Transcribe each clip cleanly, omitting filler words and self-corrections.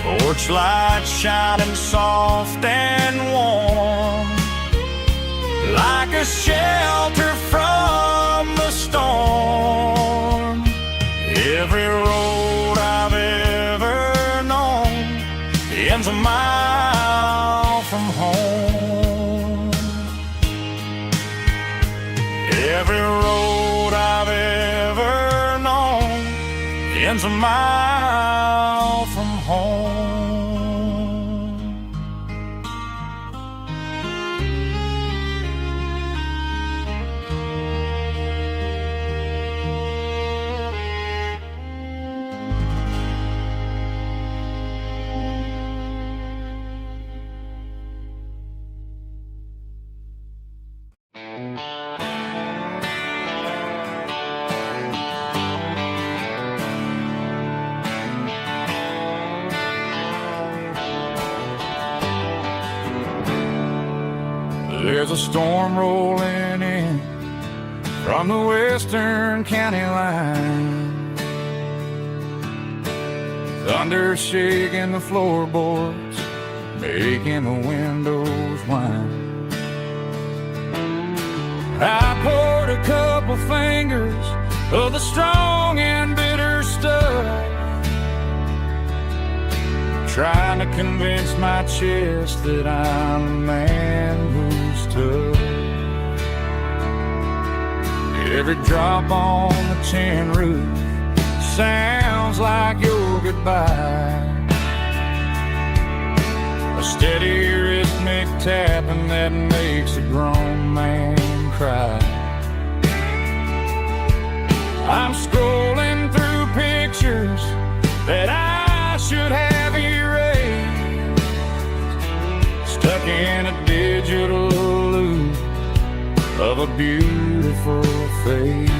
Porch light shining soft and warm, like a shelter from the storm. Every road I've ever known ends a mile from home. Every road I've ever known ends a mile from home. There's a storm rolling in from the western county line, thunder shaking the floorboards, making the windows whine. I poured a couple fingers of the strong and bitter stuff, trying to convince my chest that I'm a man who's tough. Every drop on the tin roof sounds like your goodbye, a steady rhythmic tapping that makes a grown man cry. I'm scrolling through pictures that I should have erased, stuck in a digital loop of a beautiful face.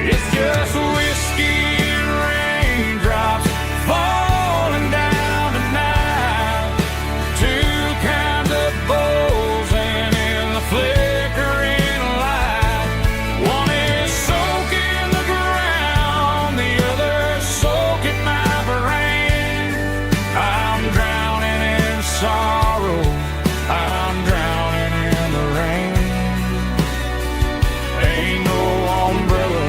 It's just whiskey and raindrops falling down tonight, two kinds of bowls and in the flickering light. One is soaking the ground, the other soaking my brain. I'm drowning in sorrow, I'm drowning in the rain. Ain't no umbrella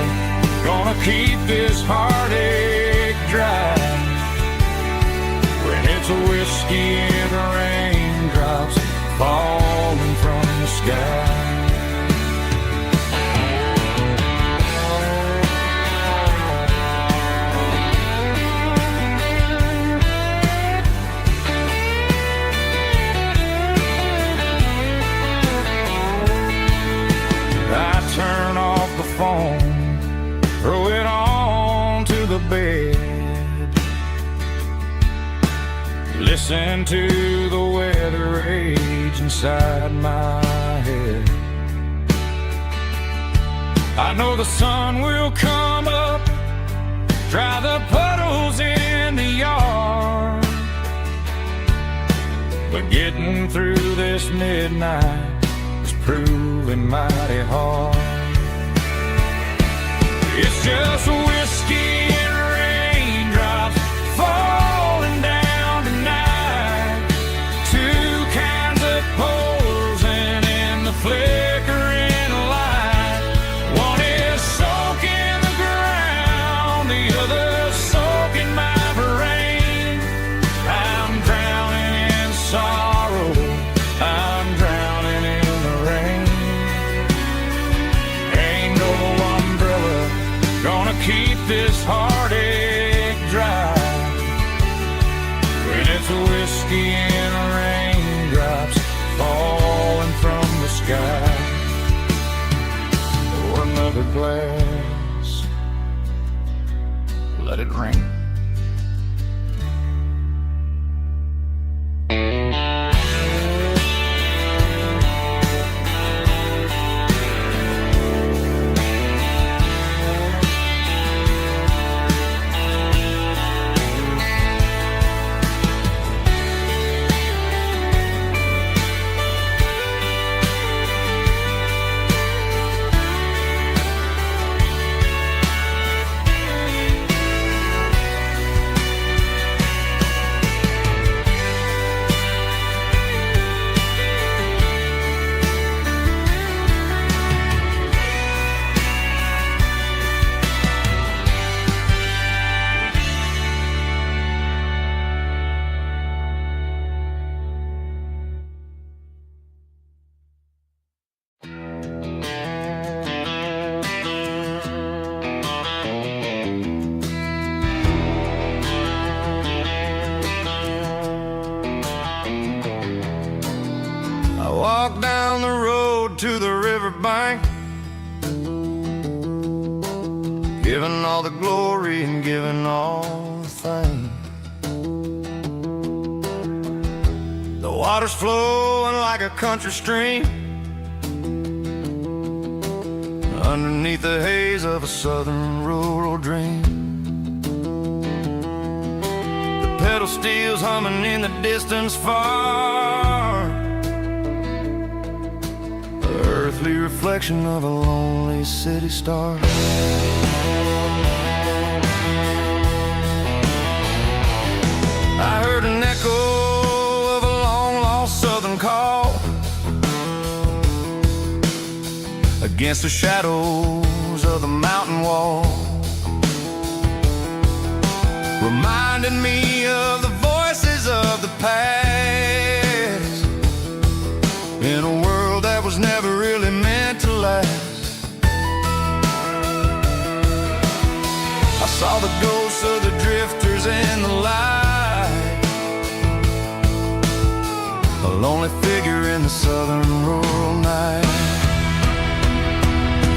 gonna keep this heartache dry when it's a whiskey and raindrops falling from the sky. I turn off the phone, throw it on to the bed, listen to the weather rage inside my head. I know the sun will come up, dry the puddles in the yard, but getting through this midnight is proving mighty hard. It's just whiskey and raindrops falling down tonight, two kinds of poles and in the flickering light. One is soaking the ground, the other soaking my brain. I'm drowning in sorrow, I'm drowning in the rain. Ain't no umbrella gonna keep this heartache dry when it's a whiskey and raindrops falling from the sky. Pour another glass, let it rain. glory and giving all the thanks. The water's flowing like a country stream underneath the haze of a southern rural dream. The pedal steel's humming in the distance far, the earthly reflection of a lonely city star. I heard an echo of a long-lost southern call against the shadows of the mountain wall, reminded me of the voices of the past in a world that was never really meant to last. I saw the ghosts of the drifters in the light, a lonely figure in the southern rural night.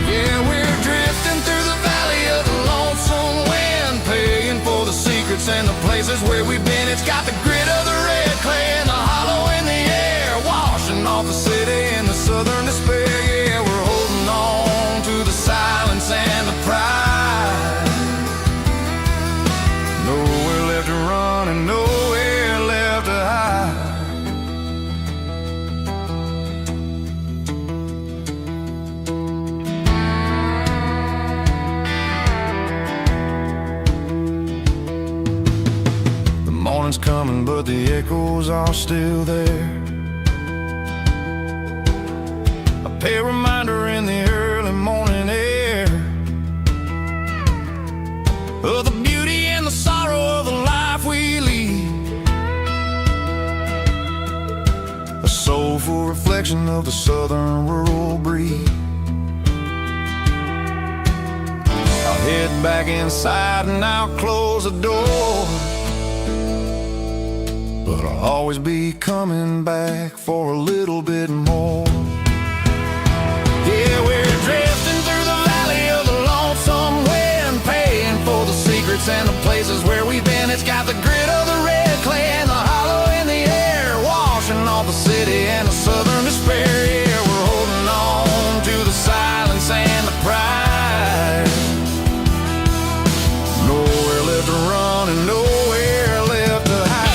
Yeah, we're drifting through the valley of the lonesome wind, paying for the secrets and the places where we've been. It's got the grit of the red clay and the hollow in the air, washing off the city and the southern despair. Yeah, we're holding on to the silence and the pride. Nowhere left to run and nowhere left to hide. Morning's coming, but the echoes are still there. A pale reminder in the early morning air of the beauty and the sorrow of the life we lead, a soulful reflection of the southern rural breed. I'll head back inside and I'll close the door, but I'll always be coming back for a little bit more. Yeah, we're drifting through the valley of the lonesome wind, paying for the secrets and the places where we've been. It's got the grit of the red clay and the hollow in the air, washing off the city and the southern despair. Yeah, we're holding on to the silence and the pride. Nowhere left to run and nowhere left to hide.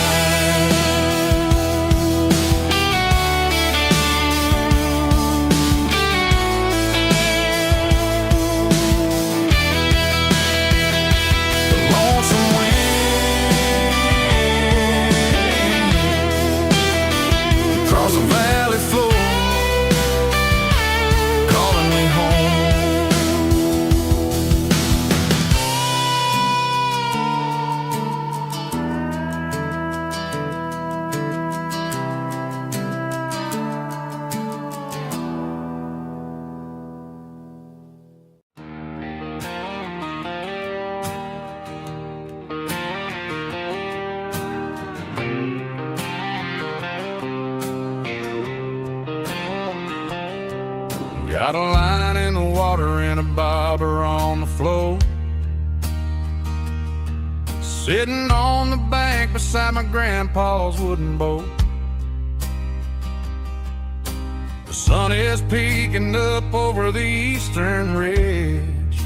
Got a line in the water and a bobber on the floor, sitting on the bank beside my grandpa's wooden boat. The sun is peeking up over the eastern ridge,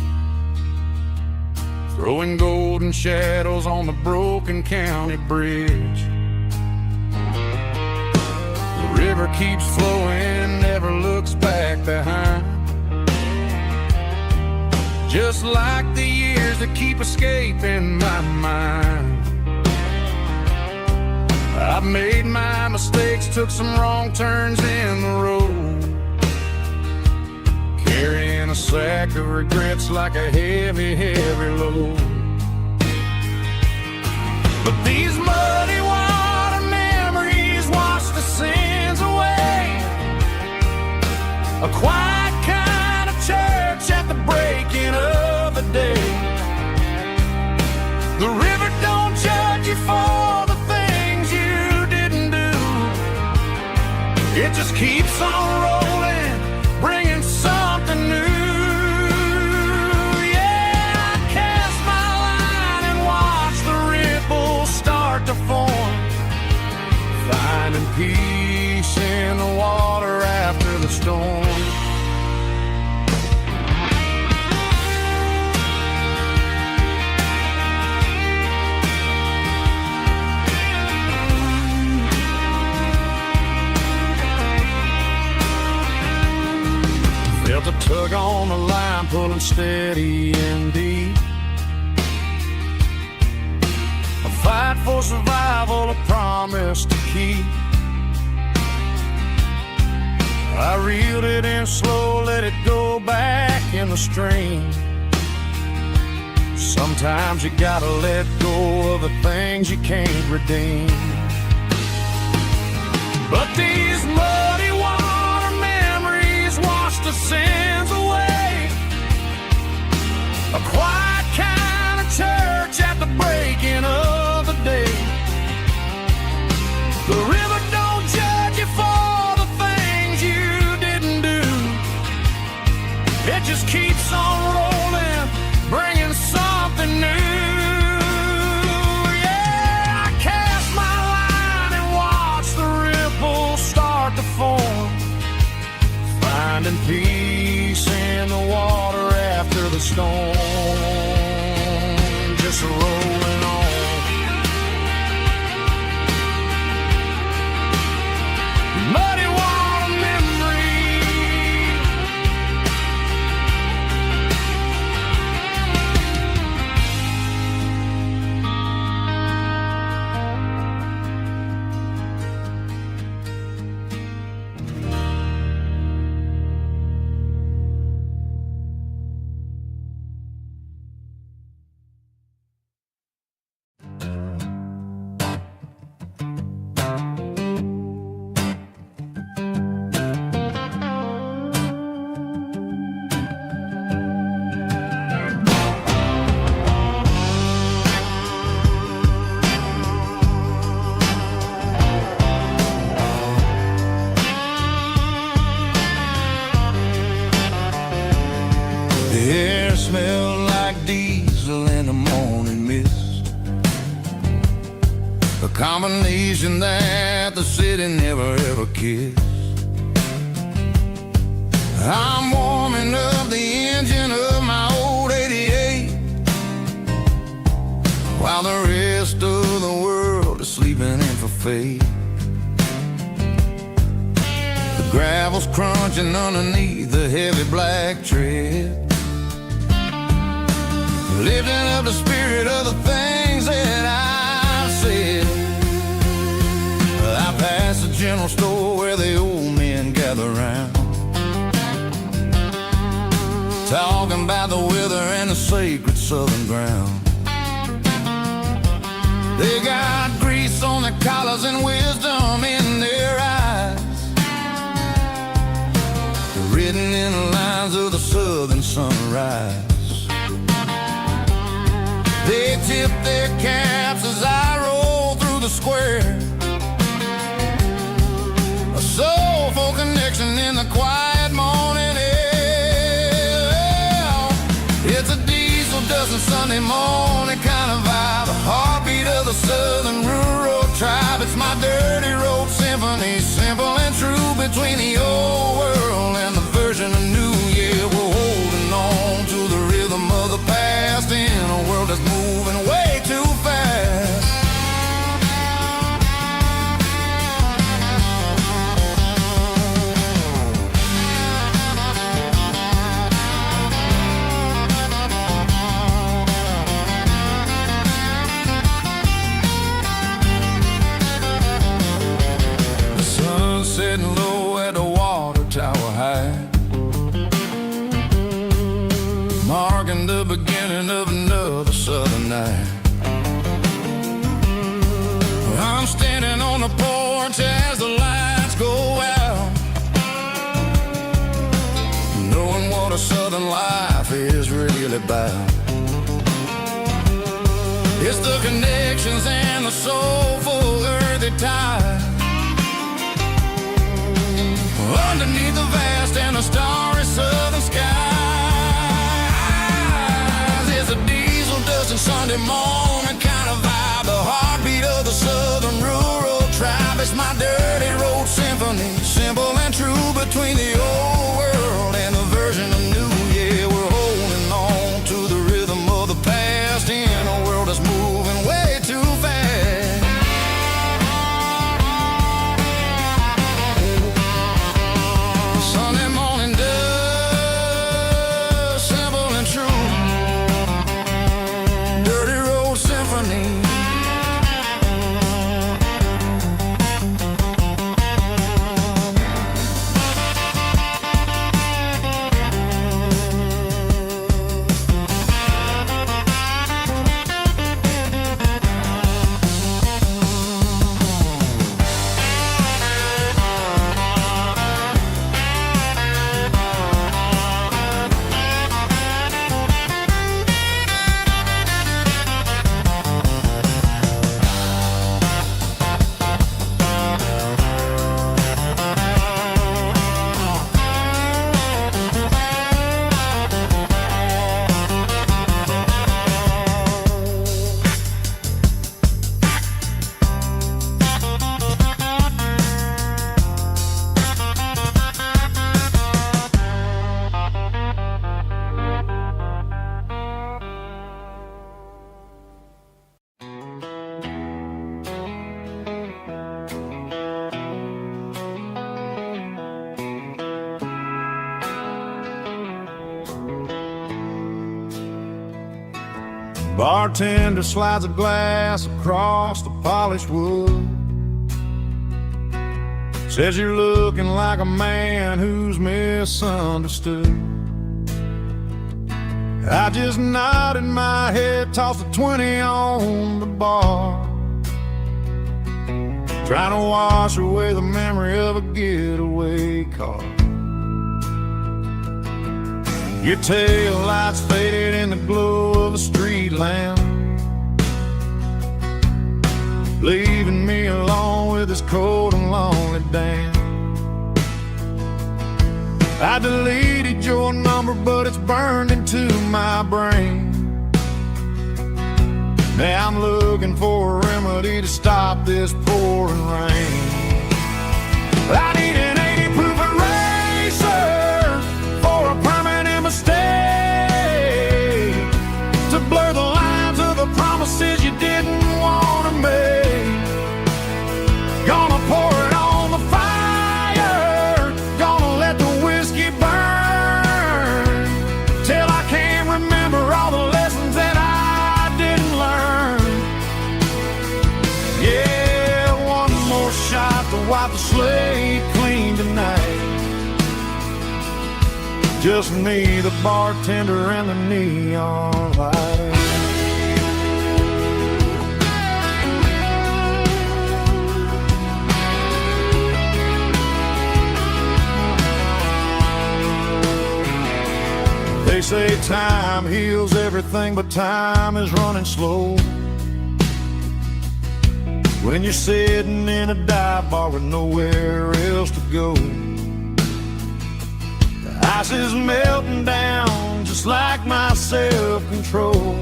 throwing golden shadows on the broken county bridge. The river keeps flowing, never looks back behind, just like the years that keep escaping my mind. I've made my mistakes, took some wrong turns in the road, carrying a sack of regrets like a heavy, heavy load. But these muddy water memories wash the sins away, a quiet kind of church at the breaking of the day. The river don't judge you for the things you didn't do, it just keeps on rolling, bringing something new. Yeah, I cast my to form, finding peace in the water after the storm. Felt a tug on the line, pulling steady and deep. A fight for survival, a promise to keep. I reeled it in slow, let it go back in the stream. Sometimes you gotta let go of the things you can't redeem. But these muddy water memories wash the sins away. A quiet kind of church at the breaking of the day. The river don't judge you for the things you didn't do. It just keeps on rolling, bringing something new. Yeah, I cast my line and watch the ripples start to form, finding peace in the water after the storm. Just rolling on. Muddy water memory. The air smelled like diesel in the morning mist, a combination that the city never ever kissed. I'm warming up the engine of my old 88, while the rest of the world is sleeping in for fate. The gravel's crunching underneath the heavy black tread, lifting up the spirit of the things that I've said. I passed the general store where the old men gather round, talking about the weather and the sacred southern ground. They got grease on their collars and wisdom in their eyes, written in the lines of the southern sunrise. They tip their caps as I roll through the square, a soulful connection in the quiet morning air. It's a diesel dozen Sunday morning kind of vibe, the heartbeat of the southern rural tribe. It's my dirty road symphony, simple and true, between the old world and the version of new. Yeah, we're holding on to the rhythm of the past in a world that's moving way too fast. The sun setting low at the water tower high, marking the beginning of another southern night. I'm standing on the porch as the lights go out, knowing what a southern life is really about. It's the connections and the soulful earthy ties, underneath the vast and the starry southern skies. It's a diesel dusting Sunday morning kind of vibe, the heartbeat of the Bartender slides a glass across the polished wood. Says you're looking like a man who's misunderstood. I just nodded my head, tossed a 20 on the bar, trying to wash away the memory of a getaway car. Your tail lights faded in the glow of a street lamp, leaving me alone with this cold and lonely dance. I deleted your number, but it's burned into my brain. Now I'm looking for a remedy to stop this pouring rain. I need an 80 proof eraser for a permanent mistake, to blur the lines of the promises you didn't want to make. Gonna pour it on the fire, gonna let the whiskey burn, till I can't remember all the lessons that I didn't learn. Yeah, one more shot to wipe the slate clean tonight. Just me, the bartender, and the neon light. They say time heals everything, but time is running slow when you're sitting in a dive bar with nowhere else to go. The ice is melting down just like my self-control.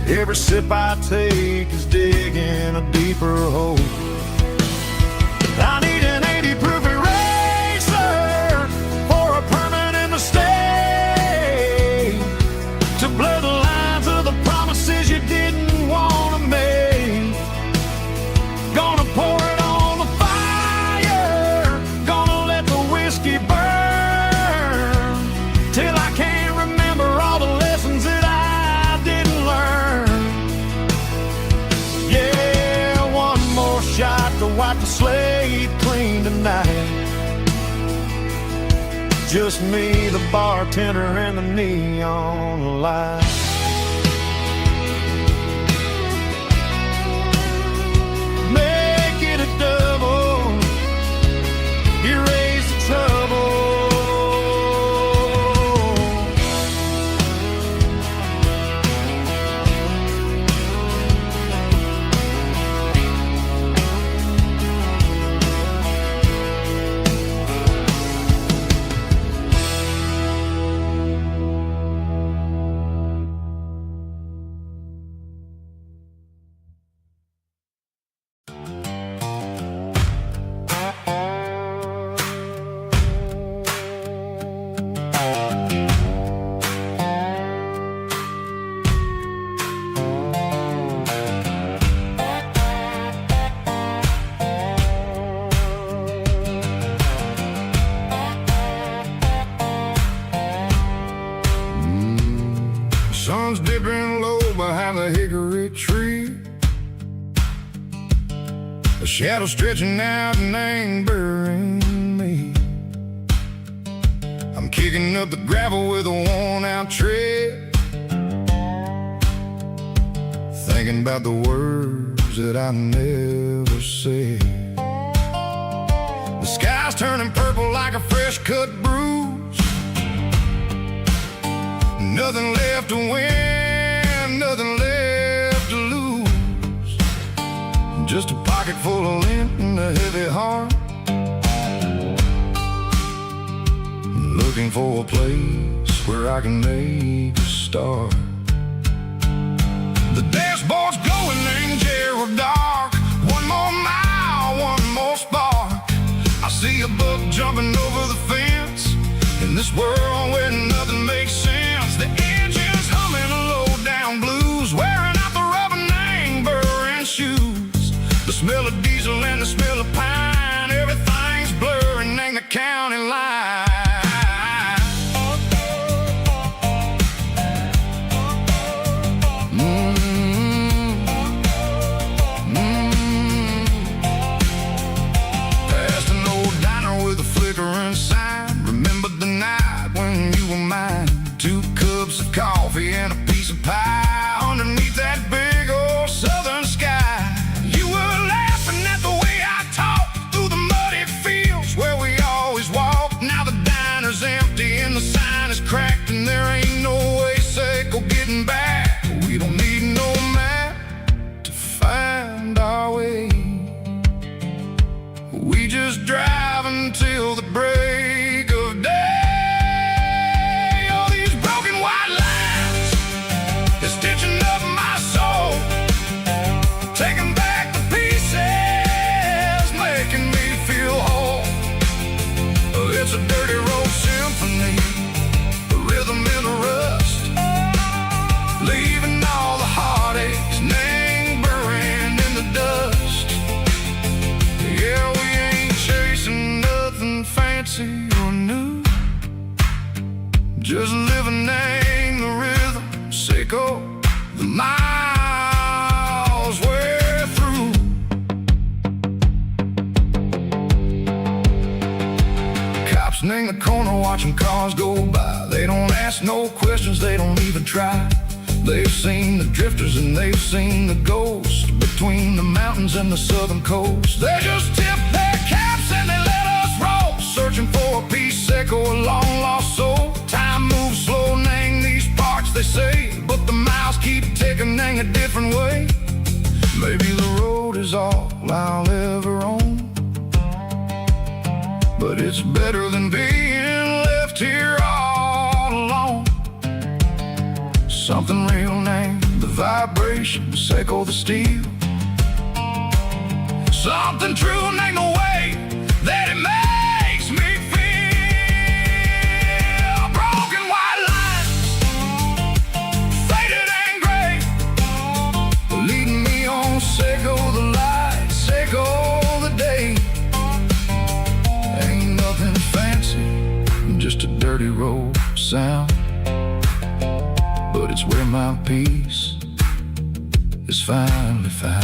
Every sip I take is digging a deeper hole. I need an 80 proof eraser for a permanent mistake, to blur the lines of the promises you didn't want to make. Gonna pour it on the fire, gonna let the whiskey burn, till I can't remember all the lessons that I didn't learn. Yeah, one more shot to wipe the slate clean tonight. Just me, the bartender, and the neon light. Make it a double, erase the trouble. Sun's dipping low behind the hickory tree, a shadow stretching out and angering me. I'm kicking up the gravel with a worn-out tread, thinking about the words that I never said. The sky's turning purple like a fresh-cut bruise. Nothing left to win, nothing left to lose. Just a pocket full of lint and a heavy heart, looking for a place where I can make a start. The dashboard's glowing in Gerald dark. One more mile, one more spark. I see a buck jumping over the fence, in this world where nothing makes sense. The engine's humming a low-down blues, wearing out the rubber name, burring shoes. The smell of diesel and the smell of pine, everything's blurring in the county line. watching cars go by. They don't ask no questions, they don't even try. They've seen the drifters and they've seen the ghosts between the mountains and the southern coast. They just tip their caps and they let us roll, searching for a piece or a long lost soul. Time moves slow, nang these parts they say, but the miles keep ticking, nang a different way. Maybe the road is all I'll ever own, but it's better than being left here all alone. Something real named the vibrations echo the steel. Something true named the way that it makes me feel. Broken white lines, faded and gray, leading me on, Seiko the light, Seiko the day. Ain't nothing fancy, just a dirty road sound, but it's where my peace is finally found.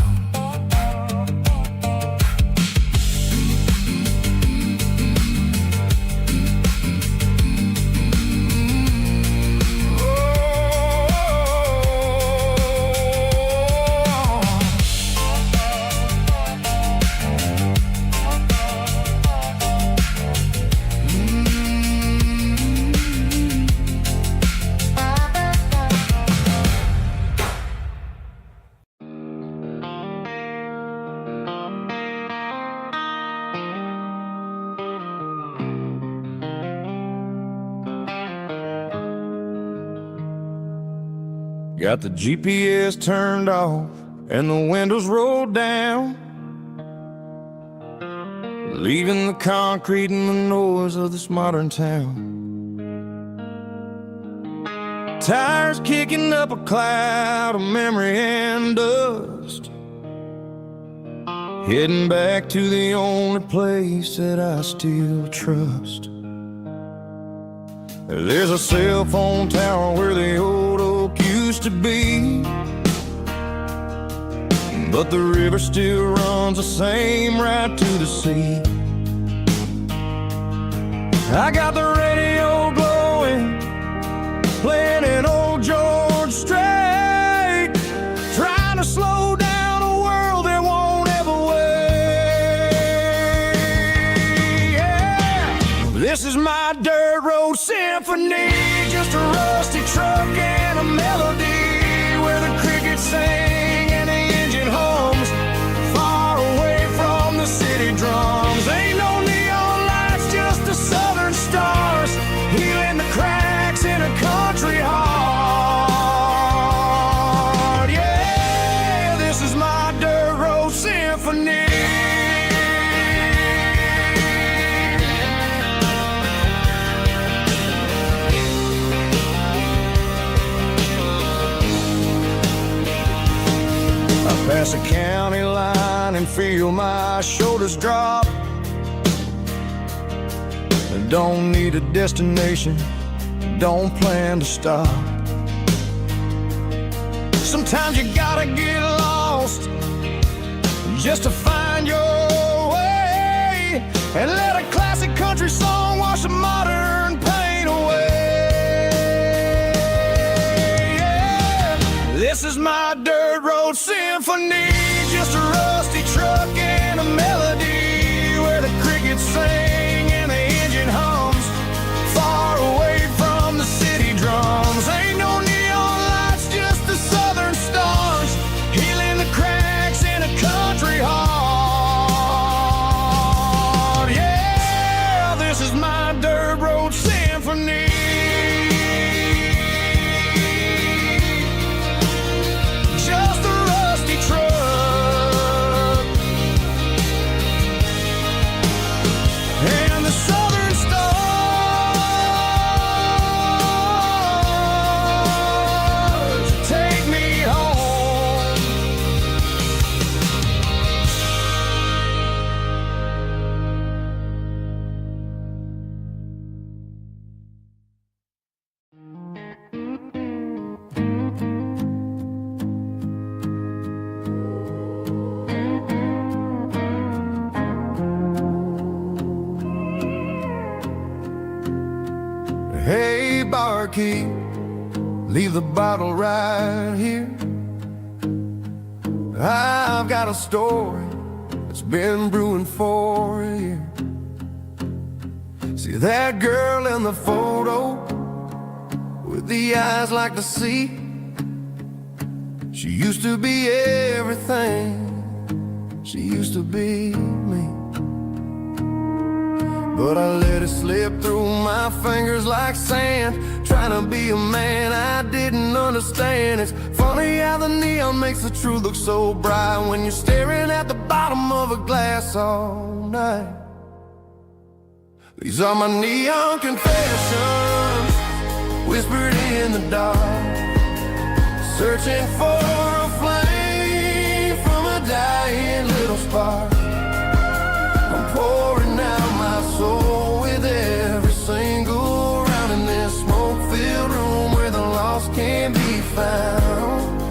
Got the GPS turned off and the windows rolled down, leaving the concrete and the noise of this modern town. Tires kicking up a cloud of memory and dust, heading back to the only place that I still trust. There's a cell phone tower where the old oak used to be, but the river still runs the same right to the sea. I got the radio glowing, playing an old George Strait, trying to slow down a world that won't ever wait. Yeah. This is my dirt road symphony, just a rusty truck and a melody, where the crickets sing and the engine hums, far away from the city drums. Ain't no neon lights, just the southern stars, healing the cracks in a country heart. Yeah, this is my dirt road symphony. Pass a county line and feel my shoulders drop. Don't need a destination, don't plan to stop. Sometimes you gotta get lost just to find your way, and let a classic country song wash the modern pain away. Yeah. This is my dirt road symphony, just a rusty truck and a melody, where the crickets sing and the engine hums, far away from the city drums. Ain't no neon lights, just the southern stars, healing the cracks in a country heart. Yeah, this is my dirt road symphony. Just a rusty truck key, leave the bottle right here. I've got a story that's been brewing for a year. See that girl in the photo with the eyes like the sea? She used to be everything, she used to be me. But I let it slip through my fingers like sand, trying to be a man I didn't understand. It's funny how the neon makes the truth look so bright when you're staring at the bottom of a glass all night. These are my neon confessions, whispered in the dark, searching for a flame from a dying little spark. I'm pouring out my soul with every single round in this smoke-filled room where the lost can't be found.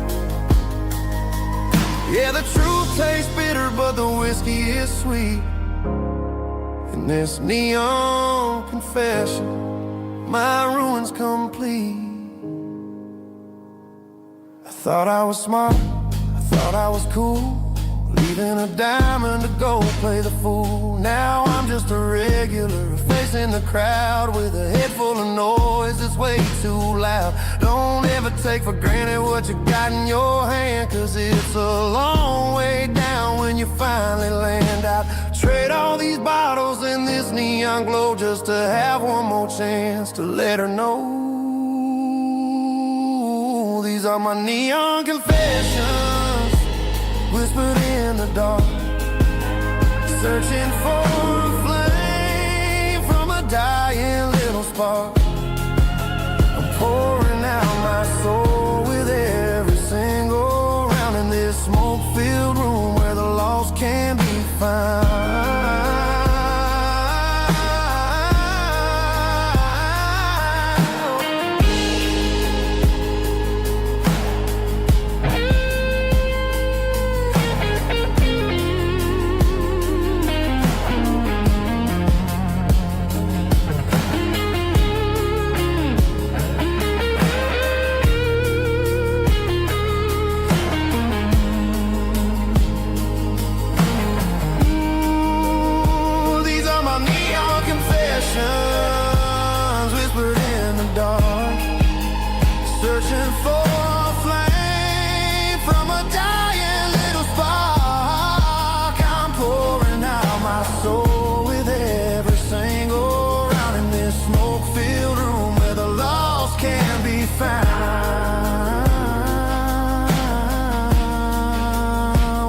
Yeah, the truth tastes bitter, but the whiskey is sweet. In this neon confession, my ruin's complete. I thought I was smart, I thought I was cool, leaving a diamond to go play the fool. Now I'm just a regular, facing the crowd with a head full of noise that's way too loud. Don't ever take for granted what you got in your hand, cause it's a long way down when you finally land out. Trade all these bottles and this neon glow just to have one more chance to let her know. These are my neon confessions, whispered in the dark, searching for a flame from a dying little spark. I'm pouring out my soul with every single round in this smoke-filled room where the lost can be found. Whispered in the dark, searching for a flame from a dying little spark. I'm pouring out my soul with every single round in this smoke-filled room where the lost can be found.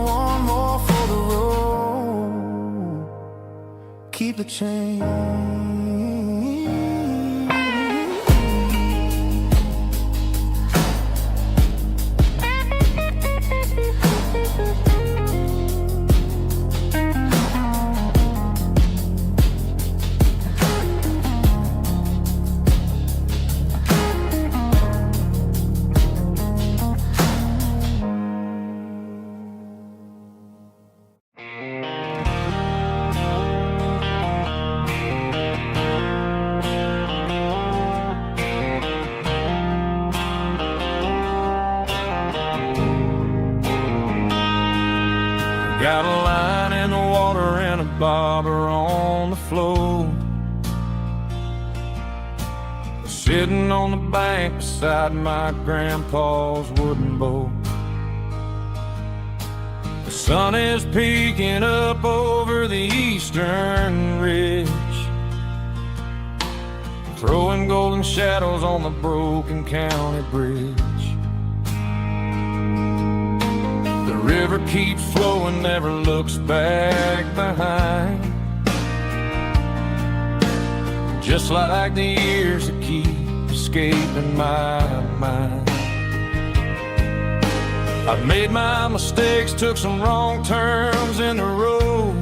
One more for the road, keep the change. Got a line in the water and a bobber on the floor, sitting on the bank beside my grandpa's wooden boat. The sun is peeking up over the eastern ridge, throwing golden shadows on the broken county bridge. The river keeps flowing, never looks back behind, just like the years that keep escaping my mind. I've made my mistakes, took some wrong turns in the road,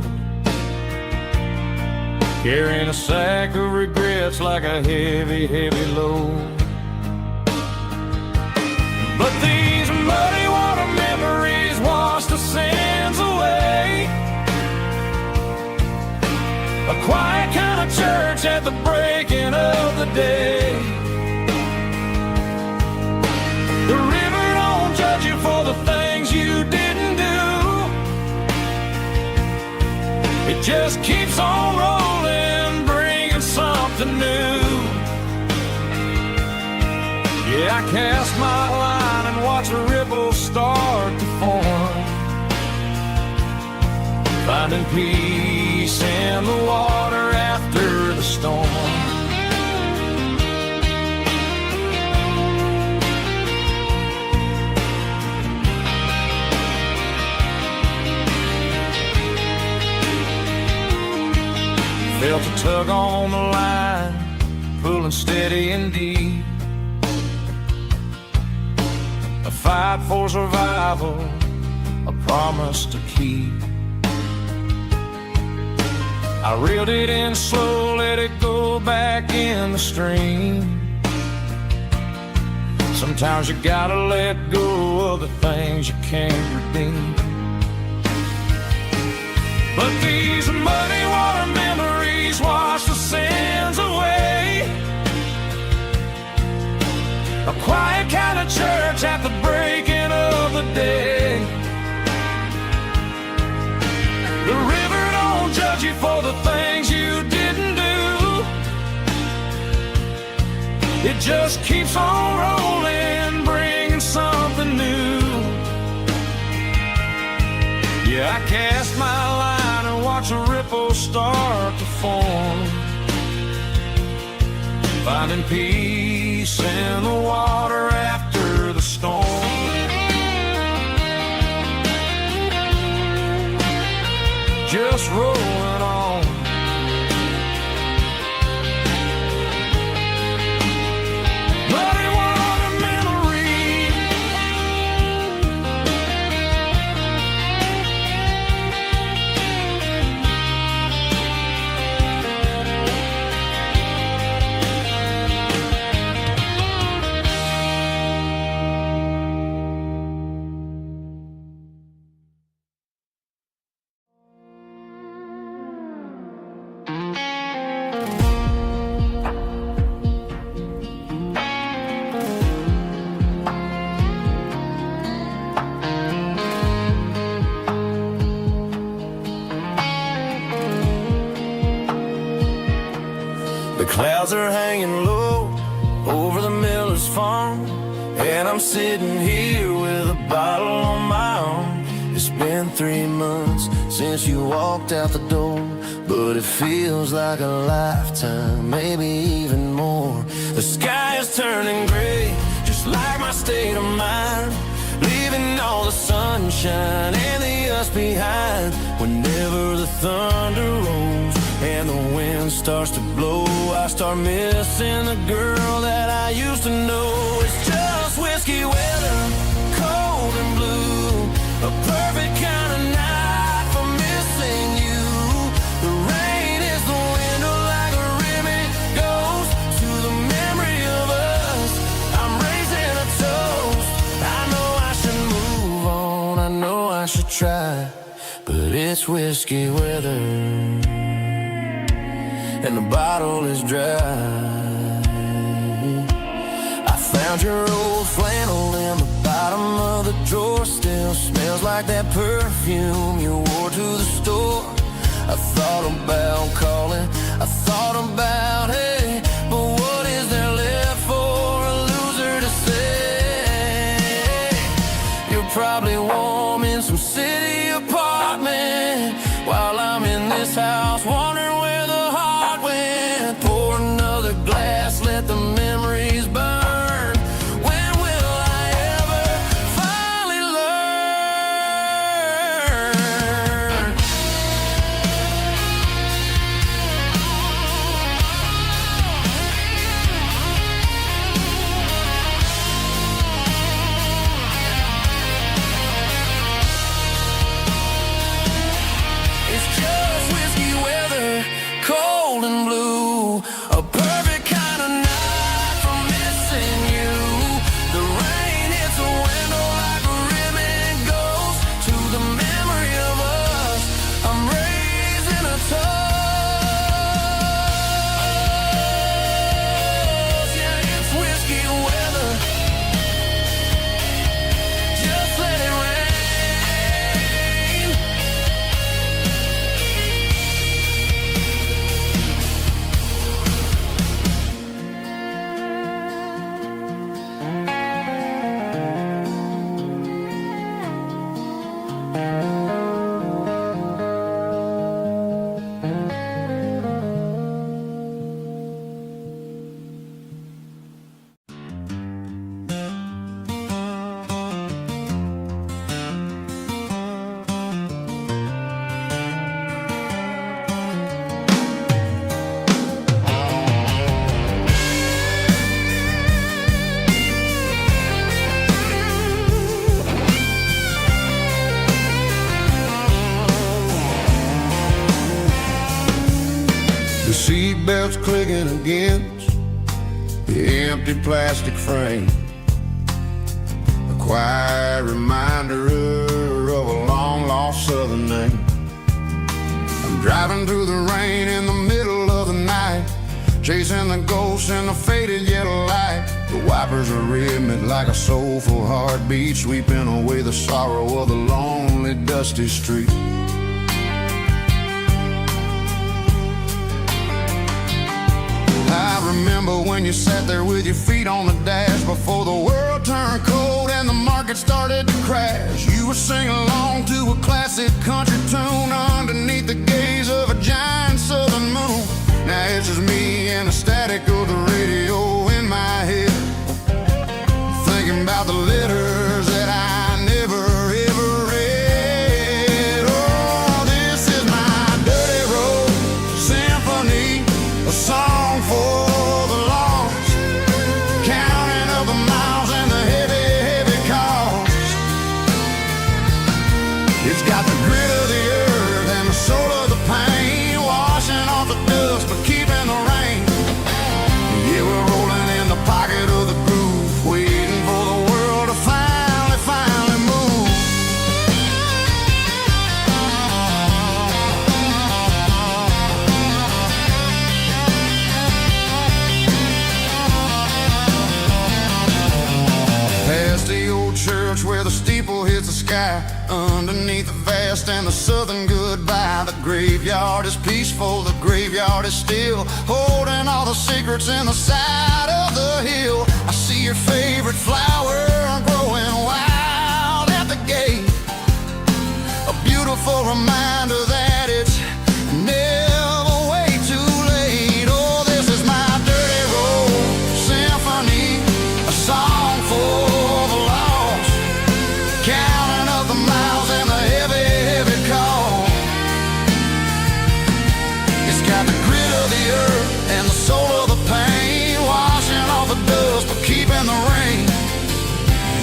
carrying a sack of regrets like a heavy, heavy load. But these muddy water memories wash the sins away. A quiet kind of church at the breaking of the day. It just keeps on rolling, bringing something new. Yeah, I cast my line and watch a ripple start to form, finding peace in the water after the storm. Felt a tug on the line, pulling steady and deep. A fight for survival, a promise to keep. I reeled it in slow, let it go back in the stream. Sometimes you gotta let go of the things you can't redeem. But these muddy water memories wash the sins away. A quiet kind of church at the breaking of the day. The river don't judge you for the things you didn't do. It just keeps on rolling, bringing something new. Yeah, I cast my line and watch a ripple start to form, finding peace in the water after the storm. Just rolling on. Muddy water memory. The clouds are hanging low over the miller's farm, and I'm sitting here with a bottle on my arm. It's been 3 months since you walked out the door, but it feels like a lifetime, maybe even more. The sky is turning gray, just like my state of mind, leaving all the sunshine and the us behind. Whenever the thunder rolls and the wind starts to blow, I start missing the girl that I used to know. It's just whiskey weather, cold and blue, a perfect kind of night for missing you. The rain is the window like a ribbon goes to the memory of us. I'm raising a toast. I know I should move on, I know I should try, but it's whiskey weather and the bottle is dry. I found your old flannel in the bottom of the drawer, still smells like that perfume you wore to the store. I thought about calling, I thought about, hey, but what is there left for a loser to say? You're probably warm in some city apartment, while I'm in this house wondering where the heart went. Pour another glass, let the memories burn. When will I ever finally learn? It's just whiskey weather, cold and blue, a perfect kind of night for missing you. The rain hits the window like a ribbon goes to the memory of us. I'm raising a toast. Yeah, it's whiskey weather. Just let it rain. The seatbelt's clicking against the empty plastic frame, a quiet reminder of a long-lost southern name. I'm driving through the rain in the middle of the night, chasing the ghosts in the faded yellow light. The wipers are rhythmic like a soulful heartbeat, sweeping away the sorrow of the lonely, dusty street. I remember when you sat there with your feet on the dash before the world turned cold and the market started to crash. You were singing along to a classic country tune underneath the gaze of a giant southern moon. Now it's just me and the static of the radio in my head, thinking about the letters that I never ever read. Oh, this is my dirty road symphony, a song for the lost, counting up the miles and the heavy, heavy cost. It's got the grit of the earth and the soul of the pain, washing off the dust but keeping the rain. Yeah, we're rolling in the pocket of the groove, waiting for the world to finally move. Past the old church where the steeple hits the sky, underneath the vast and the southern goodbye. The graveyard is peaceful, the graveyard is still, holding all the secrets in the side of the hill. I see your favorite flower growing wild at the gate, a beautiful reminder that it's never way too late. Oh, this is my dirty road symphony, a song for the lost, counting up the miles and the heavy, heavy call. It's got the grit of the earth and the soul of the pain, washing off the dust but keeping the rain.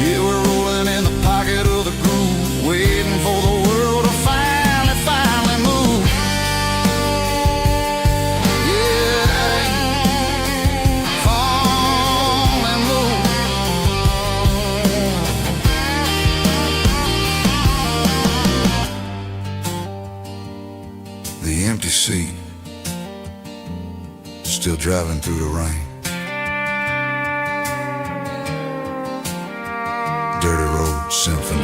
Yeah, we're rolling in the pocket of the groove, waiting for the world to finally move. Yeah, finally move. The empty seat, still driving through the rain. Dirty road symphony.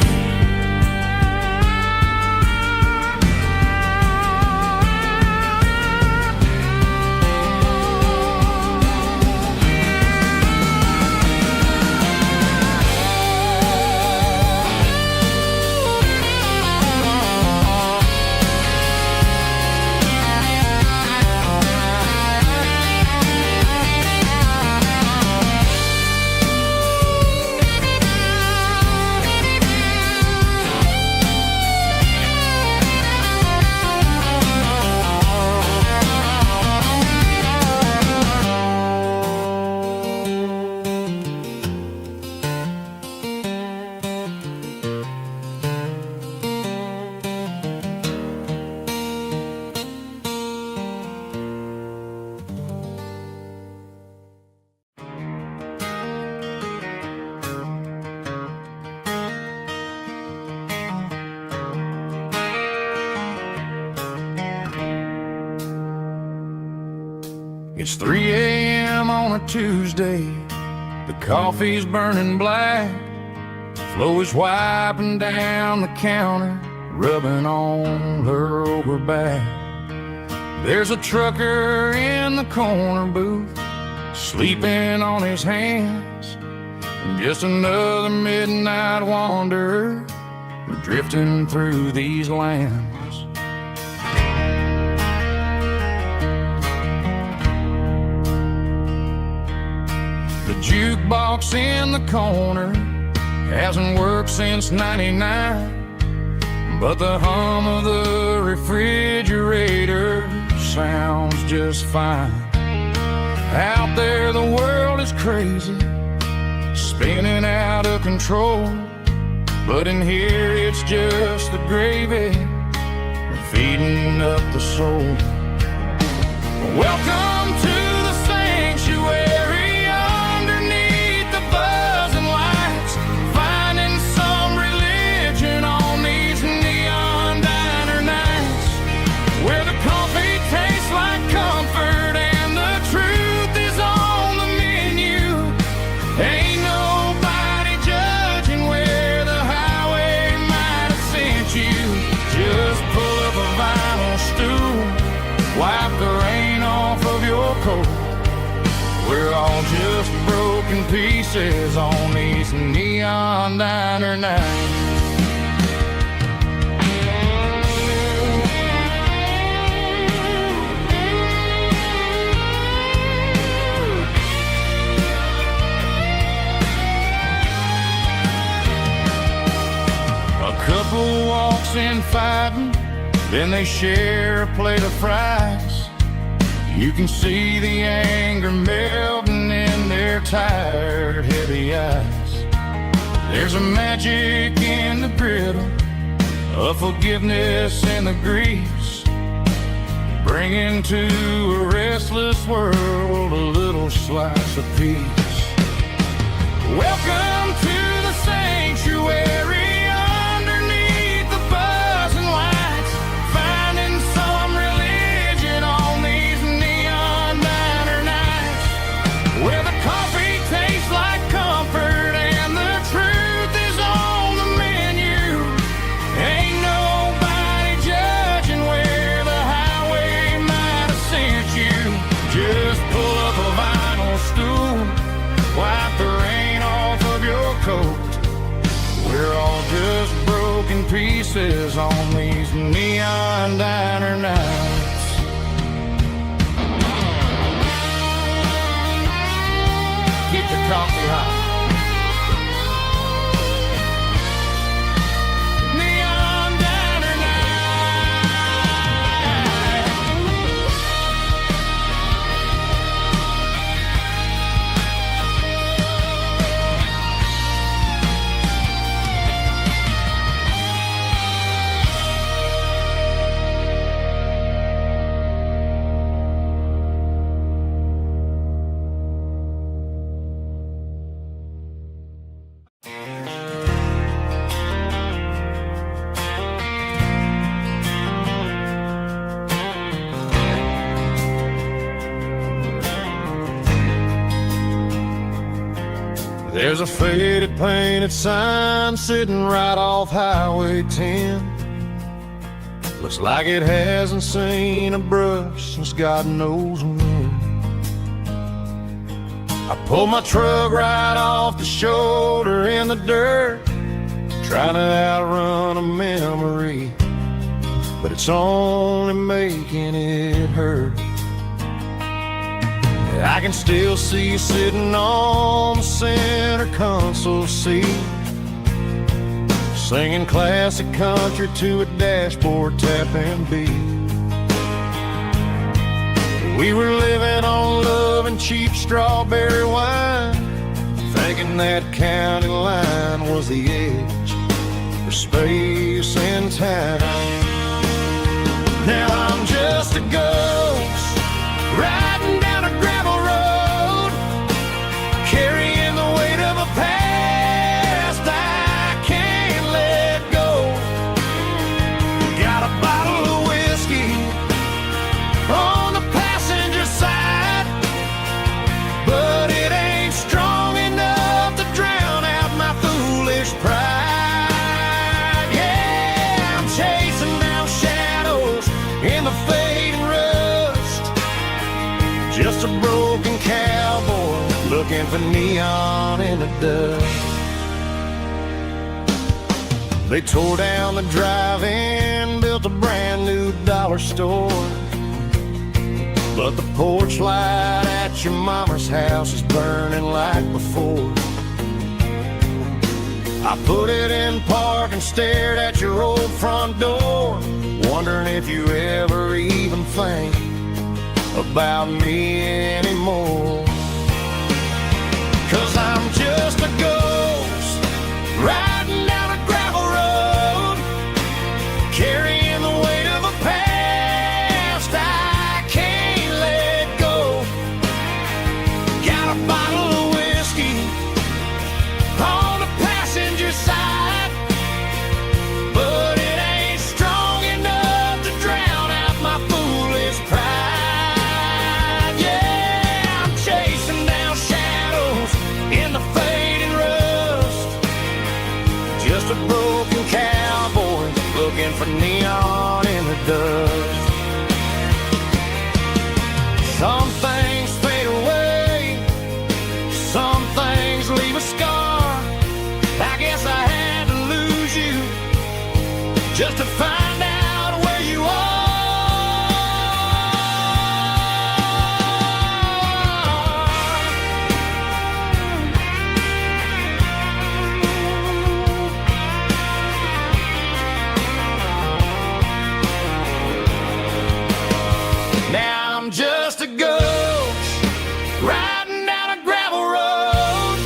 It's 3 a.m. on a Tuesday, the coffee's burning black, Chloe's wiping down the counter, rubbing on her over back. There's a trucker in the corner booth, sleeping on his hands, and just another midnight wanderer We're drifting through these lands. The jukebox in the corner hasn't worked since '99, but the hum of the refrigerator sounds just fine. Out there the world is crazy, spinning out of control, but in here it's just the gravy feeding up the soul. Welcome to the sanctuary underneath the buzzing lights, finding some religion on these neon diner nights, where the coffee tastes like comfort and the truth is on the menu. Ain't nobody judging where the highway might have sent you. Just pull up a vinyl stool, wipe the rain off of your coat. We're all just broken pieces on these neon diner nights. A couple walks in fighting, then they share a plate of fries. You can see the anger melting in their tired, heavy eyes. There's a magic in the griddle, a forgiveness in the grease, bringing to a restless world a little slice of peace. Welcome to the sanctuary underneath the buzzing lights, finding some religion on these neon diner nights, where the coffee tastes like comfort and the truth is on the menu. Ain't nobody judging where the highway might have sent you. Just pull up a vinyl stool, wipe the rain off of your coat. We're all just broken pieces on these neon diner nights. Keep the coffee hot. Neon diner There's a faded painted sign sitting right off Highway 10. Looks like it hasn't seen a brush since God knows when. I pulled my truck right off the shoulder in the dirt, trying to outrun a memory, but it's only making it hurt. I can still see you sitting on the center console seat, singing classic country to a dashboard tapping beat. We were living on love and cheap strawberry wine, thinking that county line was the edge for space and time. Now I'm just a ghost riding down a gravel road, carrying the weight of a past I can't let go. Got a bottle of whiskey on the passenger side, but it ain't strong enough to drown out my foolish pride. Yeah, I'm chasing down shadows in the fading rust, just a broken cowboy looking for neon in the dust. They tore down the drive-in, built a brand new dollar store. But the porch light at your mama's house is burning like before. I put it in park and stared at your old front door, wondering if you ever even think about me anymore. 'Cause I'm just a ghost riding down a gravel road, carrying the weight of a past I can't let go. Got a bottle of whiskey on the passenger side, but it ain't strong enough to drown out my foolish pride. Yeah, I'm chasing down shadows in the fading rust, just a broken cowboy looking for neon in the dust. Some things fade away, some things leave a scar. I guess I had to lose you just to find out where you are. Now I'm just a ghost riding down a gravel road,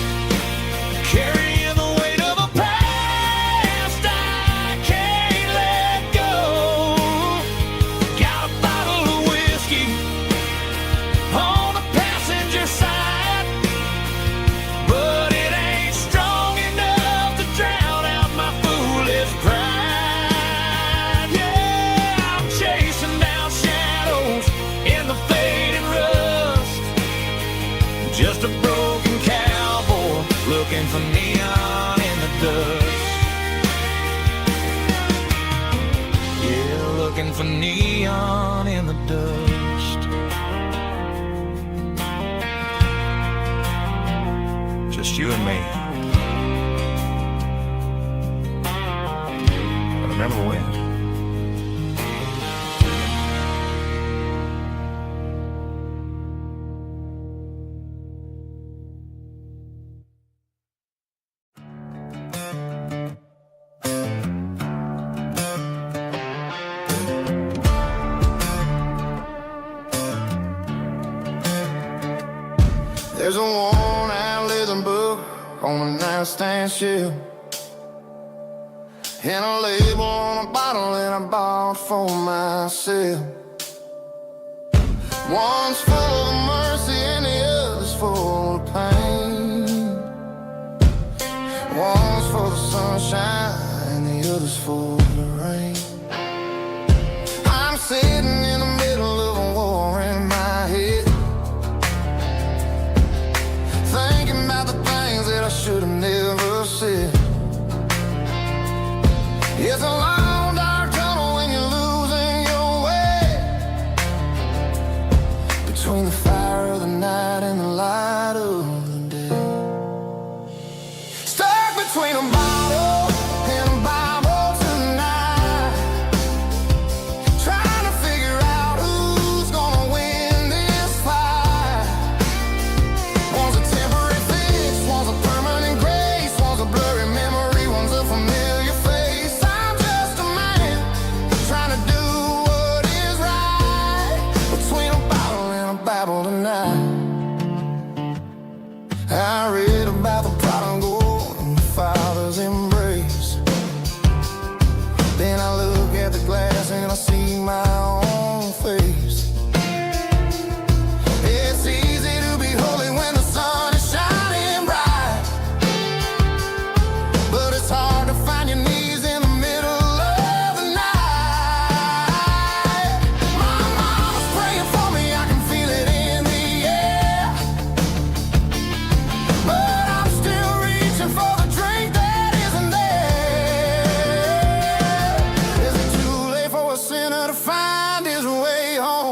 carrying the weight of a past I can't let go. Got a bottle of whiskey on the passenger side, but it ain't strong enough to drown out my foolish pride. Yeah, I'm chasing down shadows in the fading rust, just a broken cowboy looking for neon in the dust. Yeah, looking for neon in the dust. Just you and me. I remember when. There's a worn-out leather book on a nightstand shelf, and a label on a bottle that I bought for myself. One's full of mercy and the other's full of pain. One's for the sunshine and the other's for the rain. I'm sitting in the middle of a war in my head, thinking about the things that I should have never said. It's a long dark tunnel when you're losing your way, between the fire of the night and the light of the day. Stuck between a bottle and a Bible tonight, trying to figure out who's gonna win this fight. One's a temporary fix, one's a permanent grace, one's a blurry memory, one's a familiar face. I'm just a man trying to do what is right, between a bottle and a Bible tonight. I read about the prodigal and the father's embrace. Then I look at the glass and I see my own face. It's easy to be holy when the sun is shining bright, but it's hard to find your knees in the middle of the night. My mama's praying for me, I can feel it in the air, but I'm still reaching for the drink that isn't there. Is it too late for a sinner to find his way home?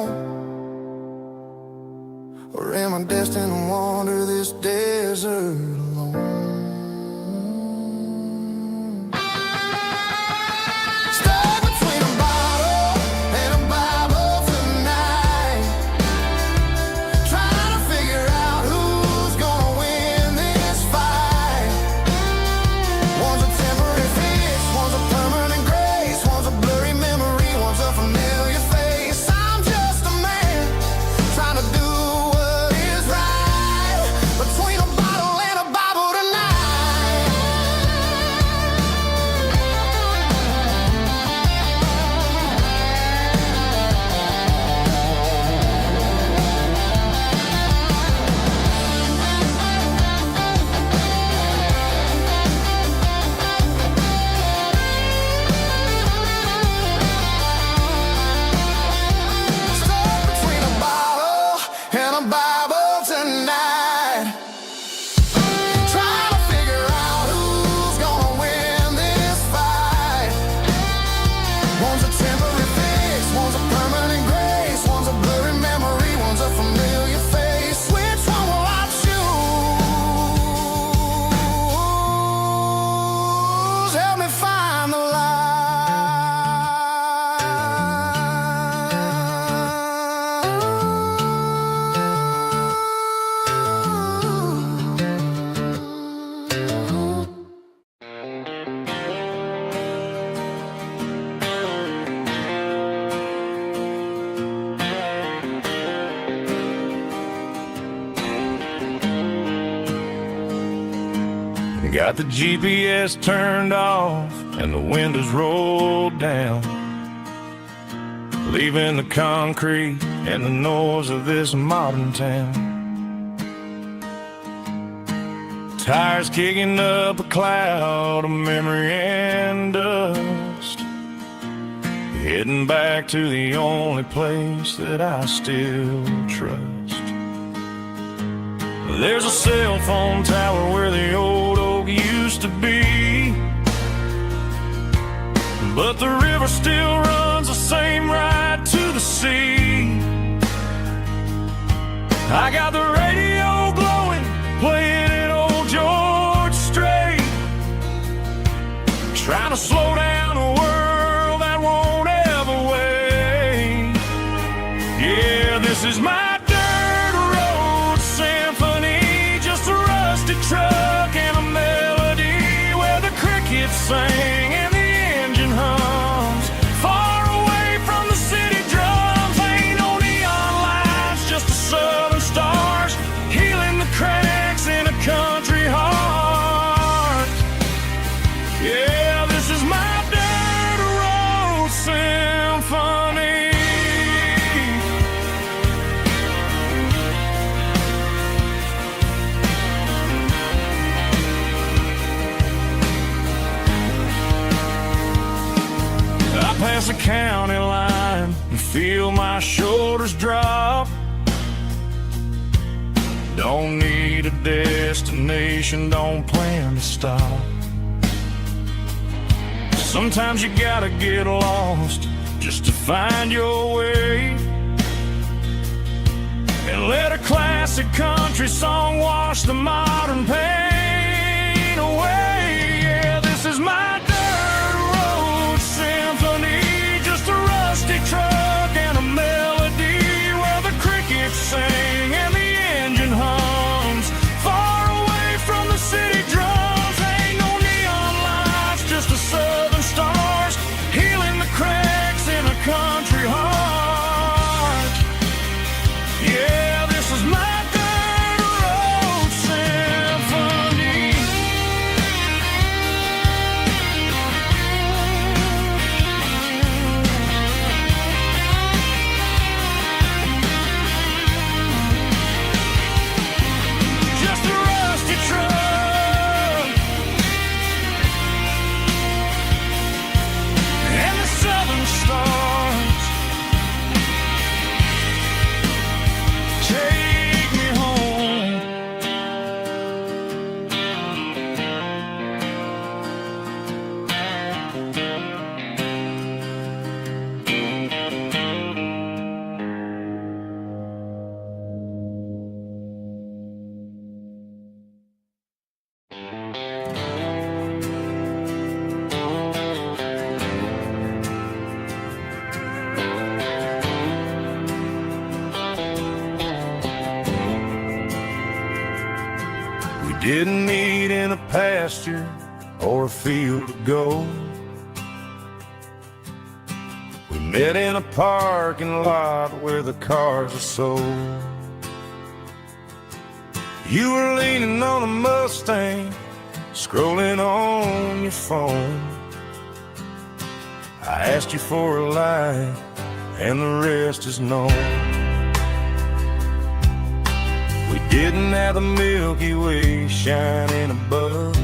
Got the GPS turned off and the windows rolled down, leaving the concrete and the noise of this modern town. Tires kicking up a cloud of memory and dust, heading back to the only place that I still trust. There's a cell phone tower where the old oak used to be, but the river still runs the same right to the sea. I got the radio glowing, playing it old George Strait, trying to slow down a world that won't ever wait. Yeah, this is my dirt road symphony, just a rusty truck and a melody where the crickets sing and the engine hums. Far away from the city drums, ain't no neon lights, just the southern stars healing the cracks in a country heart. Yeah, this is my dirt road symphony. I pass the county line and feel my shoulders drop. Don't need a destination, don't plan to stop. Sometimes you gotta get lost just to find your way, and let a classic country song wash the modern pain away. Yeah, this is my dirt road symphony, just a rusty truck and a melody where the crickets sing and the engine hums. Far away from the city drums, ain't no neon lights, just the southern stars healing the cracks in a country heart. Yeah, this is my dirt road symphony. Just a rusty truck and the southern stars take me home. We didn't meet in a pasture or a field of gold. We met in a parking lot where the cars are sold. You were leaning on a Mustang, scrolling on your phone. I asked you for a light, and the rest is known. We didn't have the Milky Way shining above,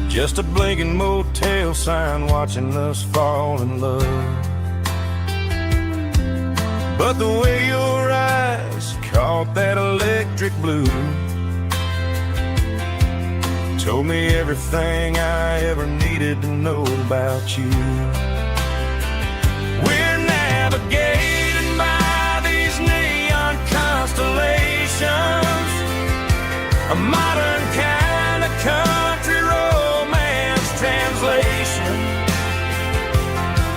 just a blinking motel sign watching us fall in love. But the way your eyes caught that electric blue told me everything I ever needed to know about you. We're navigating by these neon constellations, a modern kind of country romance translation.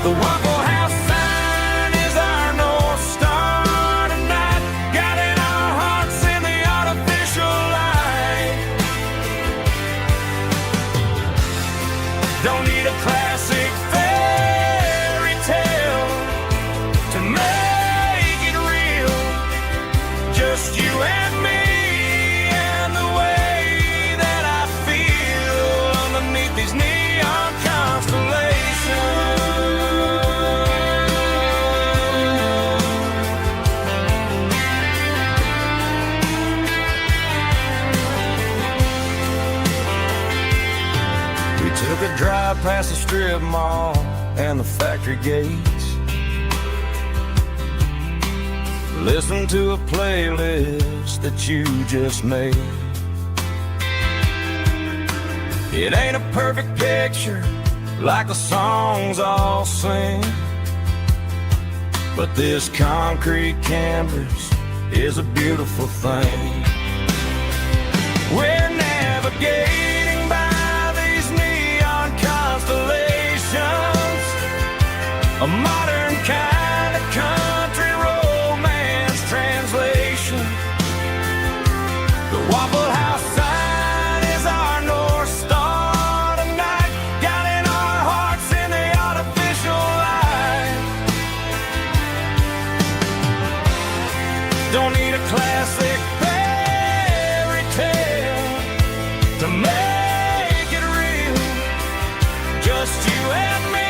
The Waffle House sign is our North Star tonight, guiding our hearts in the artificial light. Don't need a classic fairy tale to make it real, just you and me and the way strip mall and the factory gates. Listen to a playlist that you just made. It ain't a perfect picture like the songs all sing, but this concrete canvas is a beautiful thing. We're navigating by these neon constellations, a modern kind of country romance translation. The Waffle House sign is our North Star tonight, guiding our hearts in the artificial light. Don't need a classic fairy tale to make it real, just you and me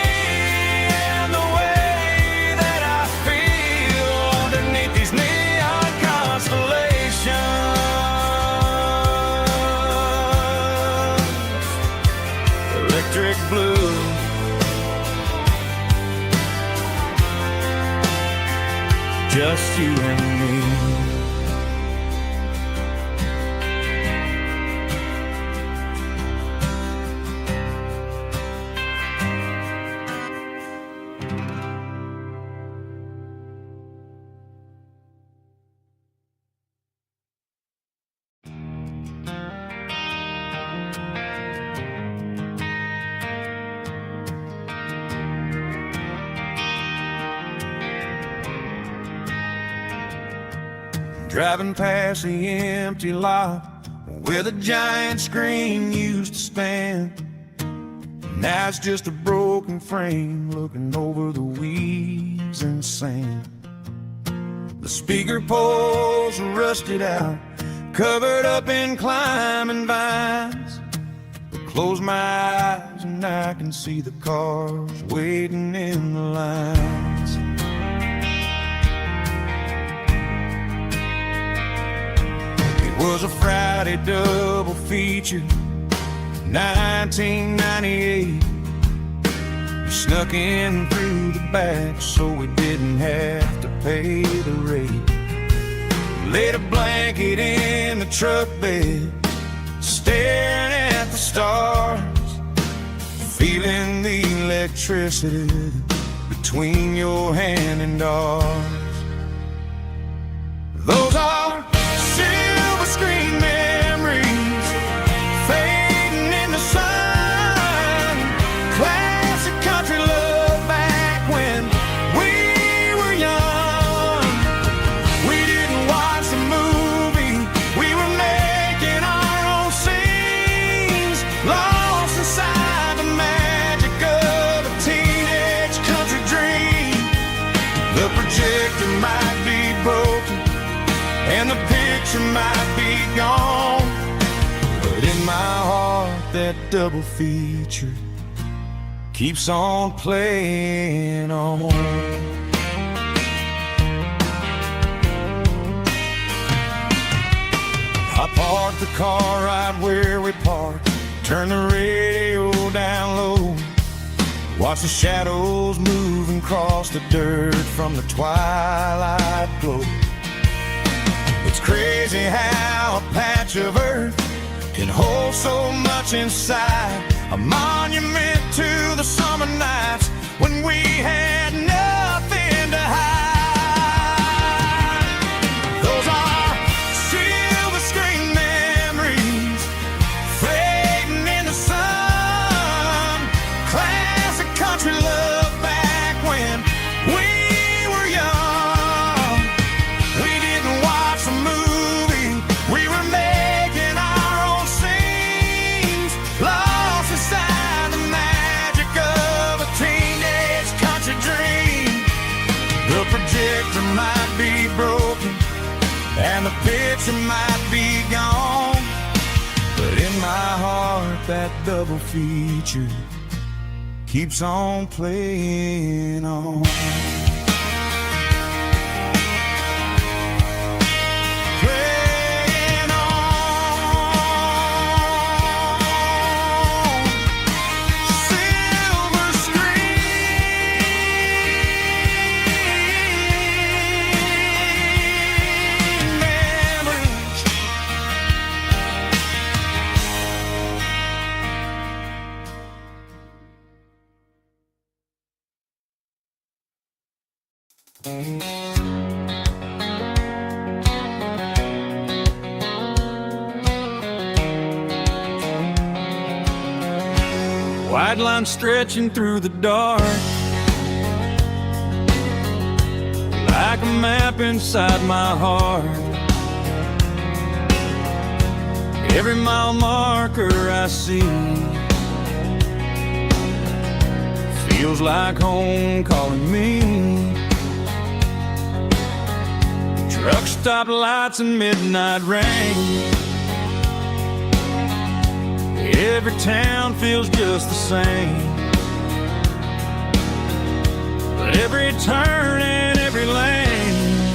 and the way that I feel underneath these neon constellations. Electric blue, just you and me. Driving past the empty lot where the giant screen used to stand. Now it's just a broken frame looking over the weeds and sand. The speaker poles are rusted out, covered up in climbing vines. I close my eyes and I can see the cars waiting in the lines. It was a Friday double feature, 1998. We snuck in through the back so we didn't have to pay the rate. Laid a blanket in the truck bed, staring at the stars, feeling the electricity between your hand and ours. Those are silver screen memories fading in the sun. Classic country love back when we were young. We didn't watch the movie, we were making our own scenes, lost inside the magic of a teenage country dream. The projector might be broken and the picture might be gone, but in my heart that double feature keeps on playing on. I parked the car right where we parked, turned the radio down low, watch the shadows moving across the dirt from the twilight glow. It's crazy how a patch of earth can hold so much inside, a monument to the summer nights when we had nothing to hide. Those are silver screen memories fading in the sun. Classic country love back when we were young. We didn't watch the movie, we were making our own scenes, lost inside the magic of a teenage country dream. The projector might be broken and the picture might be gone, but in my heart that double feature keeps on playing on. Playing on. Silver White line stretching through the dark, like a map inside my heart. Every mile marker I see feels like home calling me. Truck stop lights and midnight rain. Every town feels just the same. But every turn and every lane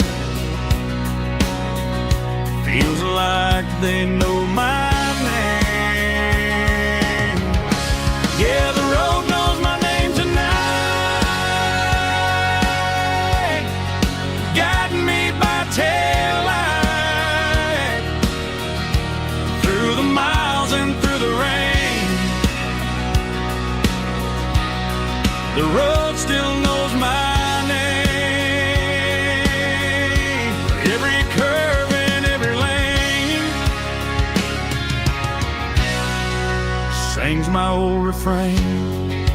feels like they know my name. Yeah, the road knows my name tonight, guiding me by taillight through the miles and through the rain. The road still knows my name. Every curve and every lane sings my old refrain.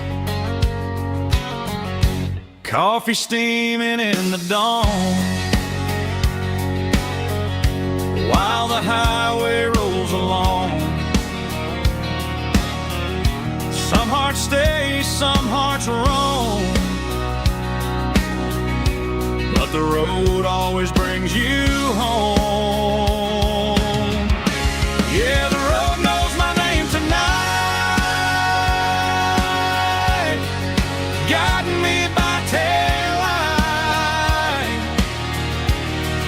Coffee steaming in the dawn, while the highway rolls along. Some hearts stay, some hearts roam, but the road always brings you home. Yeah, the road knows my name tonight, guiding me by taillight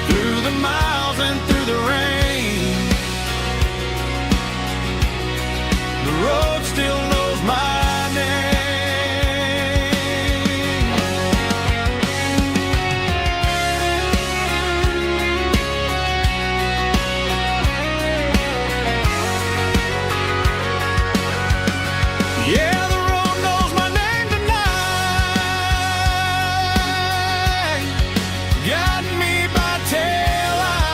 through the miles and through the rain. The road still knows my name. Yeah, the road knows my name tonight, guiding me by taillight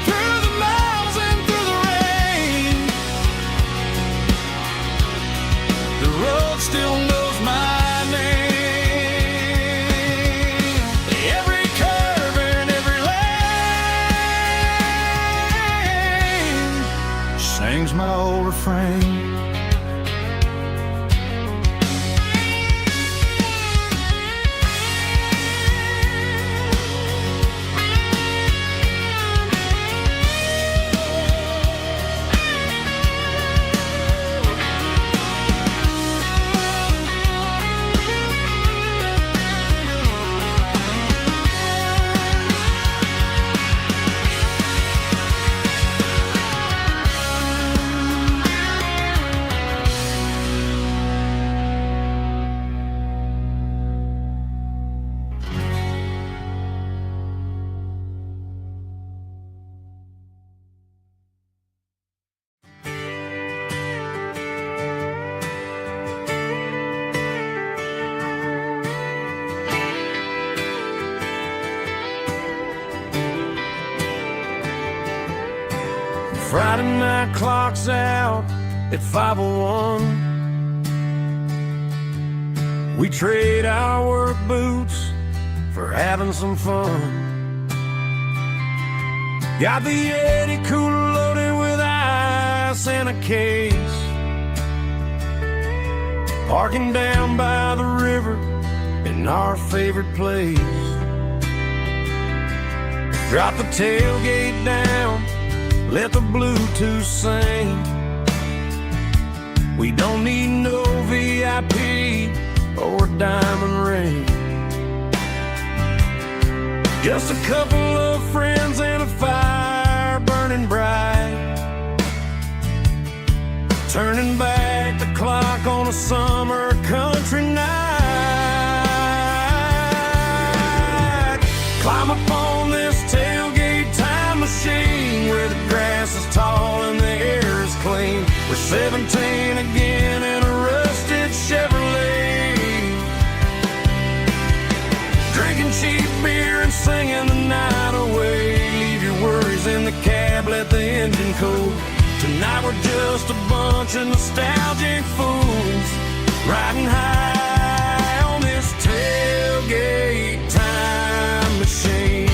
through the miles and through the rain. The road still knows my name. Every curve and every lane sings my old refrain. Friday night clock's out at 5:01. We trade our work boots for having some fun. Got the Yeti cooler loaded with ice in a case, parking down by the river in our favorite place. Drop the tailgate down, let the Bluetooth sing. We don't need no VIP or a diamond ring. Just a couple of friends and a fire burning bright, turning back the clock on a summer country night. Climb up on this tailgate time machine where the grass is tall and the air is clean. We're 17 again in a rusted Chevrolet, bunch of nostalgic fools riding high on this tailgate time machine.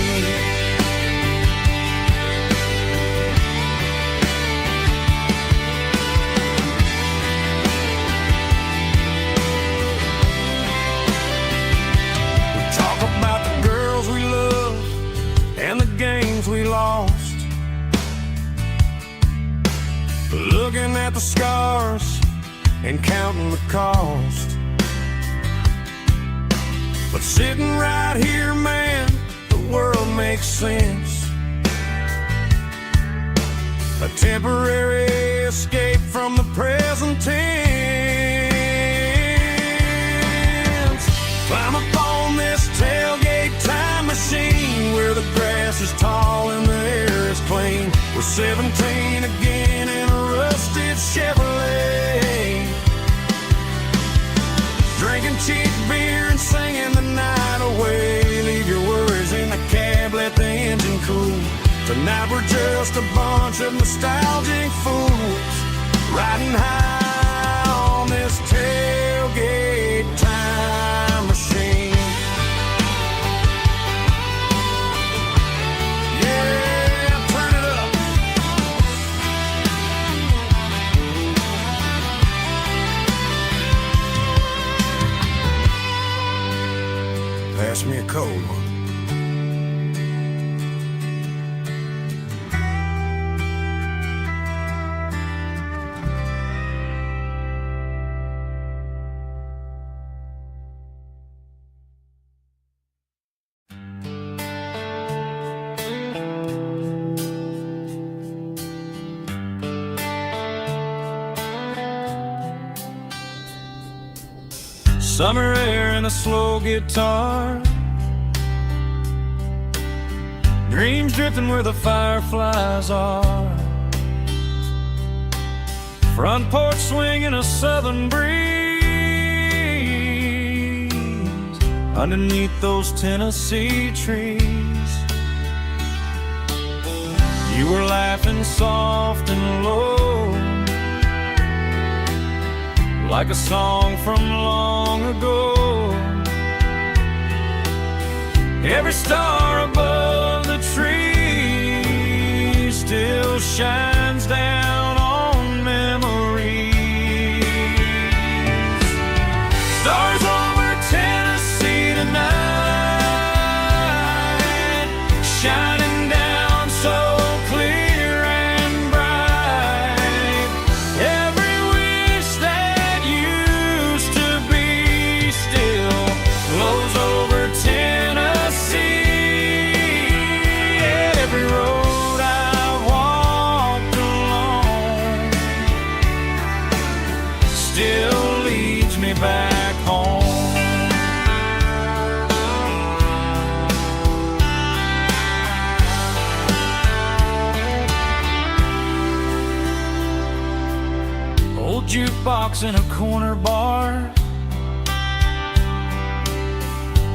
We talk about the girls we love and the games we lost, looking at the scars and counting the cost. But sitting right here, man, the world makes sense. A temporary escape from the present tense. Climb up on this tailgate time machine where the grass is tall and the air is clean. We're 17 again in a rusted Chevrolet, drinking cheap beer and singing the night away. Leave your worries in the cab, let the engine cool. Tonight we're just a bunch of nostalgic fools riding high on this tailgate time machine. Yeah, turn it up. Pass me a cold one. Summer air and a slow guitar, dreams drifting where the fireflies are. Front porch swinging a southern breeze underneath those Tennessee trees. You were laughing soft and low, like a song from long ago. Every star above the tree still shines down on memories. Stars over Tennessee tonight, shining down so clear and bright. Every wish that used to be still glows over Tennessee. Every road I've walked along still leads me back home. Old jukebox in a corner bar,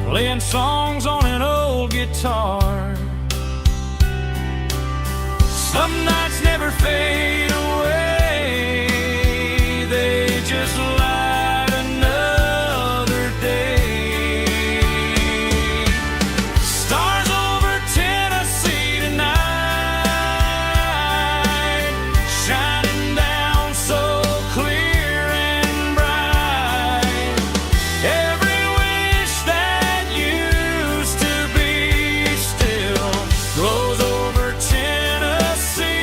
playing songs on an old guitar. Some nights never fade away, they just light another day. Stars over Tennessee tonight, shining down so clear and bright. Every wish that used to be still glows over Tennessee.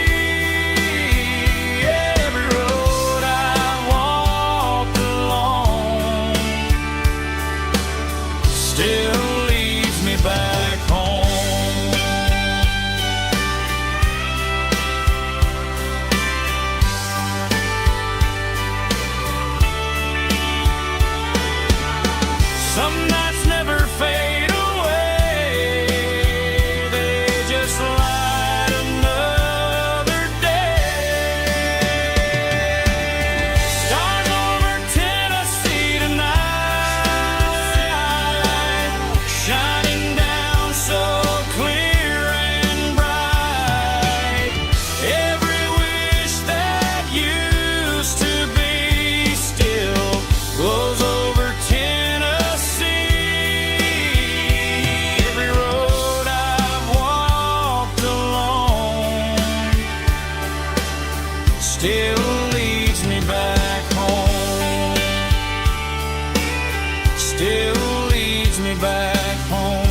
me back home.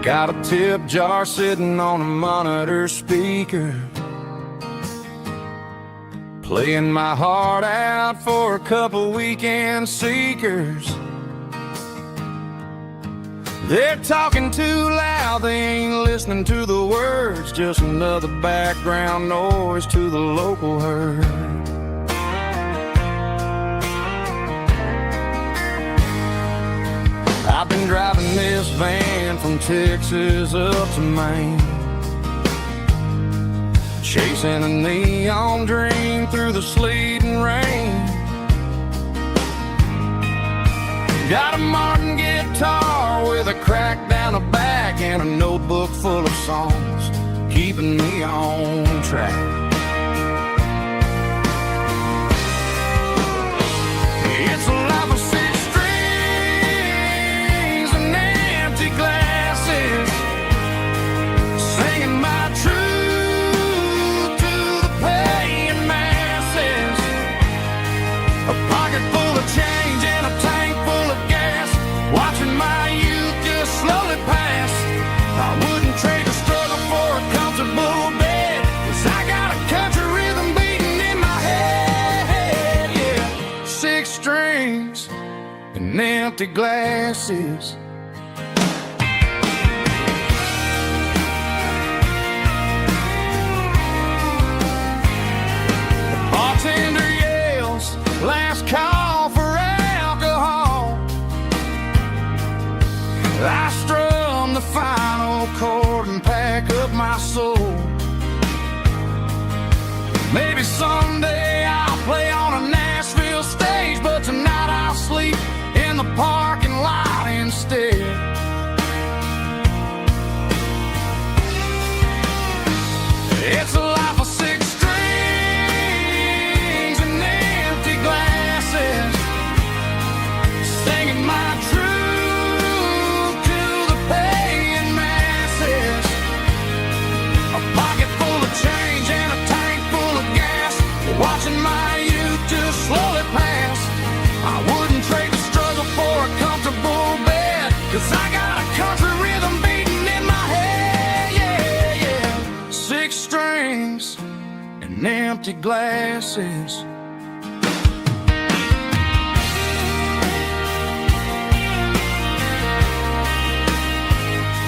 Got a tip jar sitting on a monitor speaker, playing my heart out for a couple weekend seekers. They're talking too loud, they ain't listening to the words, just another background noise to the local herd. I've been driving this van from Texas up to Maine, chasing a neon dream through the sleet and rain. Got a Martin guitar with a crack down the back and a notebook full of songs, keeping me on track. It's a life of six strings and empty glasses, singing my truth to the paying masses. A pocket full of change and a tank full of gas, watching my youth just slowly pass. I wouldn't trade the struggle for a comfortable bed, 'cause I got a country rhythm beating in my head, yeah. Six strings and empty glasses. The bartender yells, last call for alcohol. I strum the final chord and pack up my soul. Maybe someday I'll play on a Nashville stage, but tonight I'll sleep in the parking lot instead. It's a life of six strings and empty glasses, singing my truth to the paying masses. A pocket full of change and a tank full of gas, watching my youth just slowly pass. I wouldn't trade the struggle for a comfortable bed, 'cause I got a country rhythm beating in my head, yeah, yeah. Six strings and empty glasses.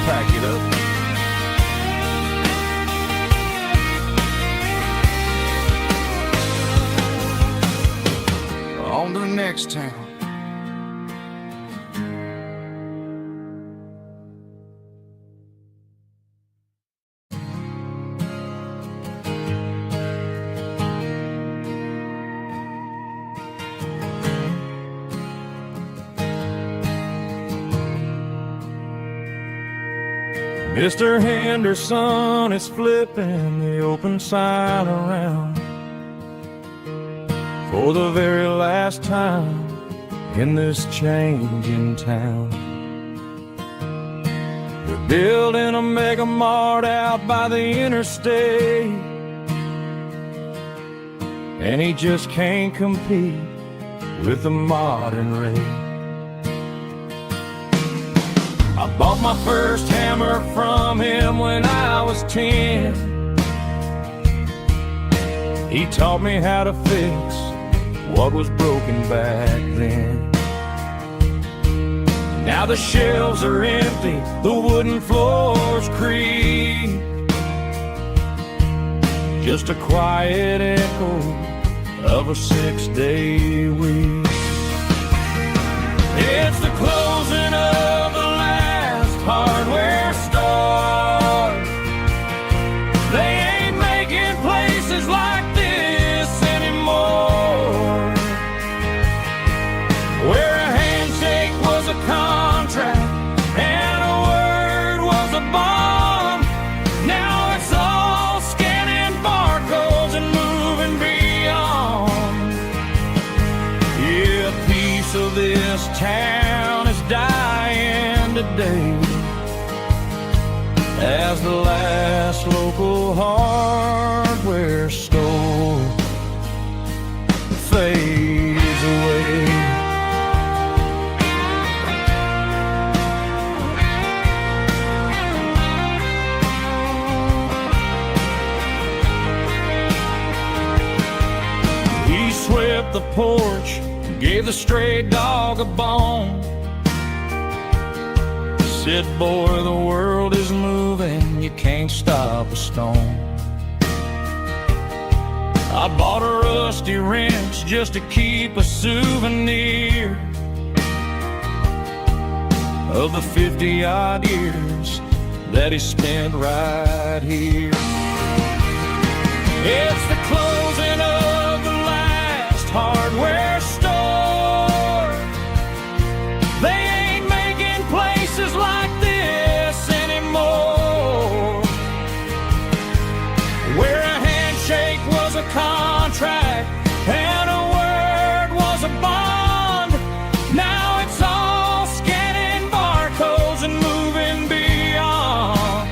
Pack it up. On to the next town. Mr. Henderson is flipping the open sign around for the very last time in this changing town. They're building a mega mart out by the interstate, and he just can't compete with the modern rate. I bought my first hammer from him when I was 10. He taught me how to fix what was broken back then. Now the shelves are empty, the wooden floors creak, just a quiet echo of a 6-day week. It's the closing of the last hardware store. They ain't making places like this anymore, where a handshake was a contract and a word bond. Now it's all scanning barcodes and moving beyond. Yeah, a piece of this town is dying today as the last local hardware store fades away. He swept the porch, gave the stray dog a bone. Said, boy, the world is moving, you can't stop a stone. I bought a rusty wrench just to keep a souvenir of the 50-odd years that he spent right here. It's the closing of the last hardware store. They ain't making places like this anymore, where a handshake was a contract and a word was a bond. Now it's all scanning barcodes and moving beyond.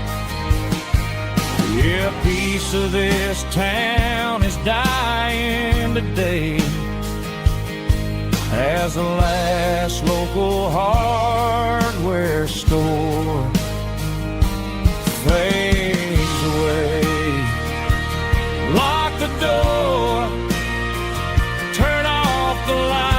Yeah, a piece of this town is dying today as the last local hardware store fades away. Lock the door, turn off the light.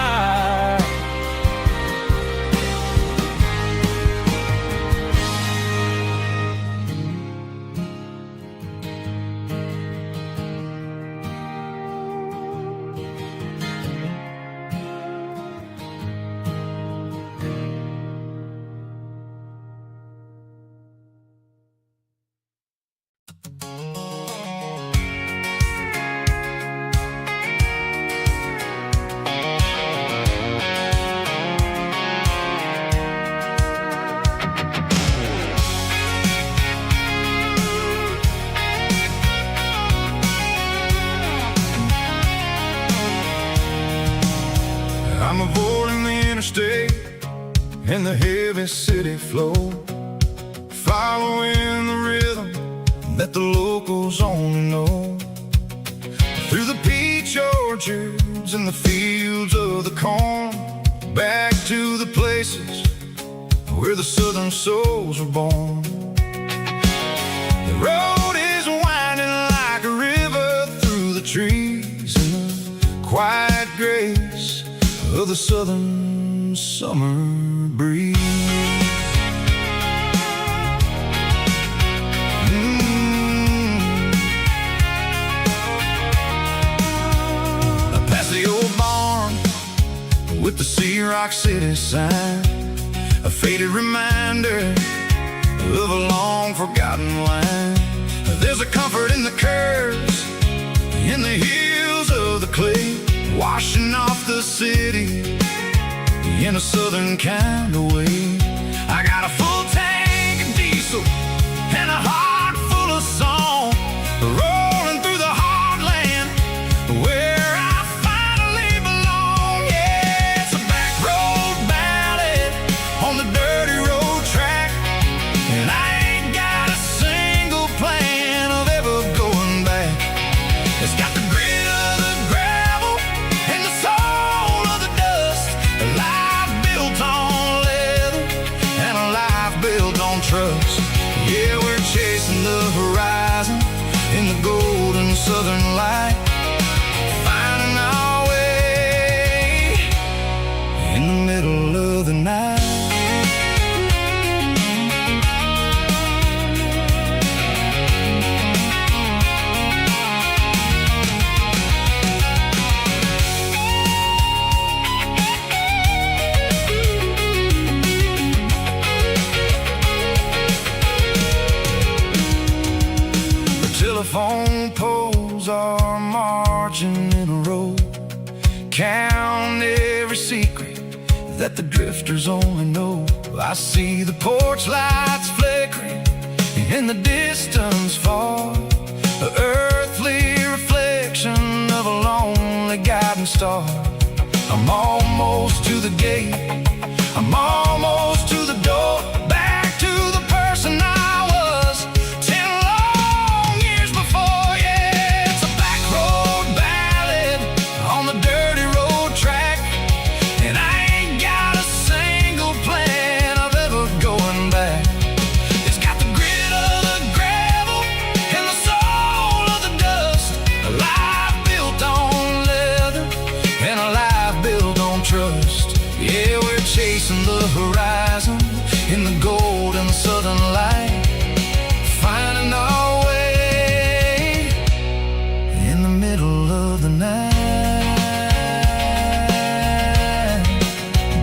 I'm avoiding the interstate and the heavy city flow, following the rhythm that the locals only know. Through the peach orchards and the fields of the corn, back to the places where the southern souls were born. The road is winding like a river through the trees in the quiet grace of the southern summer breeze. Past the old barn with the Sea Rock City sign, a faded reminder of a long forgotten line. There's a comfort in the curves, in the hills of the clay, washing off the city in a southern kind of way. I got a full tank of diesel and a heart full of song, rolling through the heartland where I finally belong. Yeah, it's a back road ballad on the dirty road track, and I ain't got a single plan of ever going back. It's got the grit of the gravel and the soul of the dust, a life built on leather and a life built on trust. Yeah, we're chasing the horizon in the golden southern light, finding our way in the middle of the night. Telephone poles are marching in a row, count every secret that the drifters only know. I see the porch lights flickering in the distance far, an earthly reflection of a lonely guiding star. I'm almost to the gate, I'm almost to the door, back to the person I was 10 long years before. Yeah, it's a back road ballad on the dirty road track, and I ain't got a single plan of ever going back. It's got the grit of the gravel and the soul of the dust, a life built on leather and a life built on trust. Yeah, we're chasing the horizon in the golden southern light, finding our way in the middle of the night.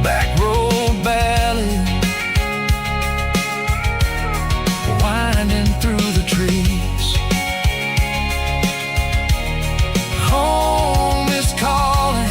Back road ballad, winding through the trees. Home is calling.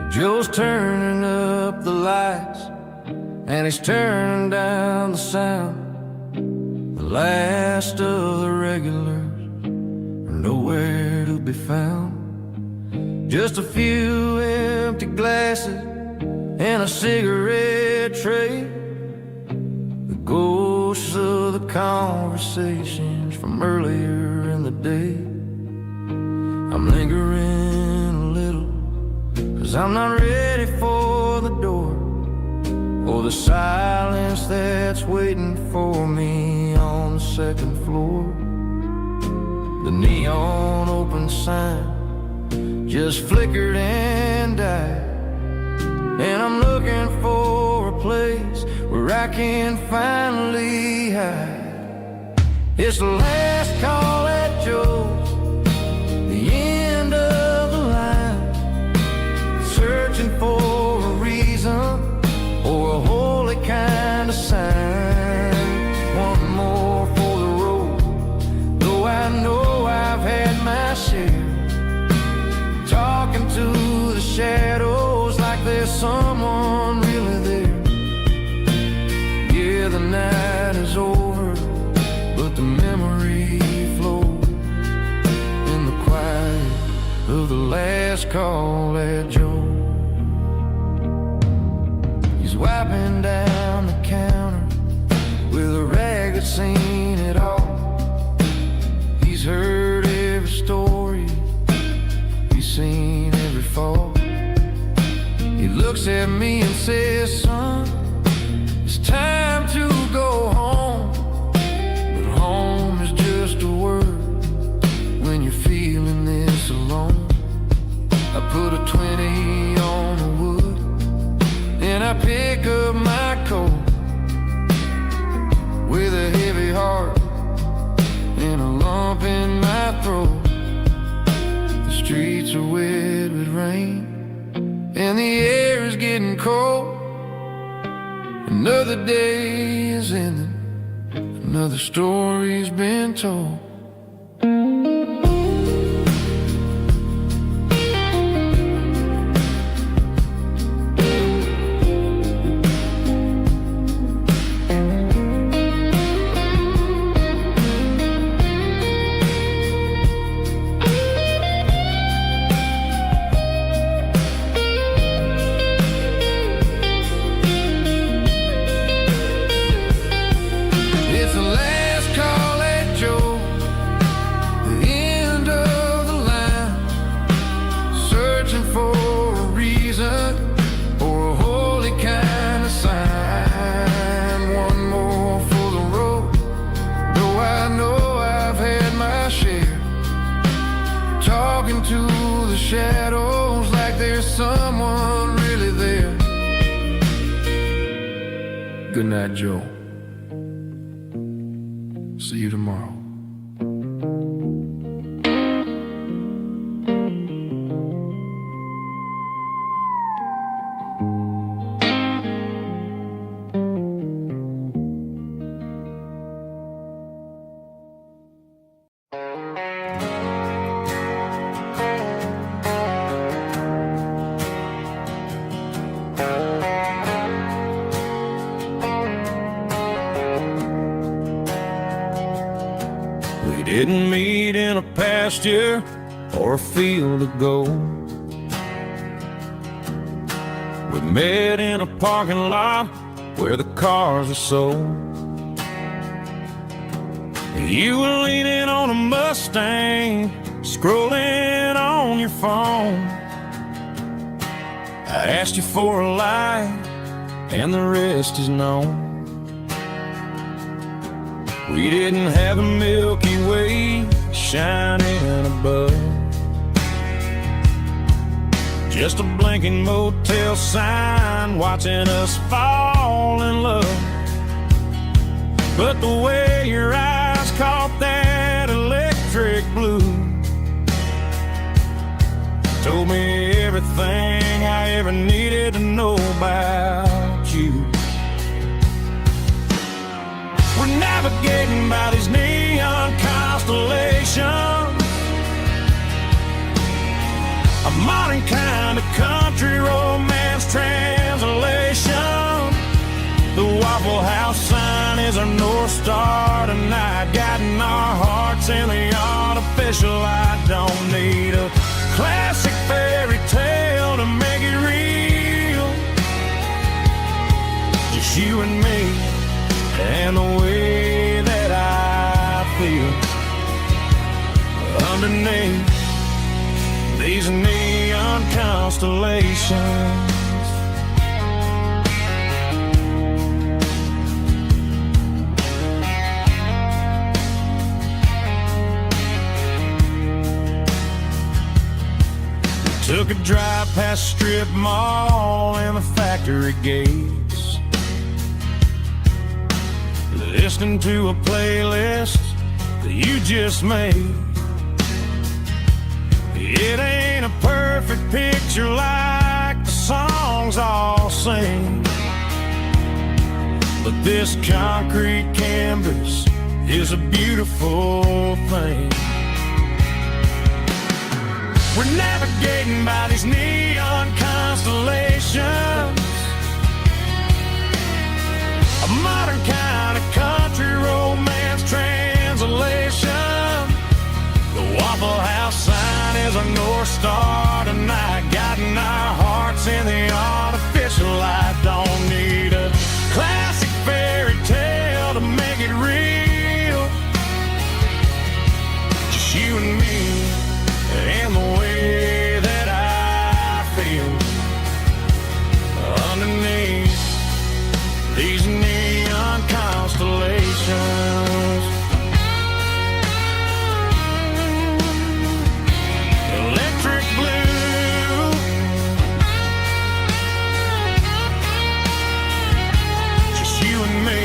Joe's turning up the lights, and he's turning down the sound. The last of the regulars are nowhere to be found. Just a few empty glasses and a cigarette tray, the ghosts of the conversations from earlier in the day. I'm lingering a little, 'cause I'm not ready for the door, or the silence that's waiting for me on the second floor. The neon open sign just flickered and died, and I'm looking for a place where I can finally hide. It's the last call at Joe's, the end of the line, searching for a reason or a holy kind of sign. One more for the road, though I know I've had my share, talking to the shadows like there's someone really there. Yeah, the night is over, but the memory flows in the quiet of the last call at Joe. He's wiping down the counter with a rag that's seen it all. He's heard every story, he's seen every fall. He looks at me and says, son, it's time to go home. But home is just a word when you're feeling this alone. I put a 20 on the wood, and I pick up my coat with a heavy heart and a lump in my throat. The streets are wet with rain, and the air is getting cold. Another day is ending, another story's been told. It's the last call at Joe. into the shadows like there's someone really there. Good night, Joe. See you tomorrow. We didn't meet in a pasture or a field of gold. We met in a parking lot where the cars are sold. You were leaning on a Mustang, scrolling on your phone. I asked you for a light, and the rest is known. We didn't have a Milky Way shining above, just a blinking motel sign watching us fall in love. But the way your eyes caught that electric blue told me everything I ever needed to know about you. We're navigating by these neon constellations, a modern kind of country romance translation. The Waffle House sign is our North Star tonight, guiding our hearts in the artificial light. Don't need a classic fairy tale to make it real, just you and me and the way that I feel underneath these neon constellations. We took a drive past strip mall and the factory gates, listening to a playlist that you just made. It ain't a perfect picture like the songs all sing, but this concrete canvas is a beautiful thing. We're navigating by these neon constellations, a modern kind of country romance translation. The Waffle House sign is our North Star tonight, guiding our hearts in the artificial light. Don't need a classic fairy tale to make it real, just you and me and the way that I feel underneath these neon constellations. Electric blue, just you and me.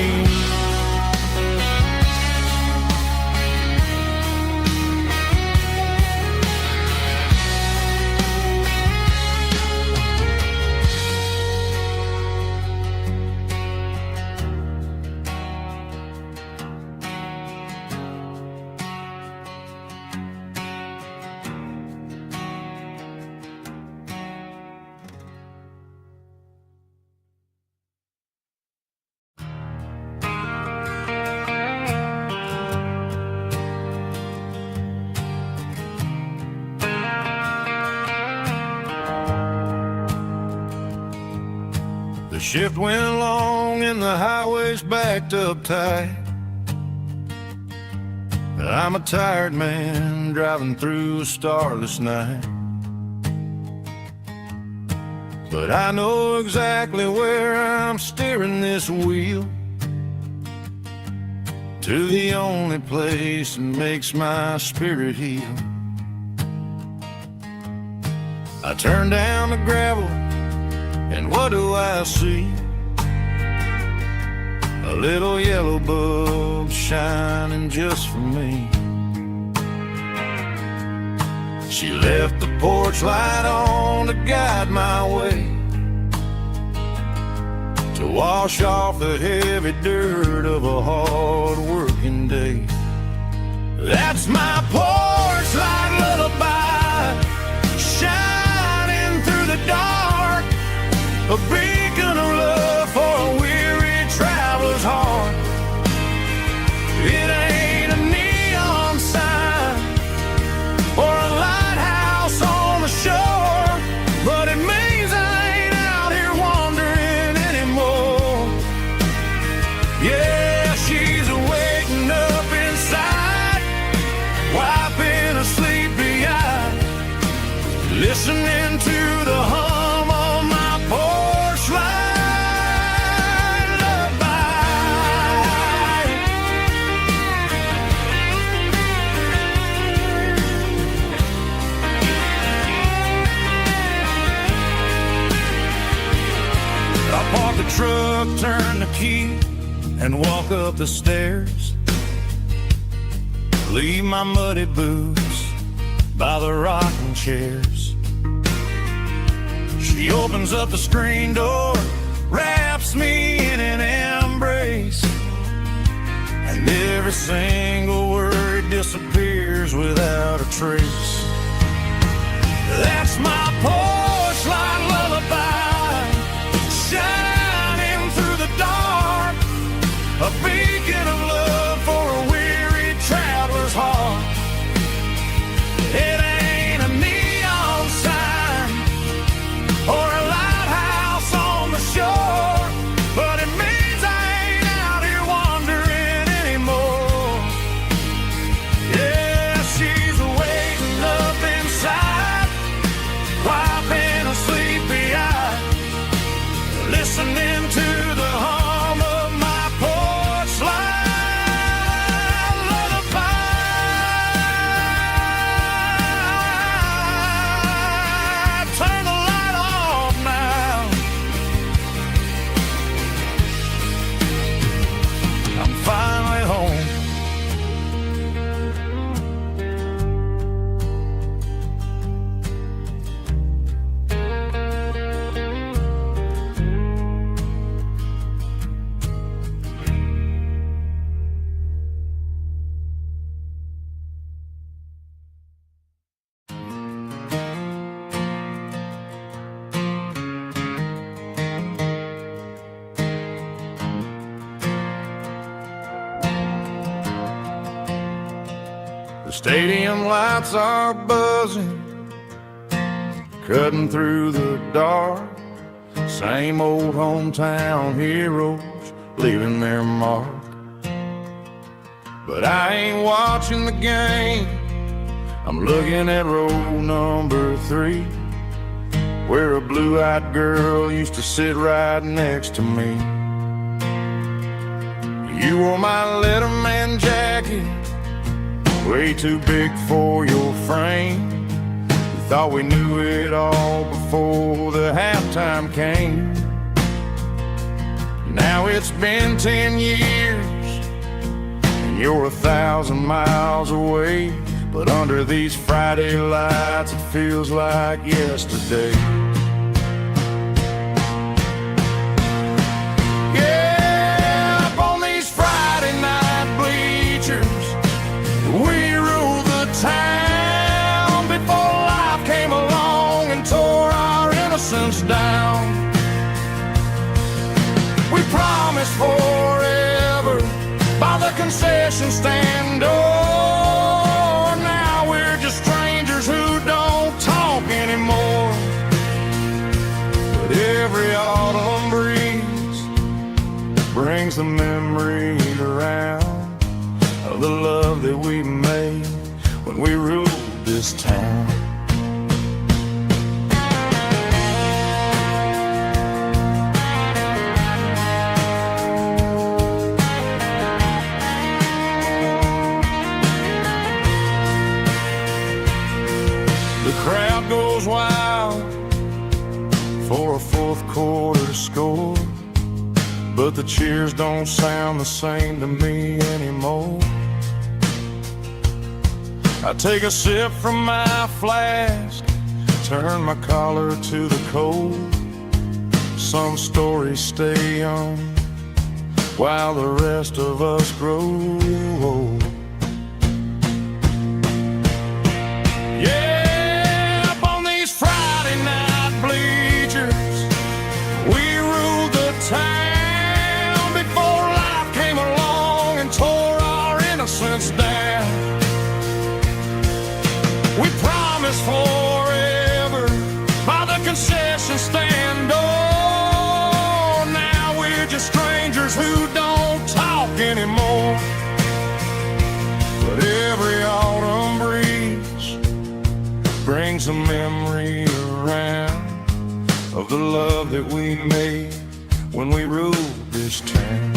The shift went long and the highway's backed up tight. I'm a tired man driving through a starless night, but I know exactly where I'm steering this wheel, to the only place that makes my spirit heal. I turn down the gravel, and what do I see? A little yellow bulb shining just for me. She left the porch light on to guide my way, to wash off the heavy dirt of a hard-working day. That's my porch light lullaby, shining through the dark, a beacon of love for a weary traveler's heart. It ain't a neon sign or a lighthouse on the shore, but it means I ain't out here wandering anymore. Yeah, she's waiting up inside, wiping a sleepy eye, listening to the hum of my porch light lullaby. I park the truck, turn the key, and walk up the stairs. Leave my muddy boots by the rocking chairs. She opens up the screen door, wraps me in an embrace, and every single word disappears without a trace. That's my porch light lullaby, shining through the dark, a beacon of love for a weary traveler's heart. It ain't a neon sign or a lighthouse on the shore, but it means I ain't out here wandering anymore. Yeah, she's waiting up inside, wiping a sleepy eye, listening to the hum of my porch light lullaby. Turn the light off now. I'm finally home. The stadium lights are buzzing, cutting through the dark. Same old hometown heroes leaving their mark. But I ain't watching the game, I'm looking at row number 3, where a blue-eyed girl used to sit right next to me. You wore my Letterman jacket, way too big for your frame. We thought we knew it all before the halftime came. Now it's been 10 years, and you're 1,000 miles away. But under these Friday lights, it feels like yesterday. Yeah, up on these Friday night bleachers, we ruled the town before life came along and tore our innocence down. We promised forever by the concession stand door. Now we're just strangers who don't talk anymore. But every autumn breeze brings the memory around of the love that we made when we ruled this town. The crowd goes wild quarter to score, but the cheers don't sound the same to me anymore. I take a sip from my flask, turn my collar to the cold. Some stories stay young while the rest of us grow old. Yeah, up on these Friday night bleachers, we ruled the town before life came along and tore our innocence down. We promised forever by the concession stand door. Now we're just strangers who don't talk anymore. But every autumn breeze brings a memory around of the love that we made when we ruled this town.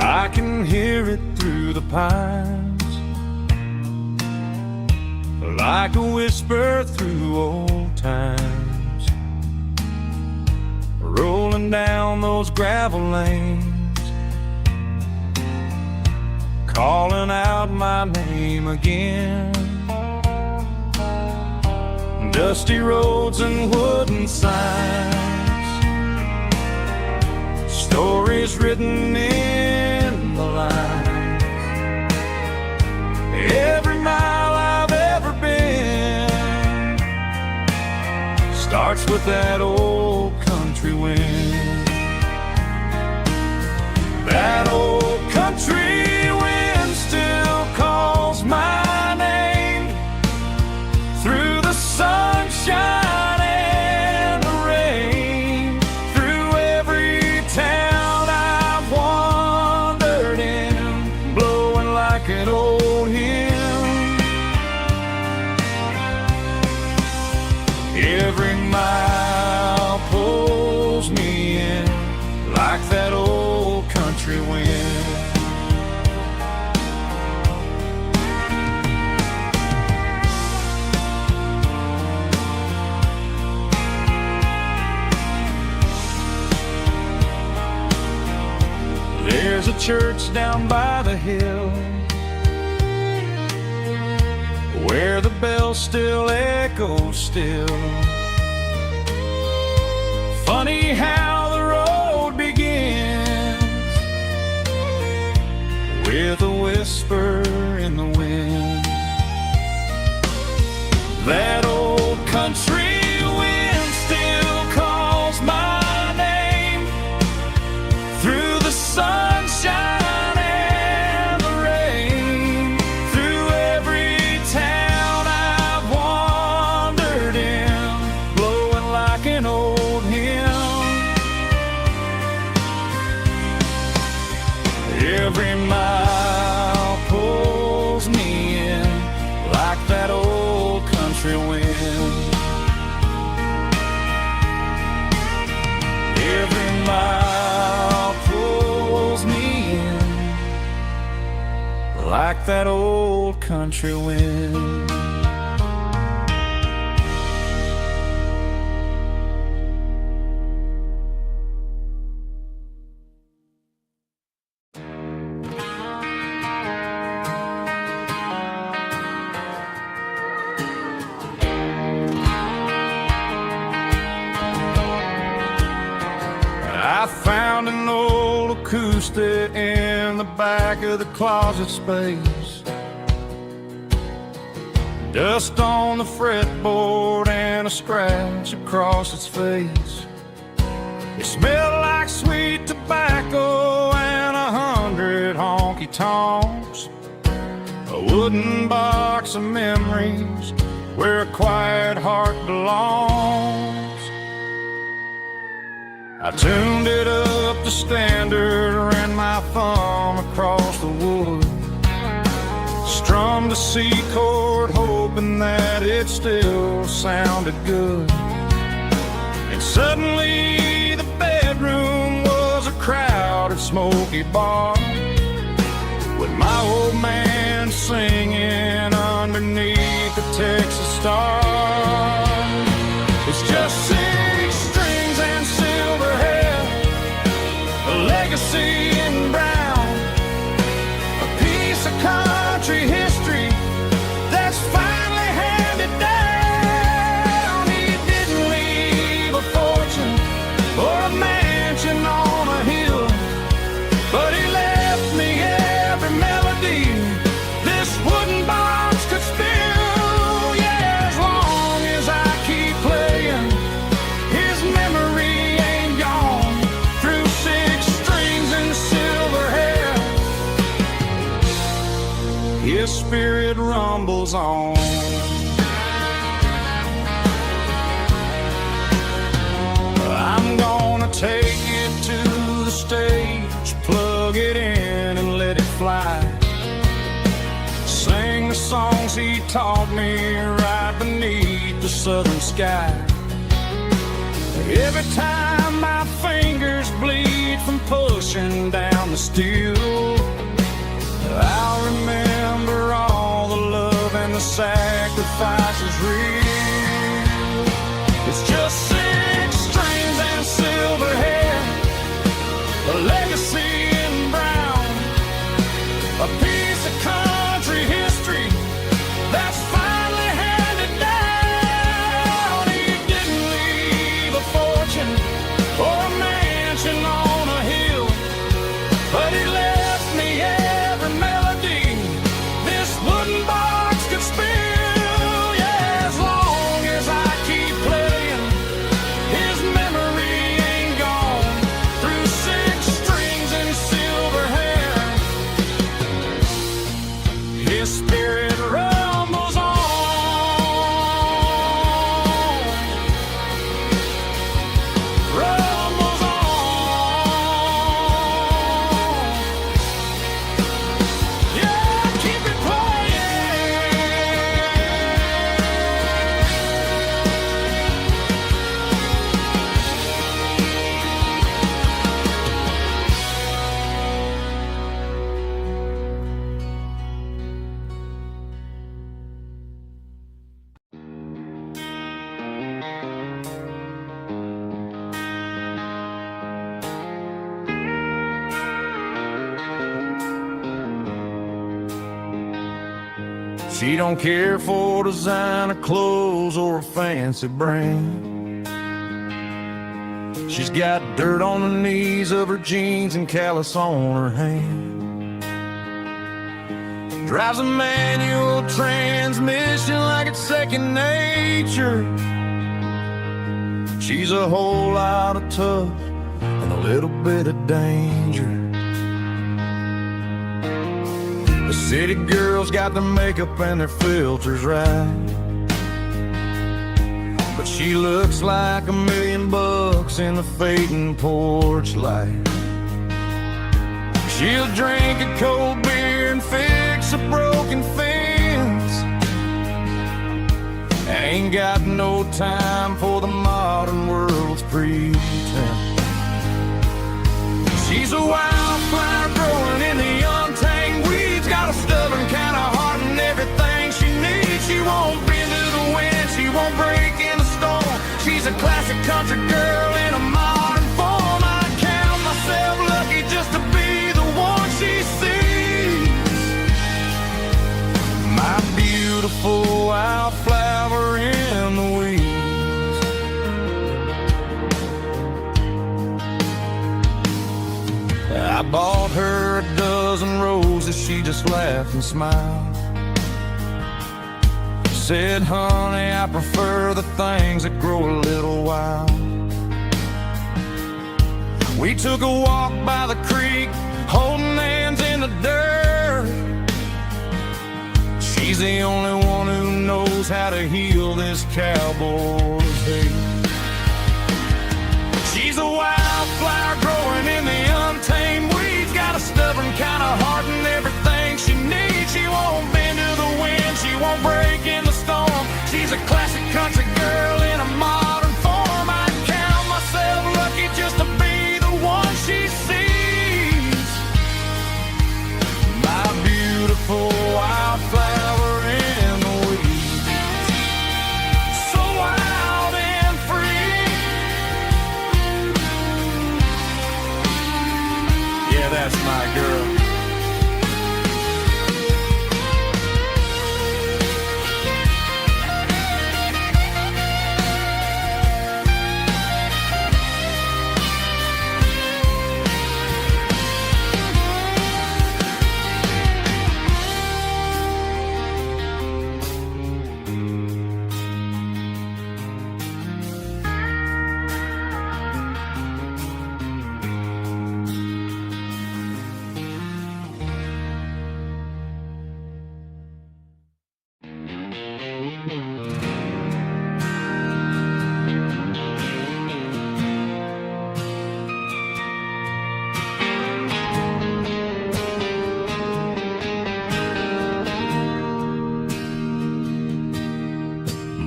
I can hear it through the pines, like a whisper through old times, rolling down those gravel lanes, calling out my name again. Dusty roads and wooden signs, stories written in the lines. Every mile I've ever been starts with that old country wind. That old country wind still calls my name through the sunshine and the rain, through every town I've wandered in, blowing like an old hymn. Every mile pulls me in like that old country wind. There's a church down by the hill where the bells still echo still. Funny how the road begins with a whisper in the wind. That old country wind still calls my name through the sunshine and the rain, through every town I've wandered in, blowing like an old hymn. Every mile pulls me in like that old country wind. like that old country wind. I found an old acoustic in the back of the closet space. Dust on the fretboard and a scratch across its face. It smelled like sweet tobacco and 100 honky-tonks. A wooden box of memories where a quiet heart belongs. I tuned it up to standard, ran my thumb across the wood, strummed a C chord hoping that it still sounded good. And suddenly the bedroom was a crowded smoky bar, with my old man singing underneath the Texas star. It's just 6 strings and silver hair, a legacy in brown, a piece of country history that's finally handed down. He didn't leave a fortune or a mansion on a hill, but he left me every melody this wooden box could spill. Yeah, as long as I keep playing, his memory ain't gone. Through 6 strings and silver hair, his spirit rumbles on. I'm gonna take it to the stage, plug it in and let it fly. Sing the songs he taught me right beneath the southern sky. Every time my fingers bleed from pushing down the steel, I'll remember all the love and the sacrifices real. It's just 6 strings and silver hair, a legacy in brown, a piece of country history that's finally handed down. He didn't leave a fortune or a mansion on a hill, but he left me every melody this wooden box could spill. Yeah, as long as I keep playing, his memory ain't gone. Through 6 strings and silver hair, his spirit rumbles on. Rumbles on. Yeah, keep it playing. She don't care for designer clothes or a fancy brand. She's got dirt on the knees of her jeans and callus on her hand. Drives a manual transmission like it's second nature. She's a whole lot of tough and a little bit of danger. The city girls got their makeup and their filters right, but she looks like $1 million in the fading porch light. She'll drink a cold beer and fix a broken fence, ain't got no time for the modern world's pretense. She's a wildflower growing in the untamed weeds, got a stuff she just laughed and smiled. She said, honey, I prefer the things that grow a little wild. We took a walk by the creek, holding hands in the dirt. She's the only one who knows how to heal this cowboy's hate. She's a wildflower growing in the untamed weeds. Got a stubborn kind of heart and everything she needs. She won't bend to the wind, she won't break in the storm. She's a classic country girl in a modern form. I count myself lucky just to be the one she sees. My beautiful wildflower in the weeds, so wild and free. Yeah, that's my girl.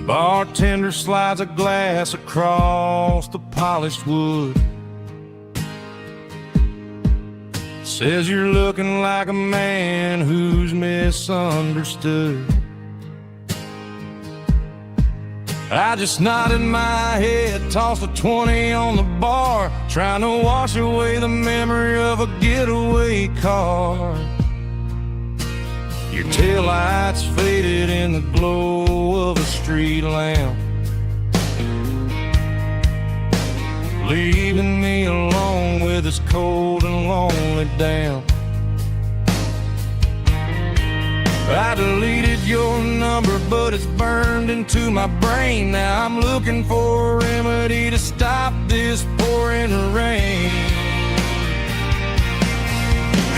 Bartender slides a glass across the polished wood. Says you're looking like a man who's misunderstood. I just nodded my head, tossed a 20 on the bar, trying to wash away the memory of a getaway car. Your taillights faded in the glow of a street lamp, leaving me alone with this cold and lonely damp. I deleted your number, but it's burned into my brain. Now I'm looking for a remedy to stop this pouring rain.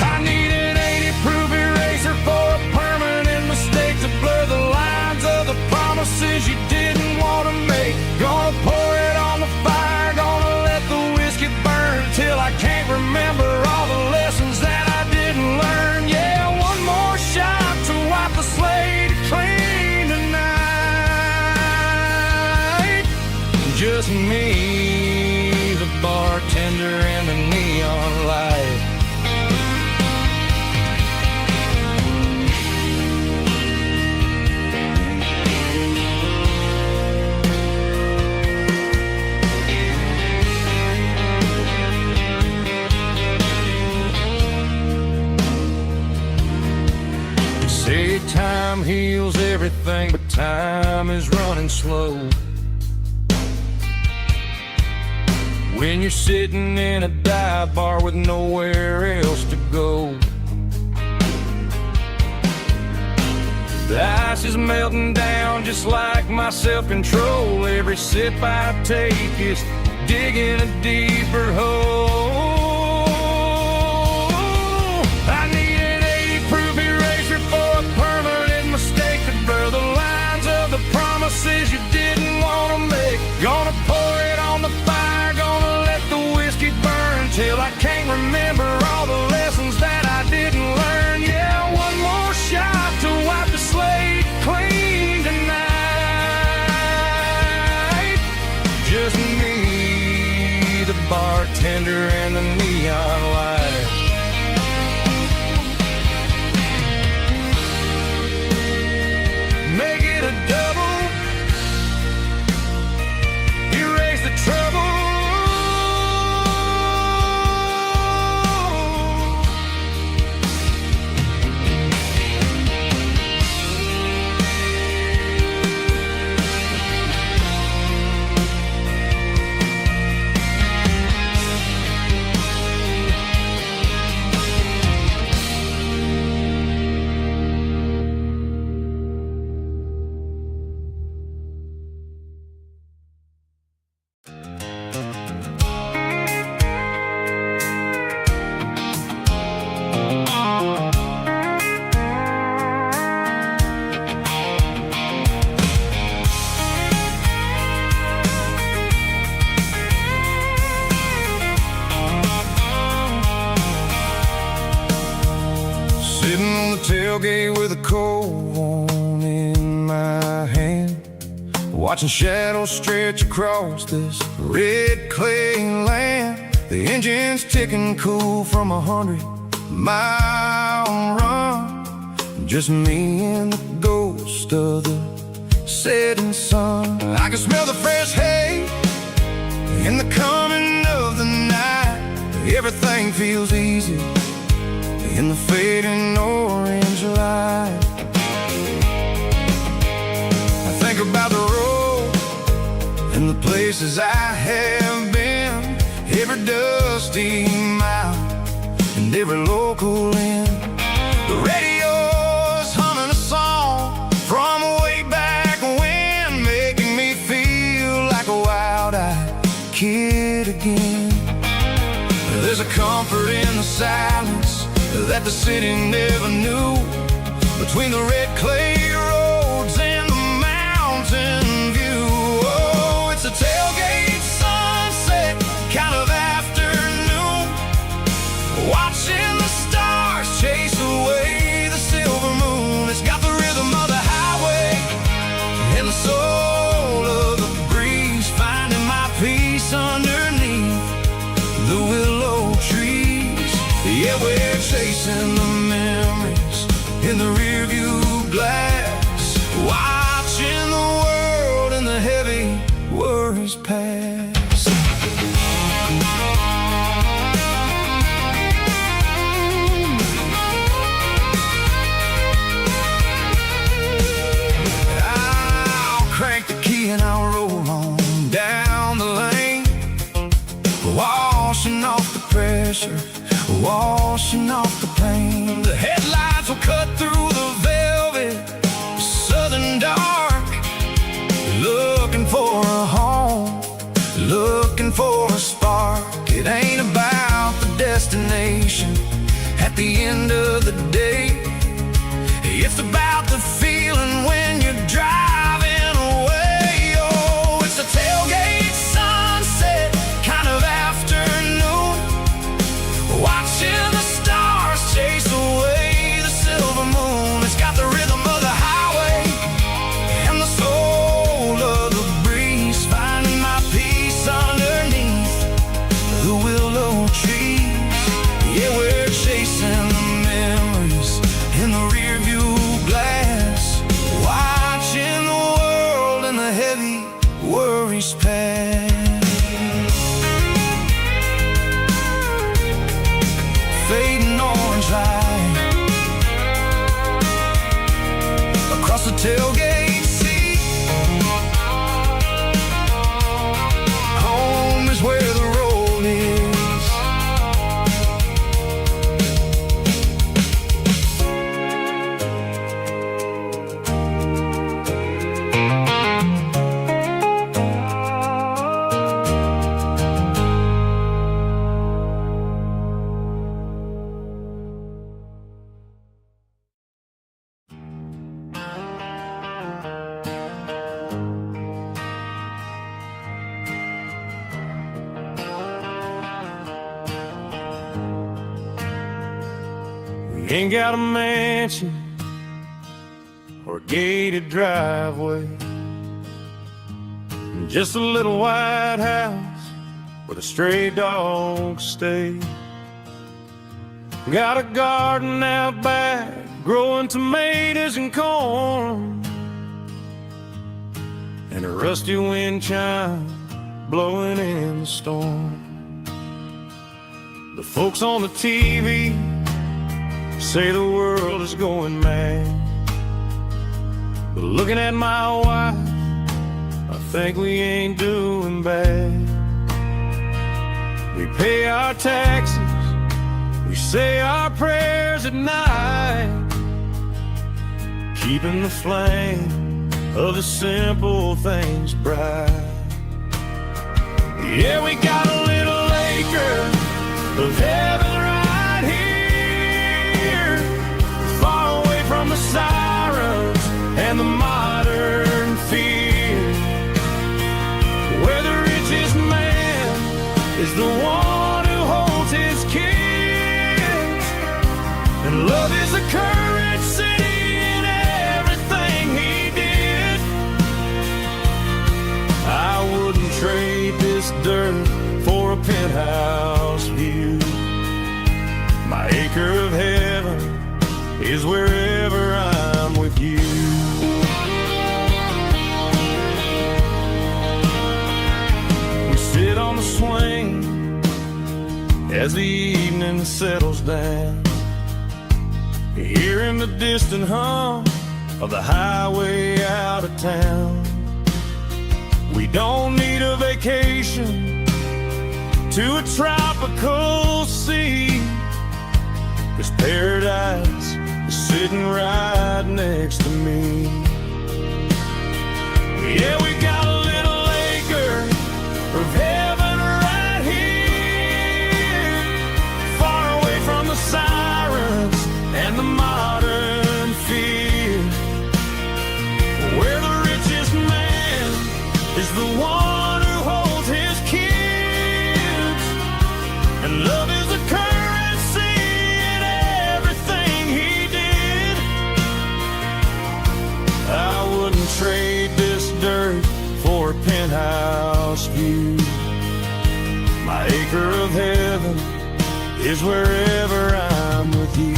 I need an 80-proof eraser for a permanent mistake to blur the lines of the promises you didn't want to make. Gonna pour it on the fire, gonna let the whiskey burn till I can't remember all the lessons that I didn't learn. Yeah, one more shot to wipe the slate clean tonight. Just me, the bartender, and the neon light. Say time heals everything, but time is running slow. When you're sitting in a dive bar with nowhere else to go, the ice is melting down just like my self-control. Every sip I take is digging a deeper hole. I need an 80-proof eraser for a permanent mistake to blur the lines of the promises you didn't want to make. Gonna pour it on the fire, gonna let the whiskey burn till I can't remember all the lessons that I didn't learn. Yeah, one more shot to wipe the slate clean tonight. Just me, the bartender, Sitting on the tailgate with a cold one in my hand, watching shadows stretch across this red clay land. The engine's ticking cool from 100-mile run. Just me and the ghost of the setting sun. I can smell the fresh hay in the coming of the night. Everything feels easy in the fading orange light. I think about the road and the places I have been, every dusty mile and every local inn. The radio's humming a song from way back when, making me feel like a wild-eyed kid again. There's a comfort in the silence that the city never knew, between the red clay roads and the mountain view. Oh, it's a tailgate sunset kind of afternoon, watching the stars chase away the silver moon. It's got the rhythm of the highway and the soul of the breeze, finding my peace underneath the willow trees. Yeah, we're chasing the memories in the rearview glass, watching the world and the heavy worries pass. I'll crank the key and I'll roll on down the lane, washing off the pressure, washing off the pain. The headlights will cut through the velvet southern dark, looking for a home, looking for a spark. It ain't about the destination at the end of the day, it's about the feeling when you're driving away. Oh, it's a tailgate sunset kind of afternoon, watching the stars chase away the silver moon. It's got the rhythm of the highway and the soul of the breeze, finding my peace underneath the willow trees. Yeah, we're chasing the memories in the rearview glass, watching the world and the heavy worries pass. Fading orange light across the tailgate seat. Home is where the road is. Ain't got a mansion or a gated driveway, just a little white house where the stray dogs stay. Got a garden out back, growing tomatoes and corn, and a rusty wind chime blowing in the storm. The folks on the TV say the world is going mad, but looking at my wife, I think we ain't doing bad. We pay our taxes, we say our prayers at night, keeping the flame of the simple things bright. Yeah, we got a little acre of heaven right here, far away from the sirens and the modern fear, where the richest man is the one who holds his kids, and love is the a currency in everything he did. I wouldn't trade this dirt for a penthouse view. My acre of heaven is wherever I'm with you. We sit on the swing as the evening settles down, hearing the distant hum of the highway out of town. We don't need a vacation to a tropical sea, 'cause paradise is sitting right next to me. Yeah, we got a little acre of heaven right here, far away from the sirens and the modern fear, where the richest man is the one who holds his kids, and love is a currency in everything he did. I wouldn't trade this dirt for a penthouse view. My acre of heaven is wherever I'm with you.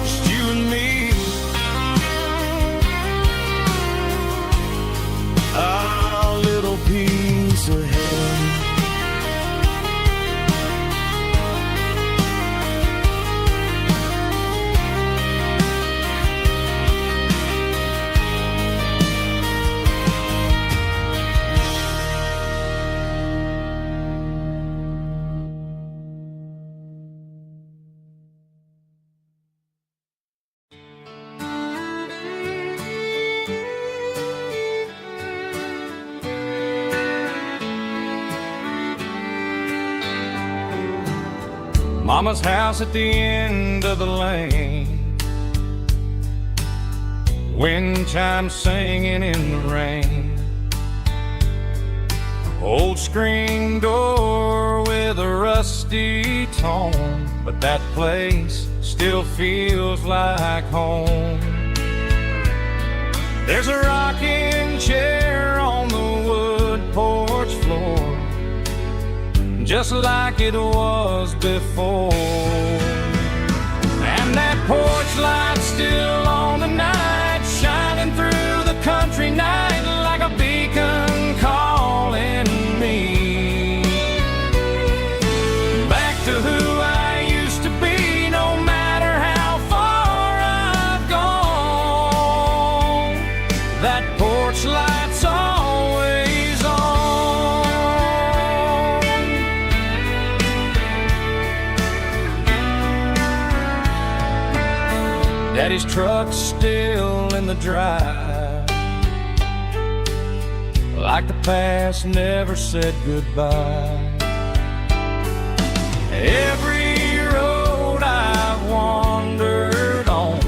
Just you and me, our little piece of heaven. Mama's house at the end of the lane, wind chimes singing in the rain, old screen door with a rusty tone, but that place still feels like home. There's a rocking chair on the wood porch floor, just like it was before. And that porch light still on the night, shining through the country night like a beacon calling me back to who I used to be, no matter how far I've gone. That porch light's always on. Daddy's truck's still in the drive, like the past never said goodbye. Every road I've wandered on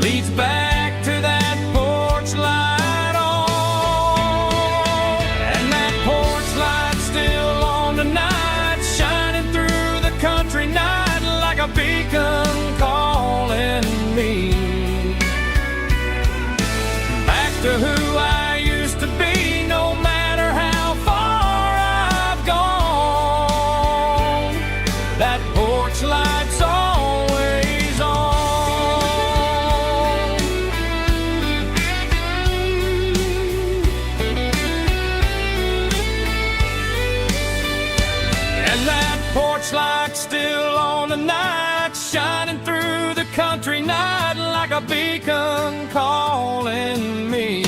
leads back to that porch light on. And that porch light's still on tonight, shining through the country night like a beacon calling me back to who I used to be, no matter how far I've gone. That porch light's always on. And that porch light's still on tonight, shining through the country night like a beacon calling me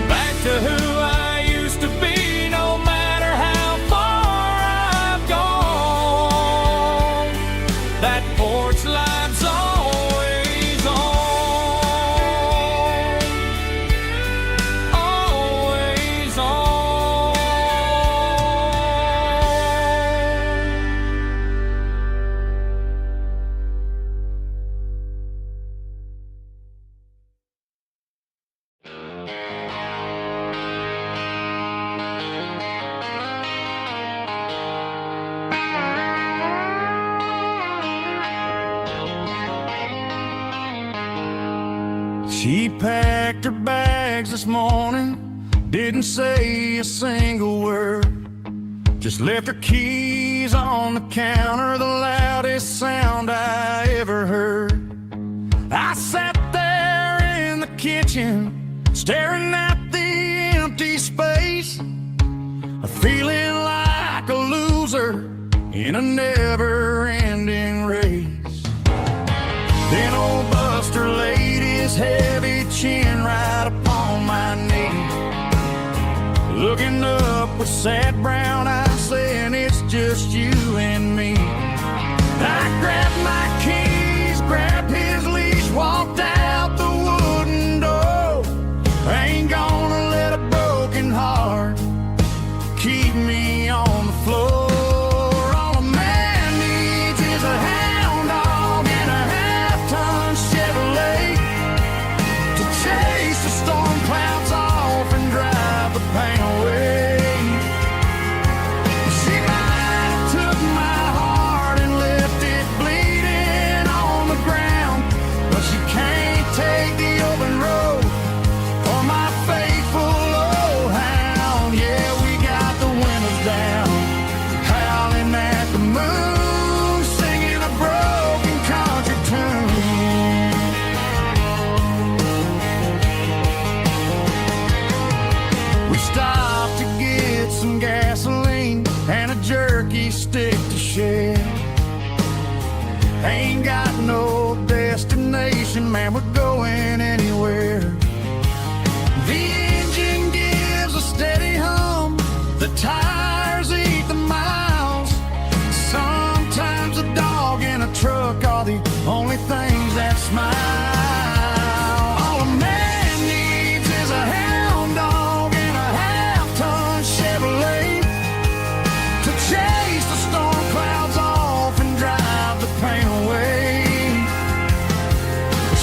back to who I used to be, no matter how far I've gone. That porch light's always on, always on. She packed her bags this morning, didn't say a single word, just left her keys on the counter, the loudest sound I ever heard. I sat there in the kitchen, staring at the empty space, feeling like a loser in a never-ending race. Then old Buster laid his heavy chin right upon my knee, looking up with sad brown eyes, saying it's just you and me. I grabbed my keys, grabbed his leash, walked out the wooden door. I ain't gonna let a broken heart keep me on the floor. All a man needs is a hound dog and a half-ton Chevrolet to chase the storm clouds off and drive the pain away. She might have took my heart and left it bleeding on the ground, but she can't take the open road or my faithful old hound. Yeah, we got the windows down, howling at the moon, singing a broken country tune. We stopped to get some gasoline and a jerky stick to share. Ain't got no destination, man, we're going anywhere. The engine gives a steady hum, the tires eat the miles. Sometimes a dog and a truck are the only things that smile. All a man needs is a hound dog and a half-ton Chevrolet to chase the storm clouds off and drive the pain away.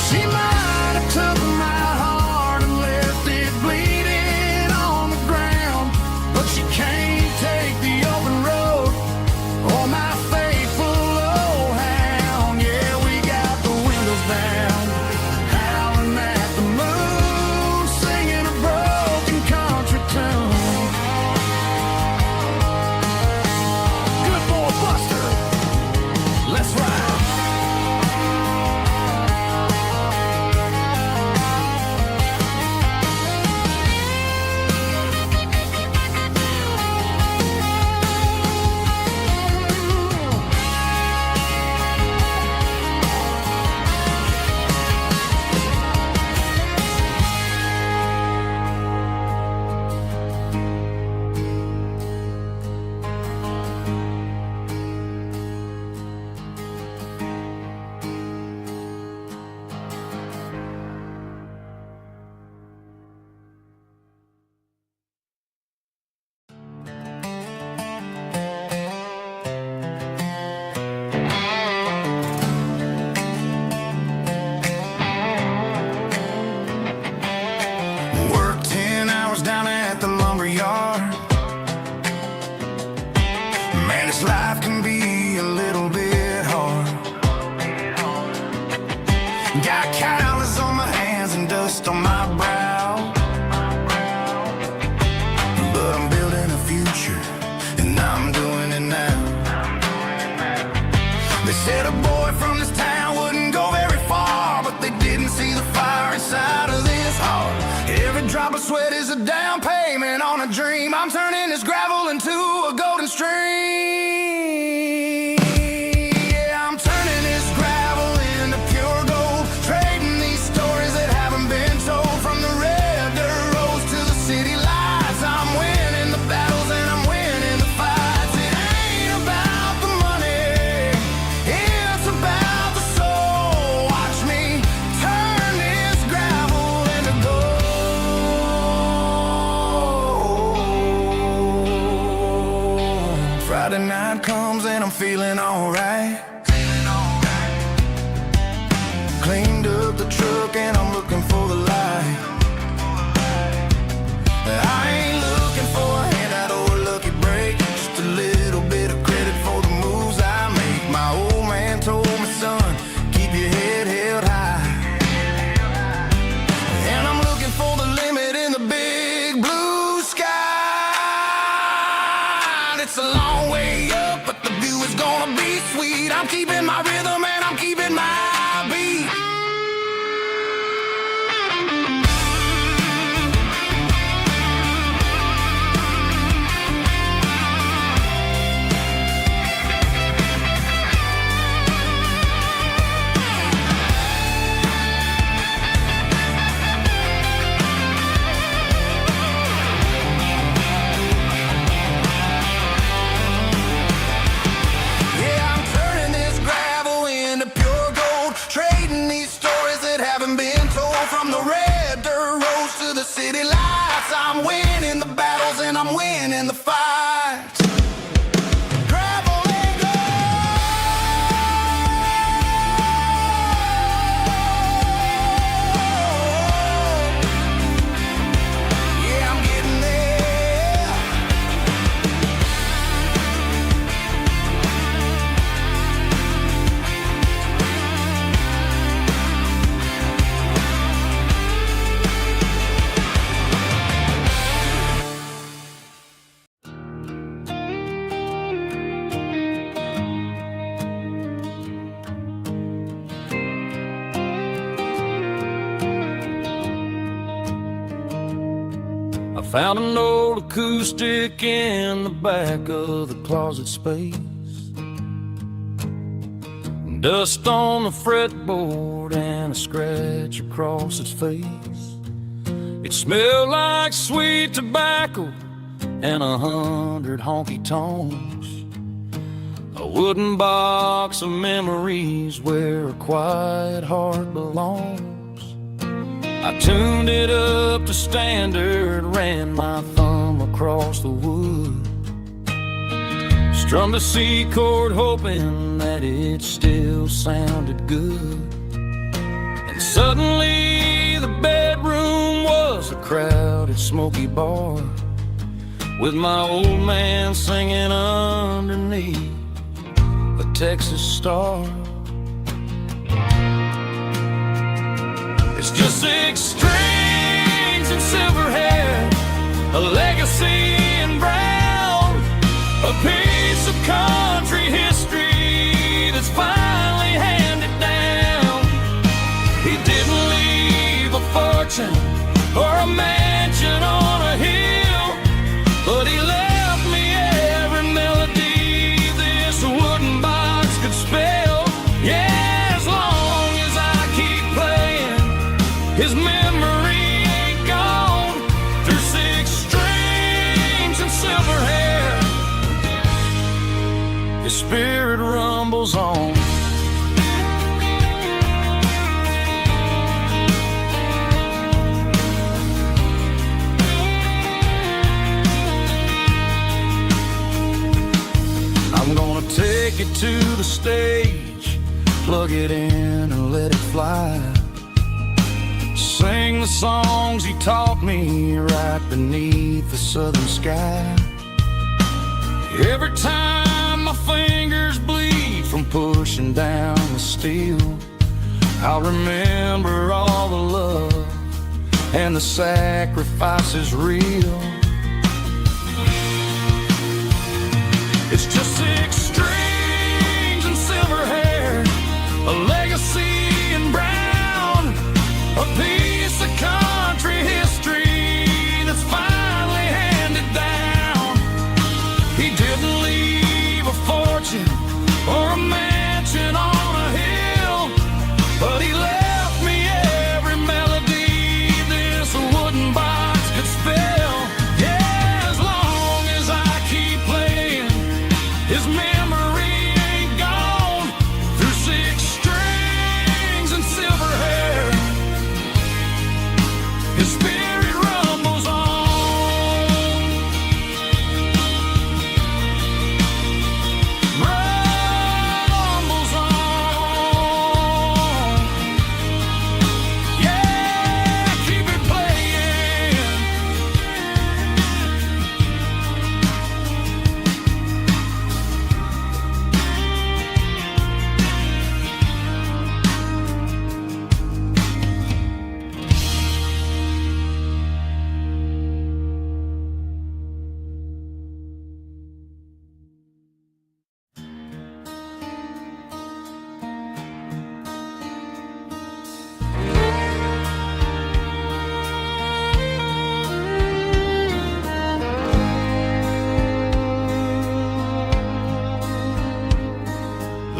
She might have took my heart and left it bleeding on the ground, but she can't take the open road or my faithful old hound. Yeah, we got the windows down, howling at the moon, singing a broken country tune. Good boy Buster, let's ride. Worked 10 hours down at the lumber yard. Man, this life can be a little bit hard. Got calluses on my hands and dust on my brow, but I'm building a future and I'm doing it now. They said a boy from this town wouldn't go very far, but they didn't see the fire inside of this heart. Every drop of sweat is a down payment on a dream. I'm turning this gravel into a golden stream. Yeah, I'm turning this gravel into pure gold, trading these stories that haven't been told. From the red dirt roads to the city lights, I'm winning the battles and I'm winning the fights. It ain't about the money, it's about the soul. Watch me turn this gravel into gold. Friday night comes and I'm feeling alright. Cleaned up the truck and I'm looking for the light. I ain't looking for a handout or a lucky break, just a little bit of credit for the moves I make. My old man told me, son, keep your head held high. long way up, but the view is gonna be sweet. I'm keeping my rhythm and I'm keeping my beat. From the red dirt roads to the city lights, I'm winning the battles and I'm winning the fights. Gravel and gold. Yeah, I'm getting there. Found an old acoustic in the back of the closet space. Dust on the fretboard and a scratch across its face. It smelled like sweet tobacco and 100 honky tonks. A wooden box of memories where a quiet heart belongs. I tuned it up to standard, ran my thumb across the wood, strummed a C chord hoping that it still sounded good. And suddenly the bedroom was a crowded smoky bar, with my old man singing underneath a Texas star. It's just 6 strings and silver hair, a legacy in brown, a piece of country history that's finally handed down. He didn't leave a fortune or a mansion on a hill, but he left me every melody this wooden box could spell. Yeah, as long as I keep playing, his memory ain't gone. Through 6 strings and silver hair, his spirit rumbles on. I'm gonna take it to the stage, plug it in and let it fly. Sing the songs he taught me right beneath the southern sky. Every time my fingers bleed from pushing down the steel, I'll remember all the love and the sacrifices real. It's just 6 strings and silver hair, a legacy in brown, a piece of country history that's finally handed down. He didn't leave a fortune or a mansion on a hill, but he left me every melody this wooden box could spell. Yeah, as long as I keep playing, his memory ain't gone. Through 6 strings and silver hair, his spirit rumbles on. Rumbles on. Yeah, keep it playing.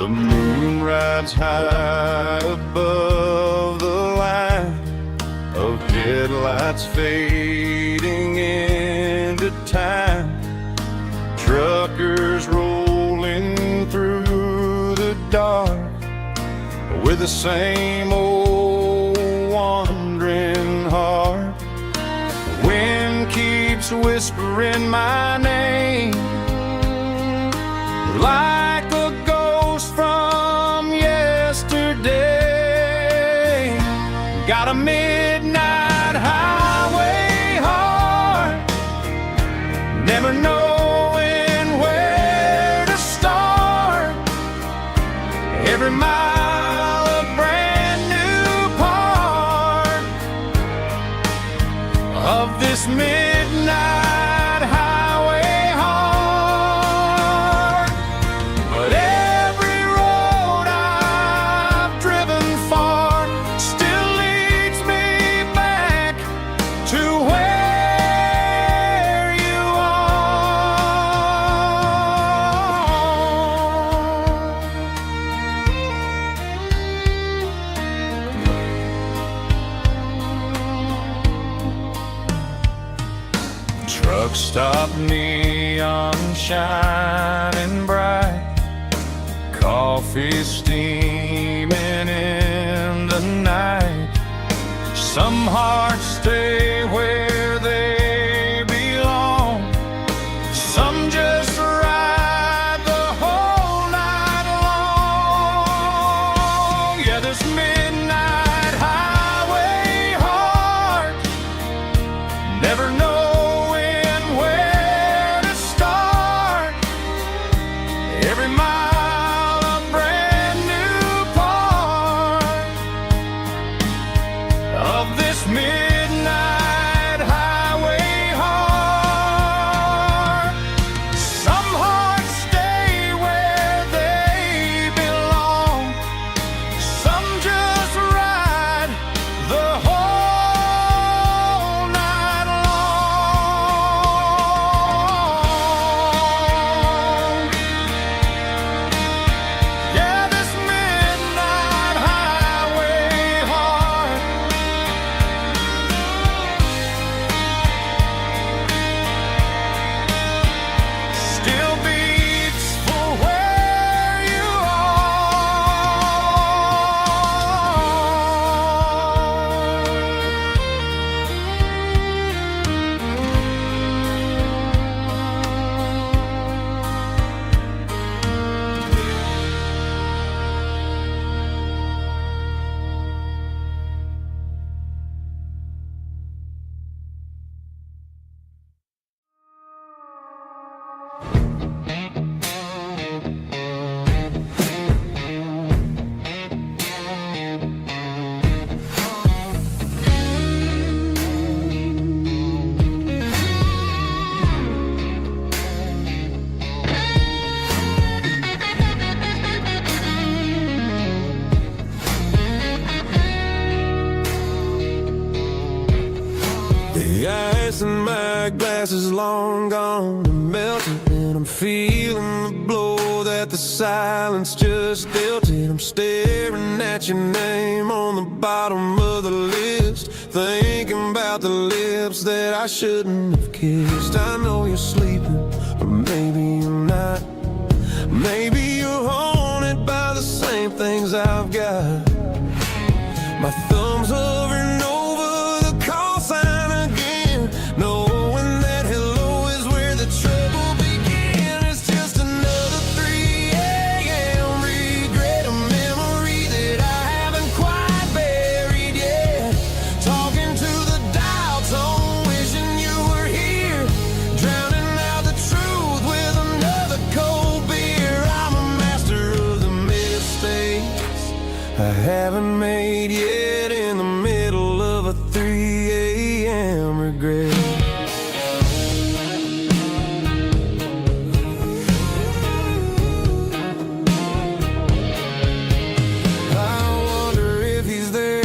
The moon rides high above the line of headlights fading into time. Truckers rolling through the dark with the same old wandering heart. The wind keeps whispering my name like a ghost from yesterday. Got a midnight highway heart, never knowing where to start. Every mile a brand new part of this midnight highway heart. But every road I've driven far still leads me back to where you are. Truck stop, neon shining bright, coffee steaming in the night. Some hearts stay where they belong, some just ride the whole night long. Yeah, this midnight highway heart, never knowing where to start. Every mile a brand new part of this midnight highway heart. Some hearts stay where they belong, some just ride the whole night long. Yeah, this midnight highway heart still beats for where you The ice in my glass is long gone and melted, and I'm feeling the blow that the silence just dealt it. I'm staring at your name on the bottom of the list, thinking about the lips that I shouldn't have kissed. I know you're sleeping, or maybe you're not. Maybe you're haunted by the same things I've got. My thumb's hovering over the call sign again, knowing that hello is where the trouble began. It's just another 3 a.m. regret, a memory that I haven't quite buried yet. Talking to the dial tone, wishing you were here, drowning out the truth with another cold beer. I'm a master of the mistakes I haven't made yet, in the middle of a 3 a.m. regret. I wonder if he's there,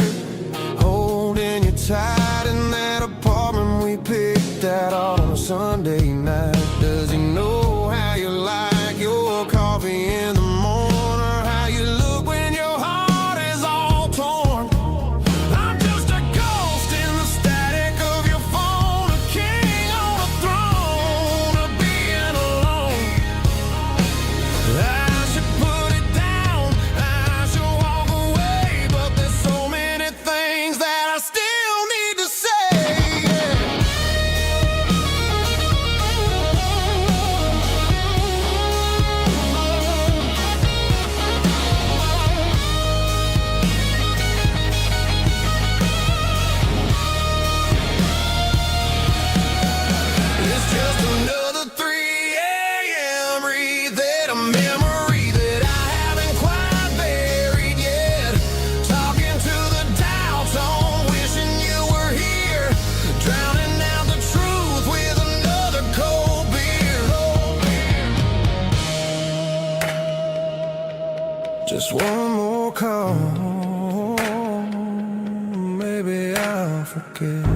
holding you tight in that apartment we picked out on a Sunday night. Does he know how you like your coffee in the morning, or how Just one more call, maybe I'll forget.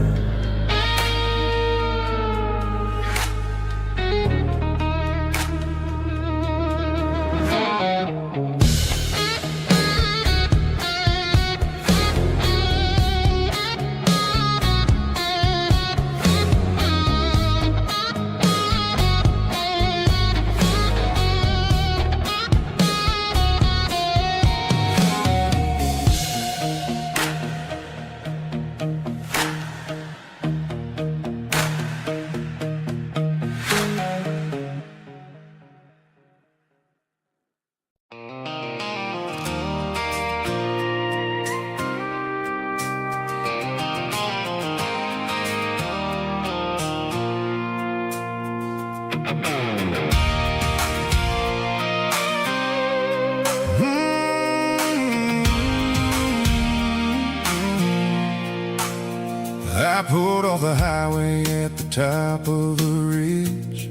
I pulled off the highway at the top of the ridge,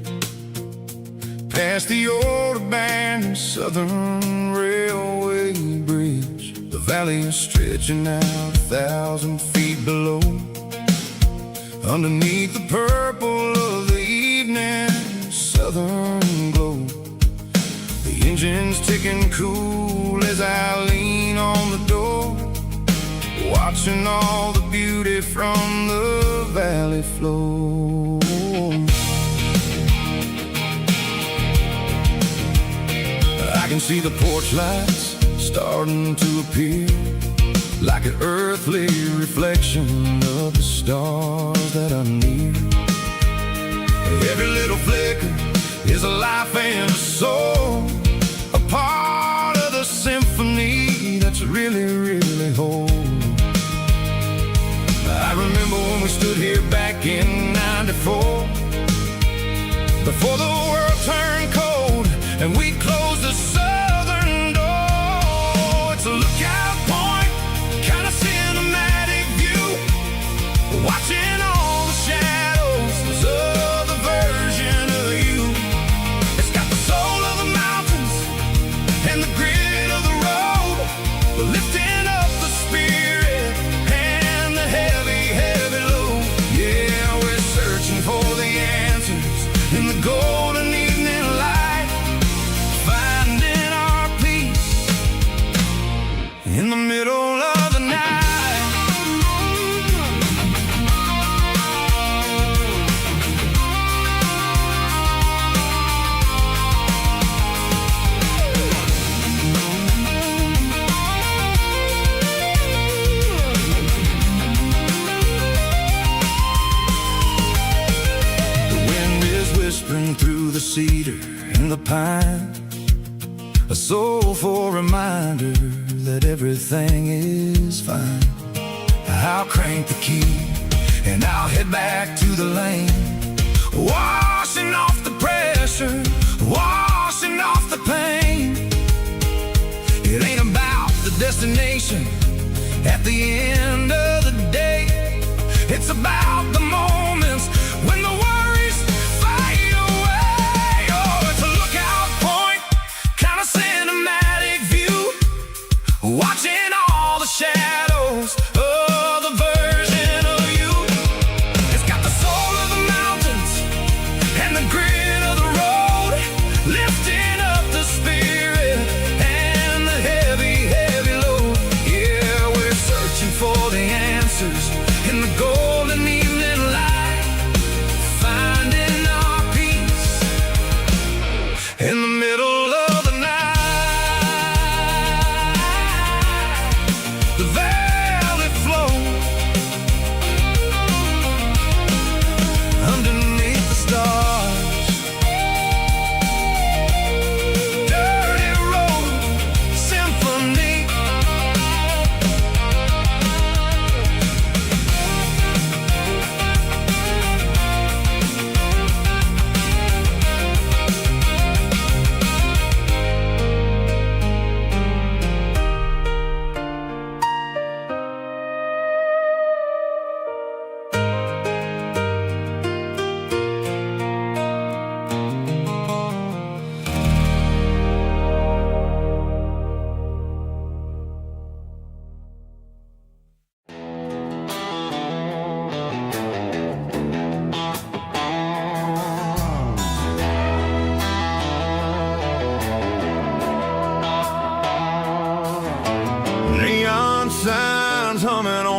past the old abandoned Southern Railway bridge. The valley is stretching out 1,000 feet below, underneath the purple of the evening southern glow. The engine's ticking cool as I lean on the door, watching all the beauty from the valley flow. I can see the porch lights starting to appear, like an earthly reflection of the stars that are near. Every little flicker is a life and a soul, a part of the symphony that's really, really whole. I remember when we stood here back in '94, before the world turned cold and we closed the southern door. It's a lookout point, kind of cinematic view, watching all the shadows of the version of you. It's got the soul of the mountains and the grit of the road, lifting up the spirit and the heavy, heavy load. Yeah, we're searching for the answers in the golden evening light, finding our peace in the middle of the night. Whispering through the cedar and the pine, a soulful reminder that everything is fine. I'll crank the key and I'll head back to the lane, washing off the pressure, washing off the pain. It ain't about the destination at the end of the day, it's about the moments when the worries fade away. Oh, it's a lookout point, kind of cinematic view, watching all the shadows of the version of you. It's got the soul of the mountains and the grit of the road, lifting up the spirit and the heavy, heavy load. Yeah, we're searching for the answers in the golden evening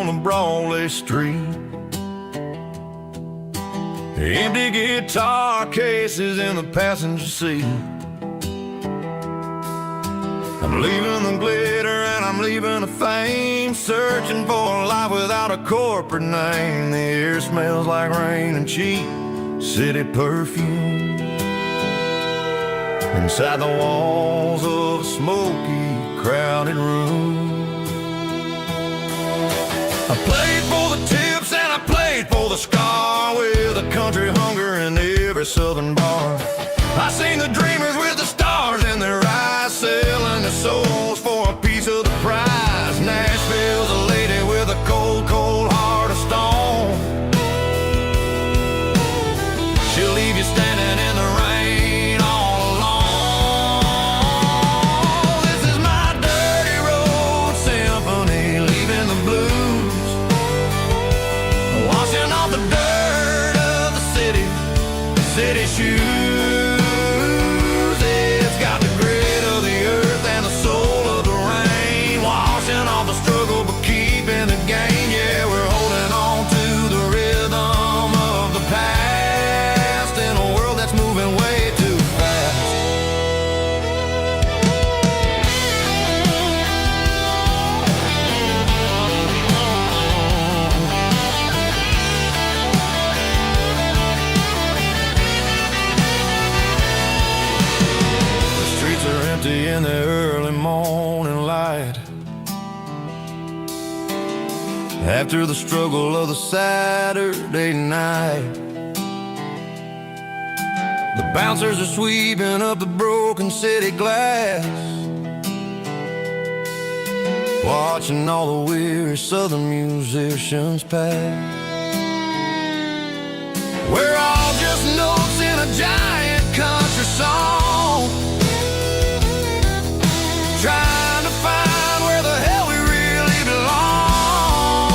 on a Broadway street. Empty guitar cases in the passenger seat. I'm leaving the glitter and I'm leaving the fame, searching for a life without a corporate name. The air smells like rain and cheap city perfume. Inside the walls of a smoky, crowded room. I played for the tips and I played for the scar, with a country hunger in every southern bar. I seen the dreamers with the stars in their eyes, selling their souls for a piece of the prize. Nashville's a lady with a cold, cold heart of stone. She'll leave you standing in the rain all alone. This is my dirty road symphony, leaving the blues, washing off the dirt of the city shoes. In the early morning light, after the struggle of the Saturday night, the bouncers are sweeping up the broken city glass, watching all the weary southern musicians pass. We're all just notes in a giant country song, trying to find where the hell we really belong.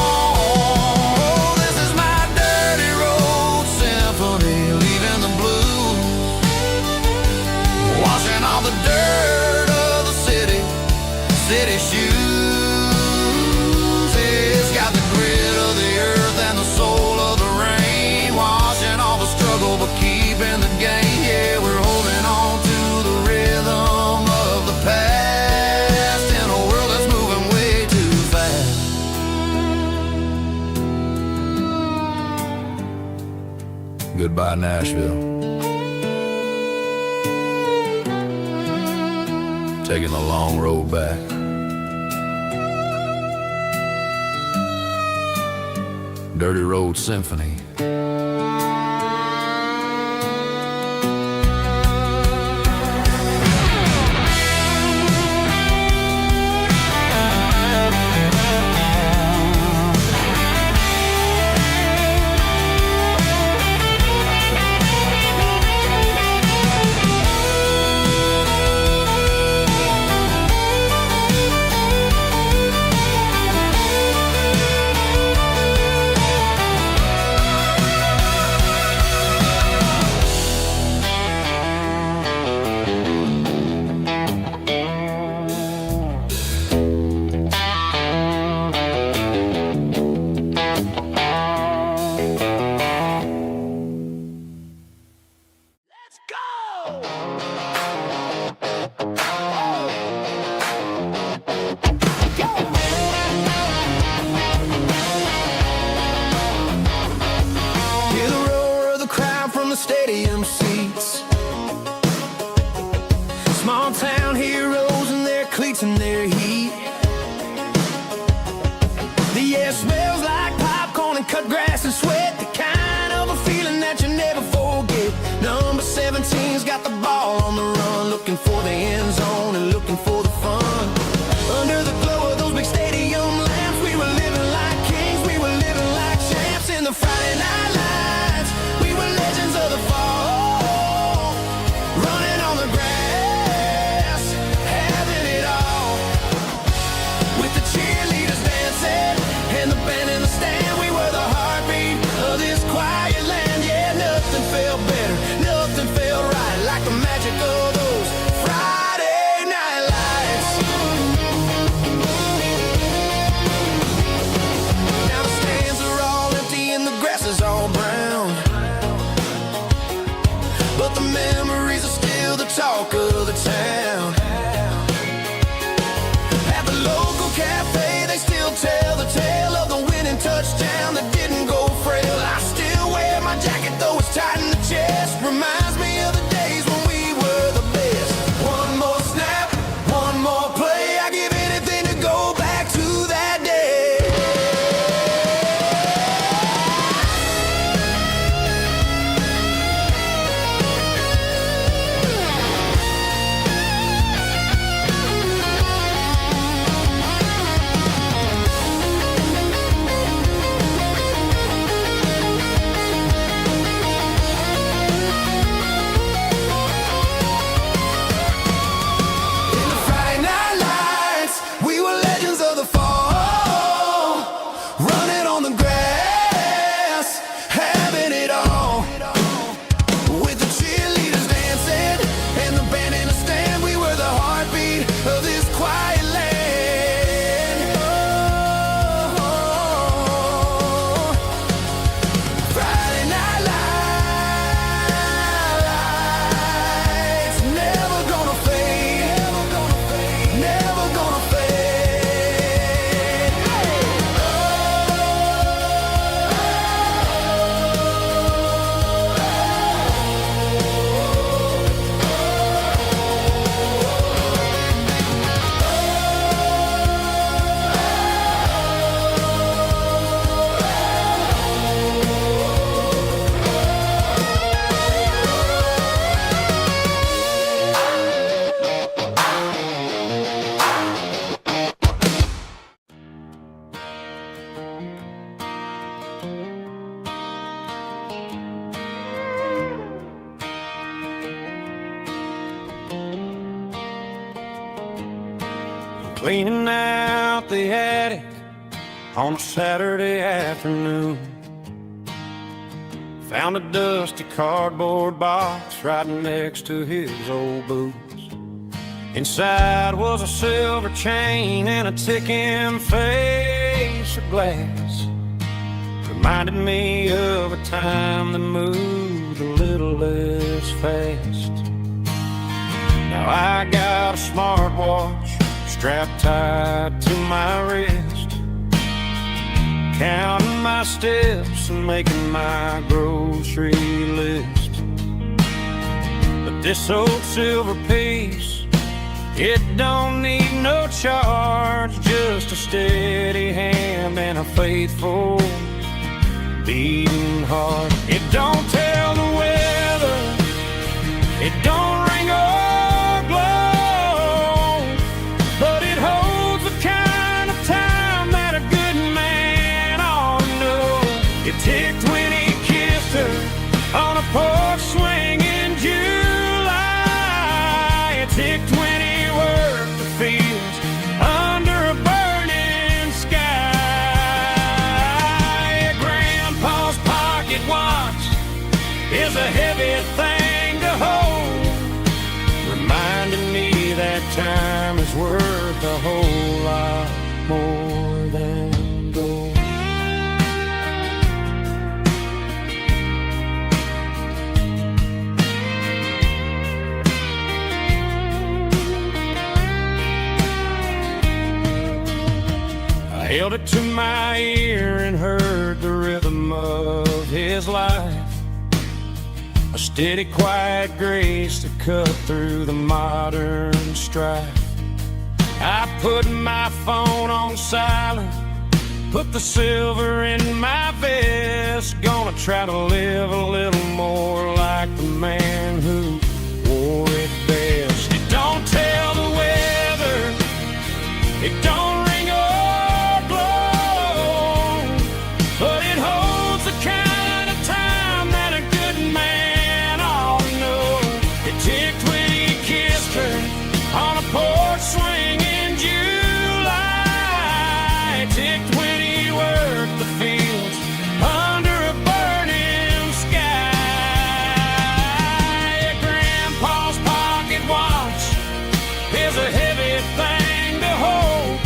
Oh, this is my dirty road symphony, leaving the blues, washing all the dirt of the city shoes. It's got the grit of the earth and the soul of the rain, washing all the struggle but keeping the game. Yeah, we're holding on to the rhythm of the past. Goodbye, Nashville. Taking the long road back. Dirty Road Symphony. Stadium seats, small town heroes in their cleats and their heat. The air smells like popcorn and cut grass and sweat, the kind of a feeling that you never forget. Number 17's got the ball on the run, looking for the end zone and looking for the fun. Under the glow of those big stadium lamps, we were living like kings, we were living like champs in the Friday night lights. We were legends of the fall, running on the grass, having it all, with the cheerleaders dancing and the band in the stand. We were the heartbeat of this quiet land. Yeah, nothing felt better, nothing felt right like the magic of those Friday night lights. cleaning out the attic on a Saturday afternoon. Found a dusty cardboard box right next to his old boots. Inside was a silver chain and a ticking face of glass. Reminded me of a time that moved a little less fast. Now I got a smartwatch strapped tight to my wrist, counting my steps and making my grocery list. But this old silver piece, it don't need no charge, just a steady hand and a faithful beating heart. It don't tell the weather, it don't ring or glow, but it holds the kind of time that a good man ought to know. It ticked when he kissed her on a porch swing in July. It ticked when he worked the fields under a burning sky. Grandpa's pocket watch is a heavy thing to hold, reminding me that time is worth a whole lot more than gold. I held it to my ear and heard the rhythm of his life, a steady, quiet grace that cut through the modern strife. I put my phone on silent, put the silver in my vest. Gonna try to live a little more like the man who wore it best. It don't tell the weather, it don't ring or glow, but it holds the kind of time that a good man ought to know. It ticked when he kissed her on a porch swing in July. It ticked when he worked the fields under a burning sky. Grandpa's pocket watch is a heavy thing to hold,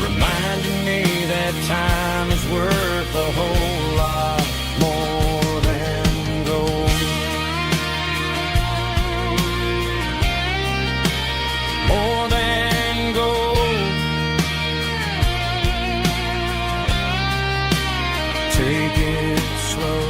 reminding me that time is worth a whole lot more than gold. More than gold. Take it slow.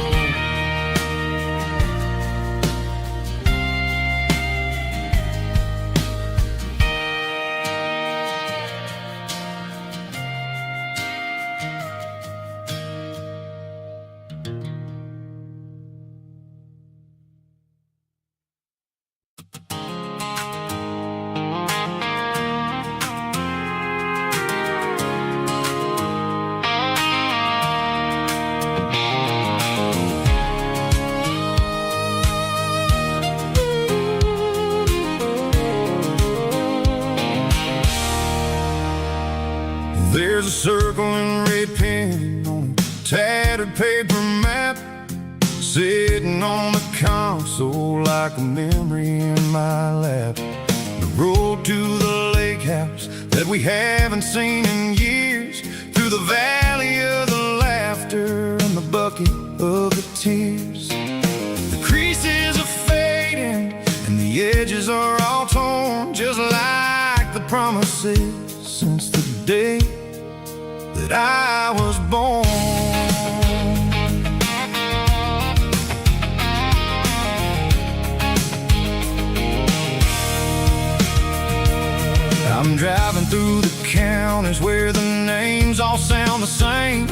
There's a circle and red pen on a tattered paper map, sitting on the console like a memory in my lap. The road to the lake house that we haven't seen in years, through the valley of the laughter and the bucket of the tears. The creases are fading and the edges are all torn, just like the promises since the day that I was born. I'm driving through the counties where the names all sound the same,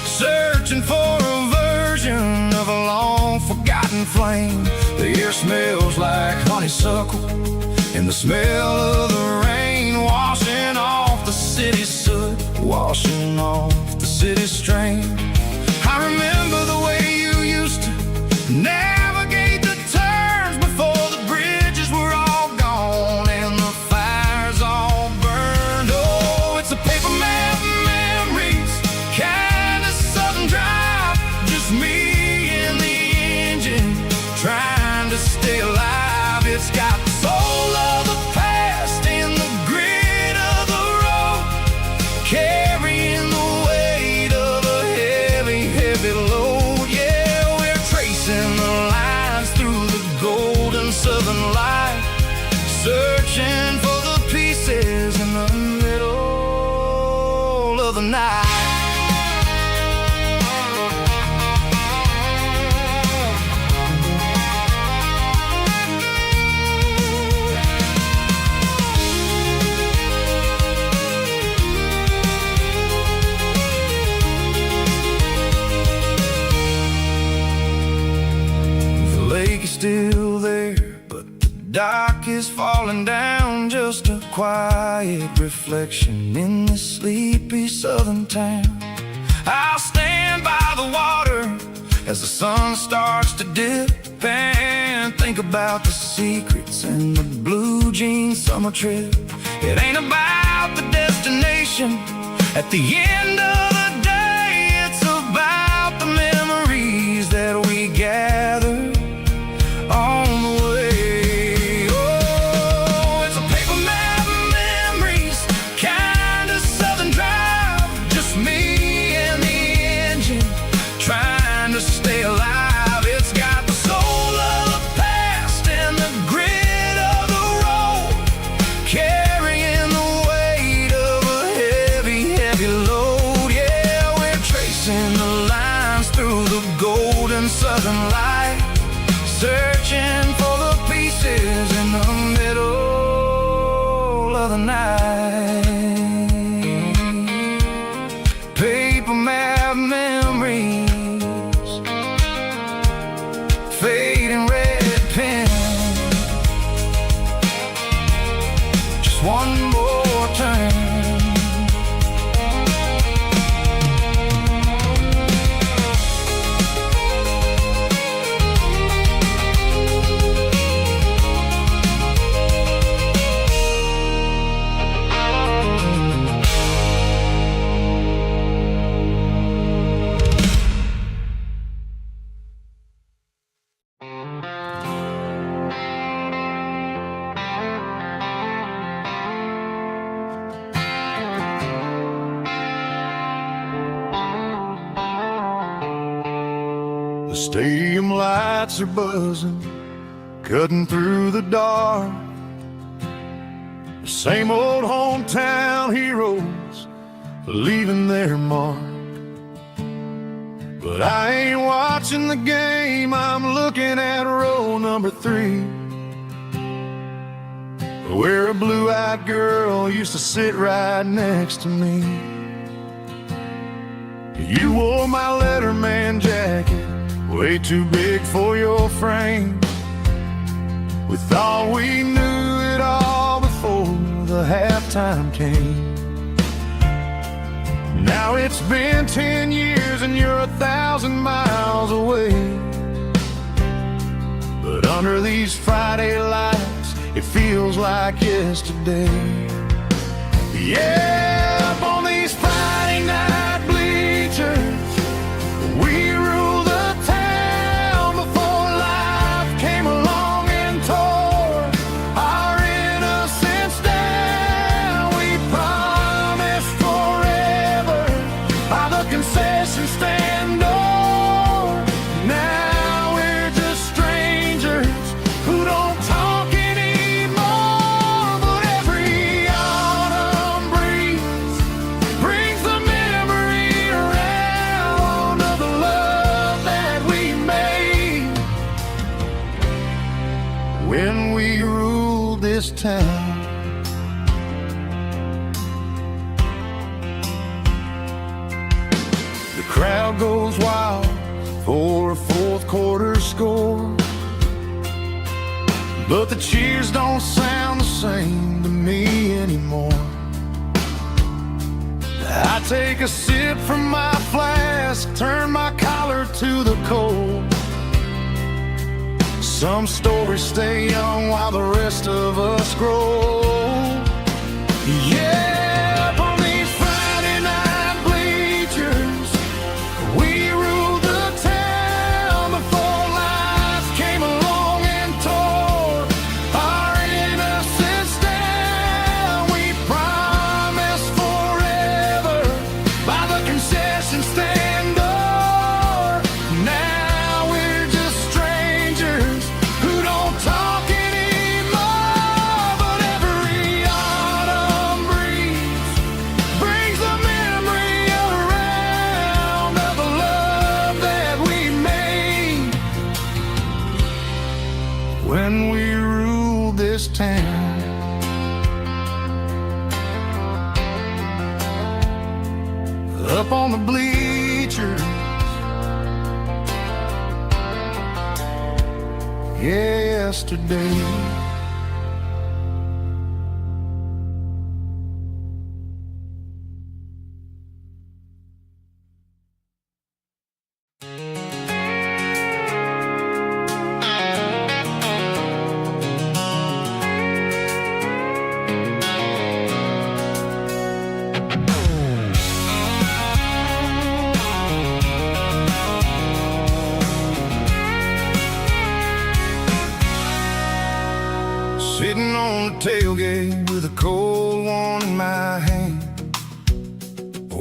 searching for a version of a long forgotten flame. The air smells like honeysuckle and the smell of the rain washing off the city's soot, washing off the city's strain. I remember the way you used to navigate the turns before the bridges were all gone and the fires all burned falling down, just a quiet reflection in this sleepy southern town. I'll stand by the water as the sun starts to dip and think about the secrets and the blue jean summer trip. It ain't about the destination at the end of the day, it's about the memories that we gather on the way. Oh, it's a paper map of memories, kind of southern drive, just me and the engine trying to stay alive. It's got the soul of the past and the grit of the road, carrying the weight of a heavy, heavy load. Yeah, we're tracing the lines through the golden southern light, searching for the pieces in the middle of the night. Paper map memories, fading red pen, just one more turn. The stadium lights are buzzing, cutting through the dark. The same old hometown heroes leaving their mark. But I ain't watching the game, I'm looking at row number 3, where a blue-eyed girl used to sit right next to me. You wore my Letterman jacket, way too big for your frame. We thought we knew it all before the halftime came. Now it's been 10 years and you're 1,000 miles away. But under these Friday lights, it feels like yesterday. Yeah, up on these Friday night bleachers, we rule the town before life came along and tore our innocence down. We promised forever by the concession stand door. Now we're just strangers who don't talk anymore. But every autumn breeze brings the memory around of the love that we made when we ruled this town. The crowd goes wild for a fourth quarter score, but the cheers don't sound the same to me anymore. I take a sip from my flask, turn my collar to the cold. Some stories stay young while the rest of us grow. Yeah, up on these Friday night bleachers, we ruled the town before life came along and tore our innocence down. We promised forever by the concession stand door. Now we're just strangers who don't talk anymore. But every autumn breeze brings the memory around of the love that we made when we ruled this town. Up on the bleachers, yesterday.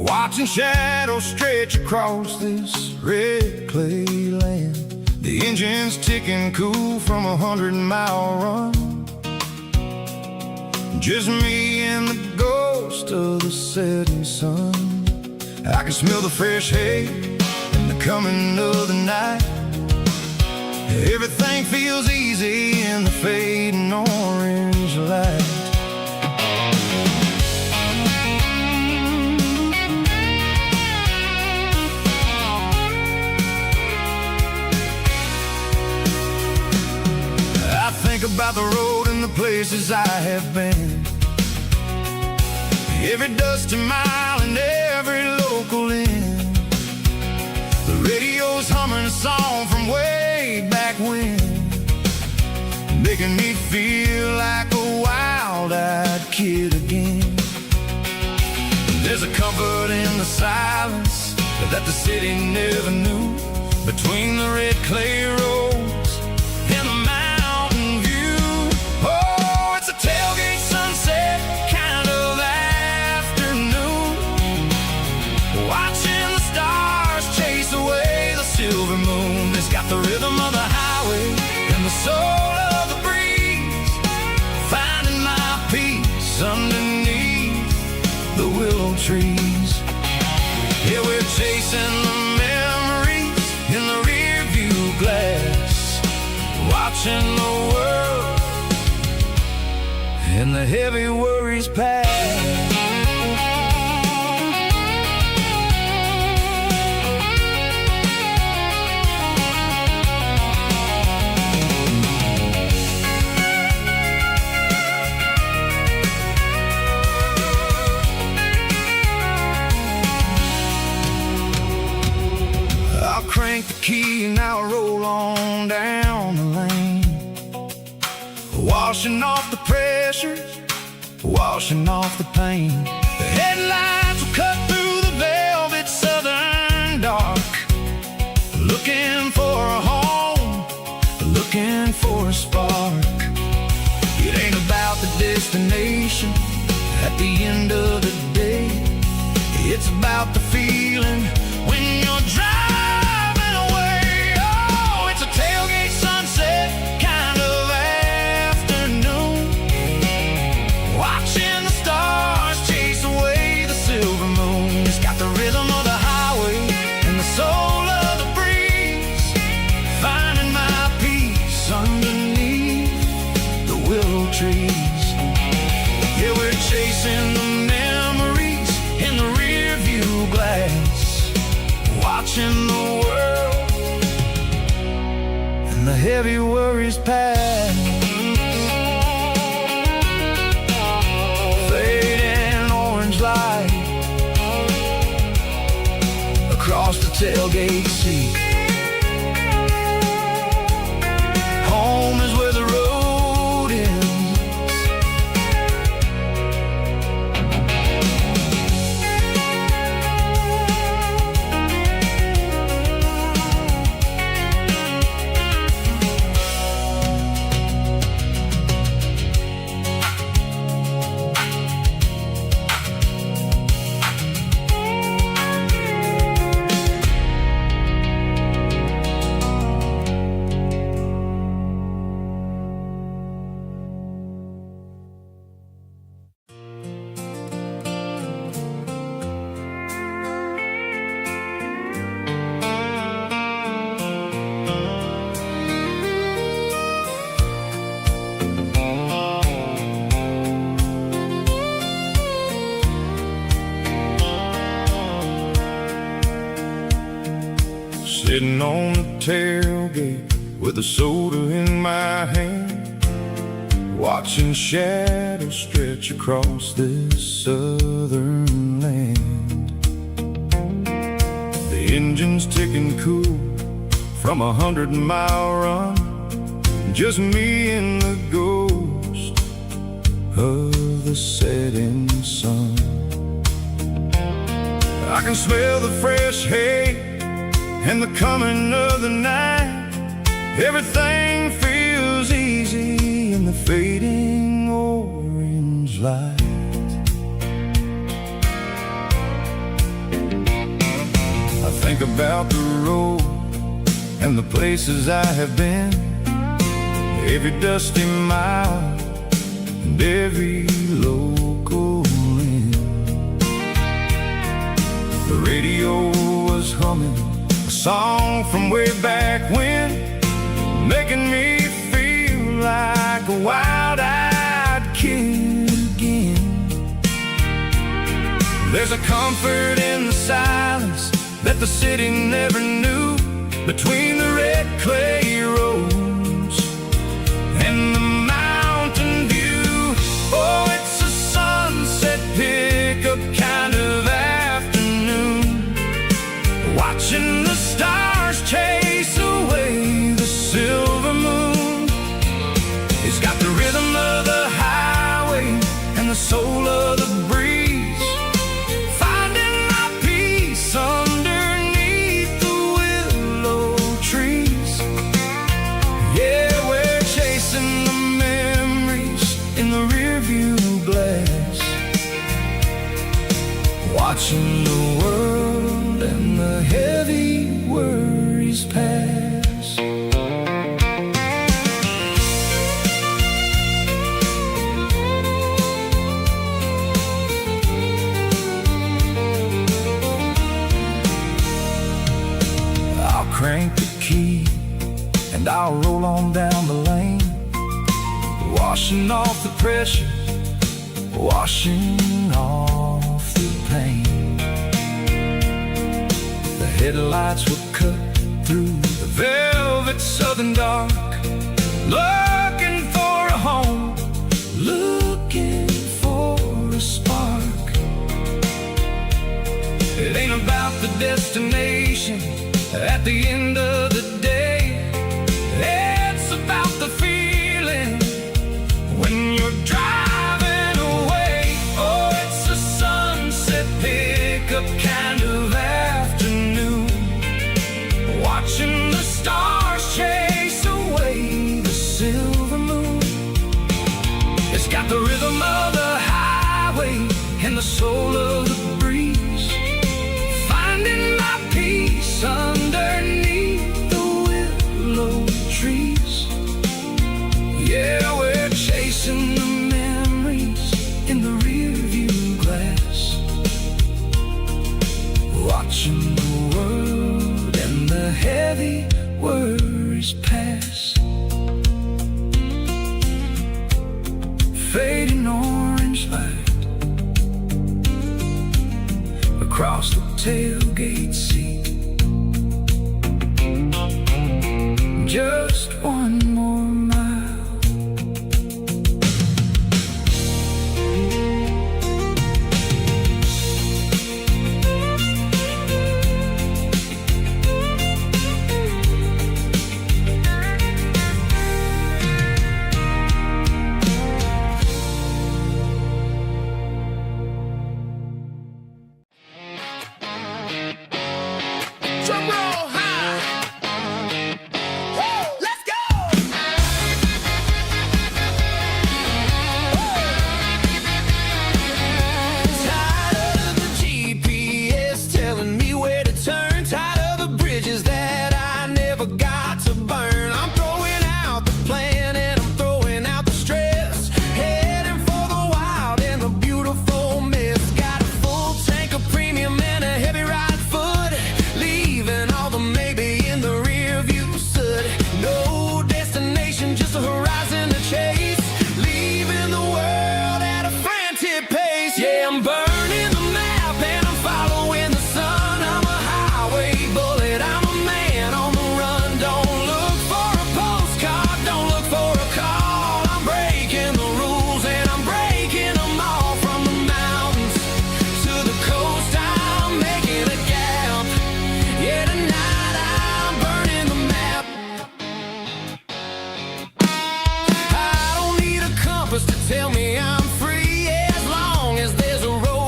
watching shadows stretch across this red clay land. The engine's ticking cool from a 100-mile run. Just me and the ghost of the setting sun. I can smell the fresh hay and the coming of the night. Everything feels easy in the fading orange light. I think about the road and the places I have been, every dusty mile and every local inn. The radio's humming a song from way back when, making me feel like a wild-eyed kid again. There's a comfort in the silence that the city never knew, between the red clay roads and the mountain view. Oh, it's a tailgate sunset kind of afternoon, watching the stars chase away the silver moon. It's got the rhythm of the highway and the soul of the breeze, finding my peace underneath the willow trees. Yeah, we're chasing the memories in the rear view glass, watching the world and the heavy worries pass. I'll crank the key and I'll roll on down the lane, washing off the pressure, washing off the pain. The headlights will cut through the velvet southern dark, looking for a home, looking for a spark. It ain't about the destination at the end of the day, it's about the feeling when you're driving away. Oh, it's a tailgate sunset kind of afternoon, watching the stars chase away the silver moon. It's got the rhythm of the highway and the soul of the breeze, finding my peace underneath the willow trees. Yeah, we're chasing the memories in the rear view glass, watching the world and the heavy worries pass. Fading orange light across the tailgate seat. Home is where the road ends. Sitting on the tailgate with a soda in my hand, watching shadows stretch across this southern land. The engine's ticking cool from a 100-mile run, just me and the ghost of the setting sun. I can smell the fresh hay and the coming of the night. Everything feels easy in the fading orange light. think about the road and the places I have been, every dusty mile and every local inn. The radio was humming a song from way back when, making me feel like a wild-eyed kid again. There's a comfort in the silence that the city never knew, between the red clay roads and the mountain view. Oh, it's a sunset pickup kind of afternoon, watching the stars chase away the silver moon. It's got the rhythm of the highway and the soul of the breeze, finding my peace underneath the willow trees. Yeah, we're chasing the memories in the rearview glass, watching the world and the heavy worries pass. I'll crank the key and I'll roll on down the lane, washing off the pressure, washing off the pain. The headlights will cut through the velvet southern dark, looking for a home, looking for a spark. It ain't about the destination at the end of the day, it's about the feeling when you're driving away. Oh, it's a sunset pickup kind of afternoon, watching the stars chase away the silver moon. It's got the rhythm of the highway and the soul of the breeze, finding my peace underneath the willow trees. Yeah, we're chasing the memories in the rearview glass, watching the world and the heavy worries pass. Fading orange light across the tailgate seat, just one more mile. Drum roll high. Woo, let's go. Tired of the GPS telling me where to turn, tired of the bridges that I never got to burn. I'm throwing out the plan and I'm throwing out the stress, heading for the wild and the beautiful mist. Got a full tank of premium and a heavy right foot, leaving all the maybe in the rear view soot. No destination, just a horizon to chase, leaving the world at a frantic pace. Yeah, I'm burning the map and I'm following the sun. I'm a highway bullet, I'm a man on the run. Don't look for a postcard, don't look for a call. I'm breaking the rules and I'm breaking them all. From the mountains to the coast, I'm making a gap. Yeah, tonight I'm burning the map. I don't need a compass to tell me I'm free, as long as there's a road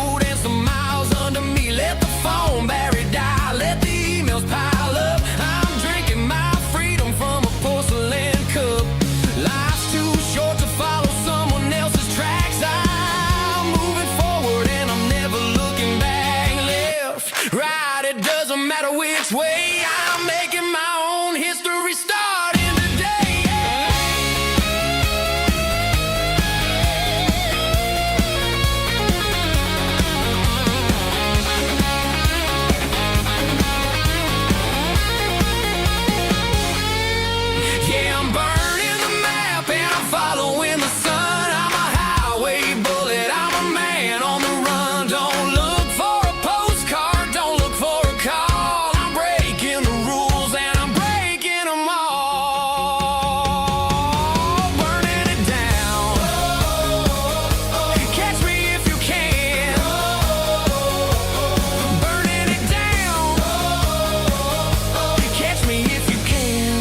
which way. I'm making my own history starting today. Yeah, I'm burning the map and I'm following the sun. I'm a highway bullet, I'm a man on the run. Don't look for a postcard, don't look for a call. I'm breaking the rules and I'm breaking them all. Burning it down. Catch me if you can. Burning it down. Catch me if you can.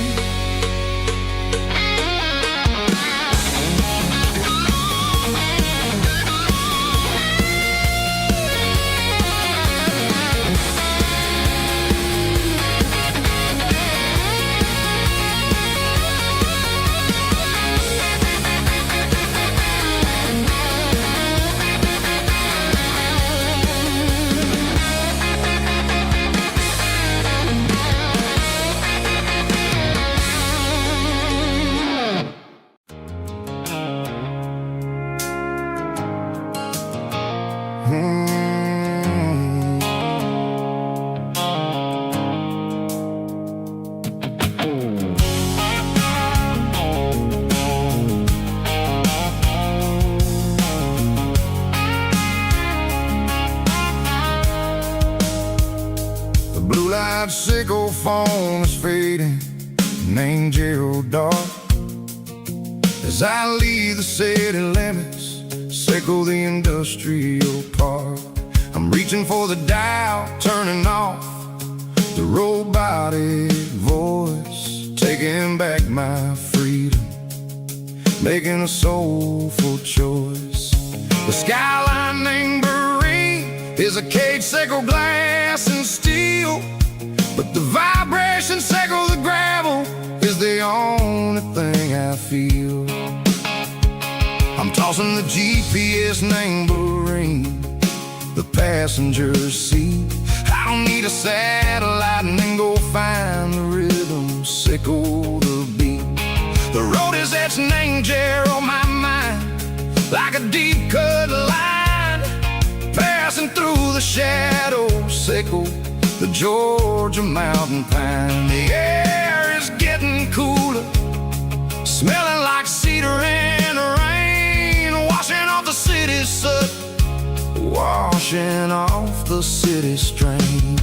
The blue light sickle phone is fading, named Geralkyo. As I leave the city limits, sickle the industrial park. I'm reaching for the dial, turning off the robotic voice, taking back my freedom, making a soulful choice. The skyline named Marine is a cage, sickle glass and steel, but the vibration sickle the gravel is the only thing I feel. I'm tossing the GPS named Marine, the passenger seat. I don't need a satellite and then go find the rhythm, sickle the beat. The road is etched named Jer on my mind, like a deep cut line, passing through the shadows, sickle the Georgia mountain pine. The air is getting cooler, smelling like cedar in the rain, washing off the city's soot, washing off the city strain.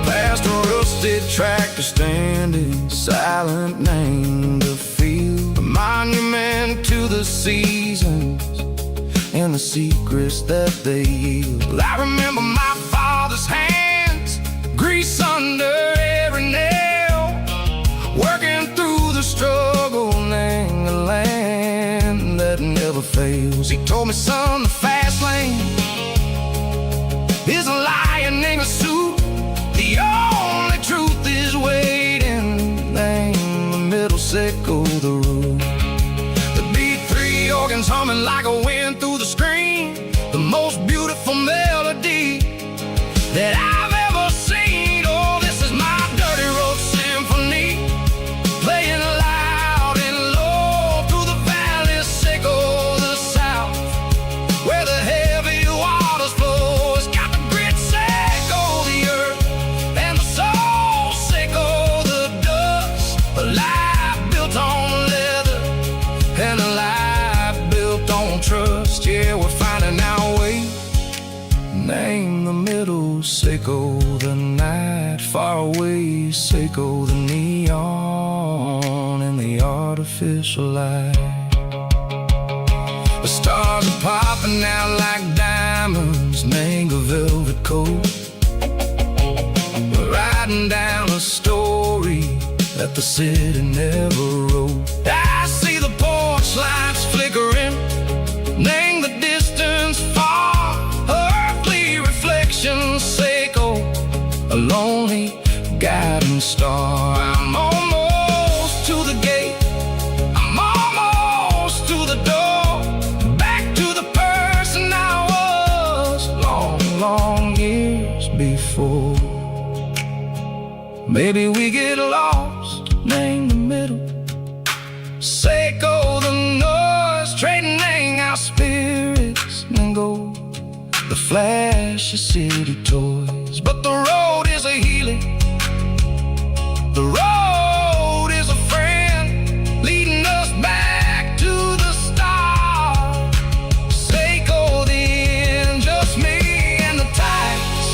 Past a rusted tractor standing silent, named the field, a monument to the seasons and the secrets that they yield. I remember my father's hands, grease under every nail, working through the struggle, named the land that never fails. He told me, son, the fast lane is a lion in a suit. The only truth is waiting, name the middle, sickle the root. The beat, three organs humming like a wind through the screen, the most beautiful melody that I've ever seen. Oh, this is my dirty road symphony, playing loud and low through the valleys, sickle the south, where the heavy waters flow. It's got the grit, sickle the earth, and the soul, sickle the dust. A life built on leather and a life built on trust. Yeah, we're finding our way, name the middle, sickle the night, far away, sickle the neon and the artificial light. The stars are popping out like diamonds, name a velvet coat. We're riding down a story that the city never wrote. I see the porch lights flickering, name the distance far, earthly reflections, sickle a lonely guiding star. I'm almost to the for. Maybe we get lost, name the middle. Seiko the noise, trading our spirits and go. The flash of city toys, but the road is a healing. The road is a friend, leading us back to the start. Seiko the end, just me and the tides,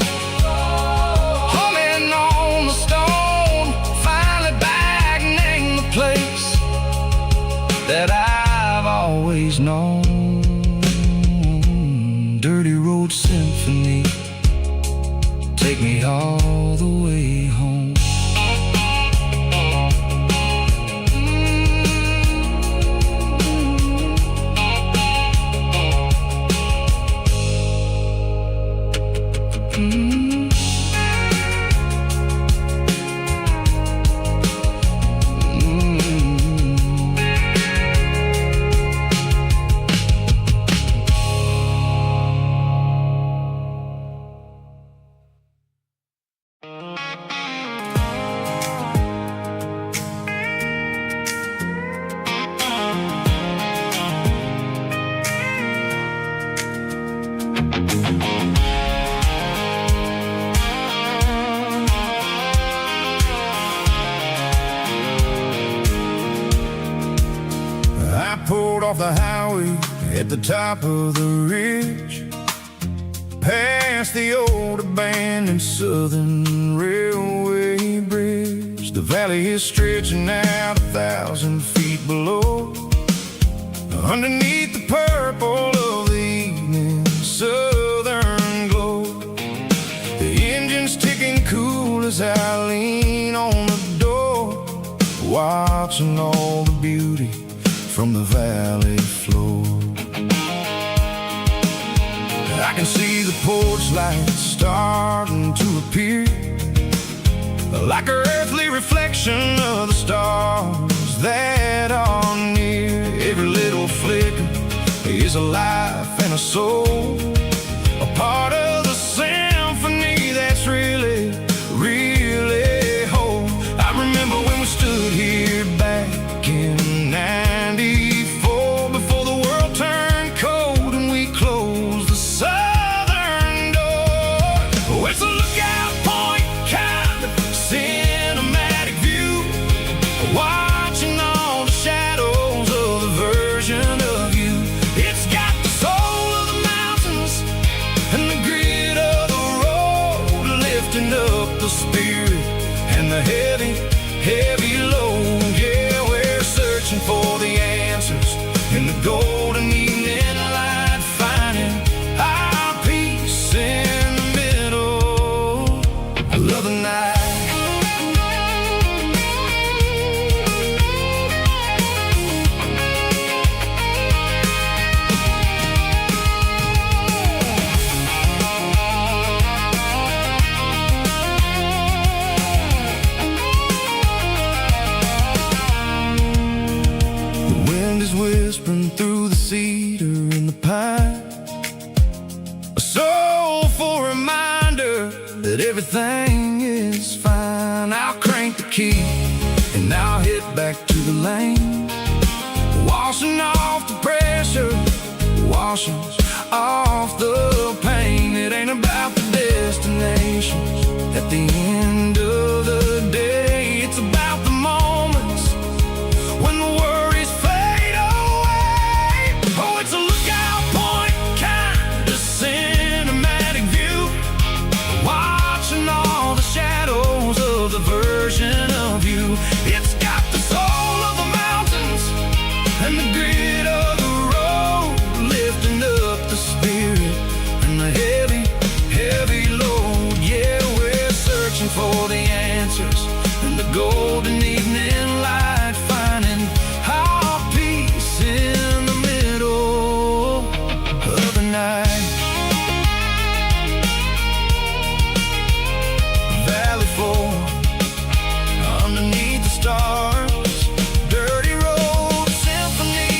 humming on the stone. Finally back, name the place that I've always known. Dirty Road Symphony, take me all the way home. Pulled off the highway at the top of the ridge, past the old abandoned Southern Railway bridge. The valley is stretching out 1,000 feet below, underneath the purple of the evening southern glow. The engine's ticking cool as I lean on the door, watching all the beauty from the valley floor. I can see the porch lights starting to appear, like an earthly reflection of the stars that are near. Every little flicker is a life and a soul, a part of the symphony that's really, really whole. I remember when we stood here back in '94, before the world turned cold and we closed the southern door. Oh, it's a lookout point, kind of cinematic view, watching all the shadows of the version of you. It's got the soul of the mountains and the grit of the road, lifting up the spirit and the heavy, heavy load. Yeah, we're searching for the answers in the golden evening light, finding our peace in the middle of the night. Whispering through the cedar and the pine, a soulful reminder that everything is fine. I'll crank the key and I'll hit back to the lane, washing off the pressure, washing off the pain. It ain't about the destinations at the end of the day, it's about the moments when the worries fade away. Oh, it's a lookout point, kind of cinematic view, watching all the shadows of the version of you. It's got the soul of the mountains and the grit of the road, lifting up the spirit and the heavy, heavy load. Yeah, we're searching for the answers in the golden evening light, finding our peace in the middle of the night. Valley floor, underneath the stars, dirty road symphony.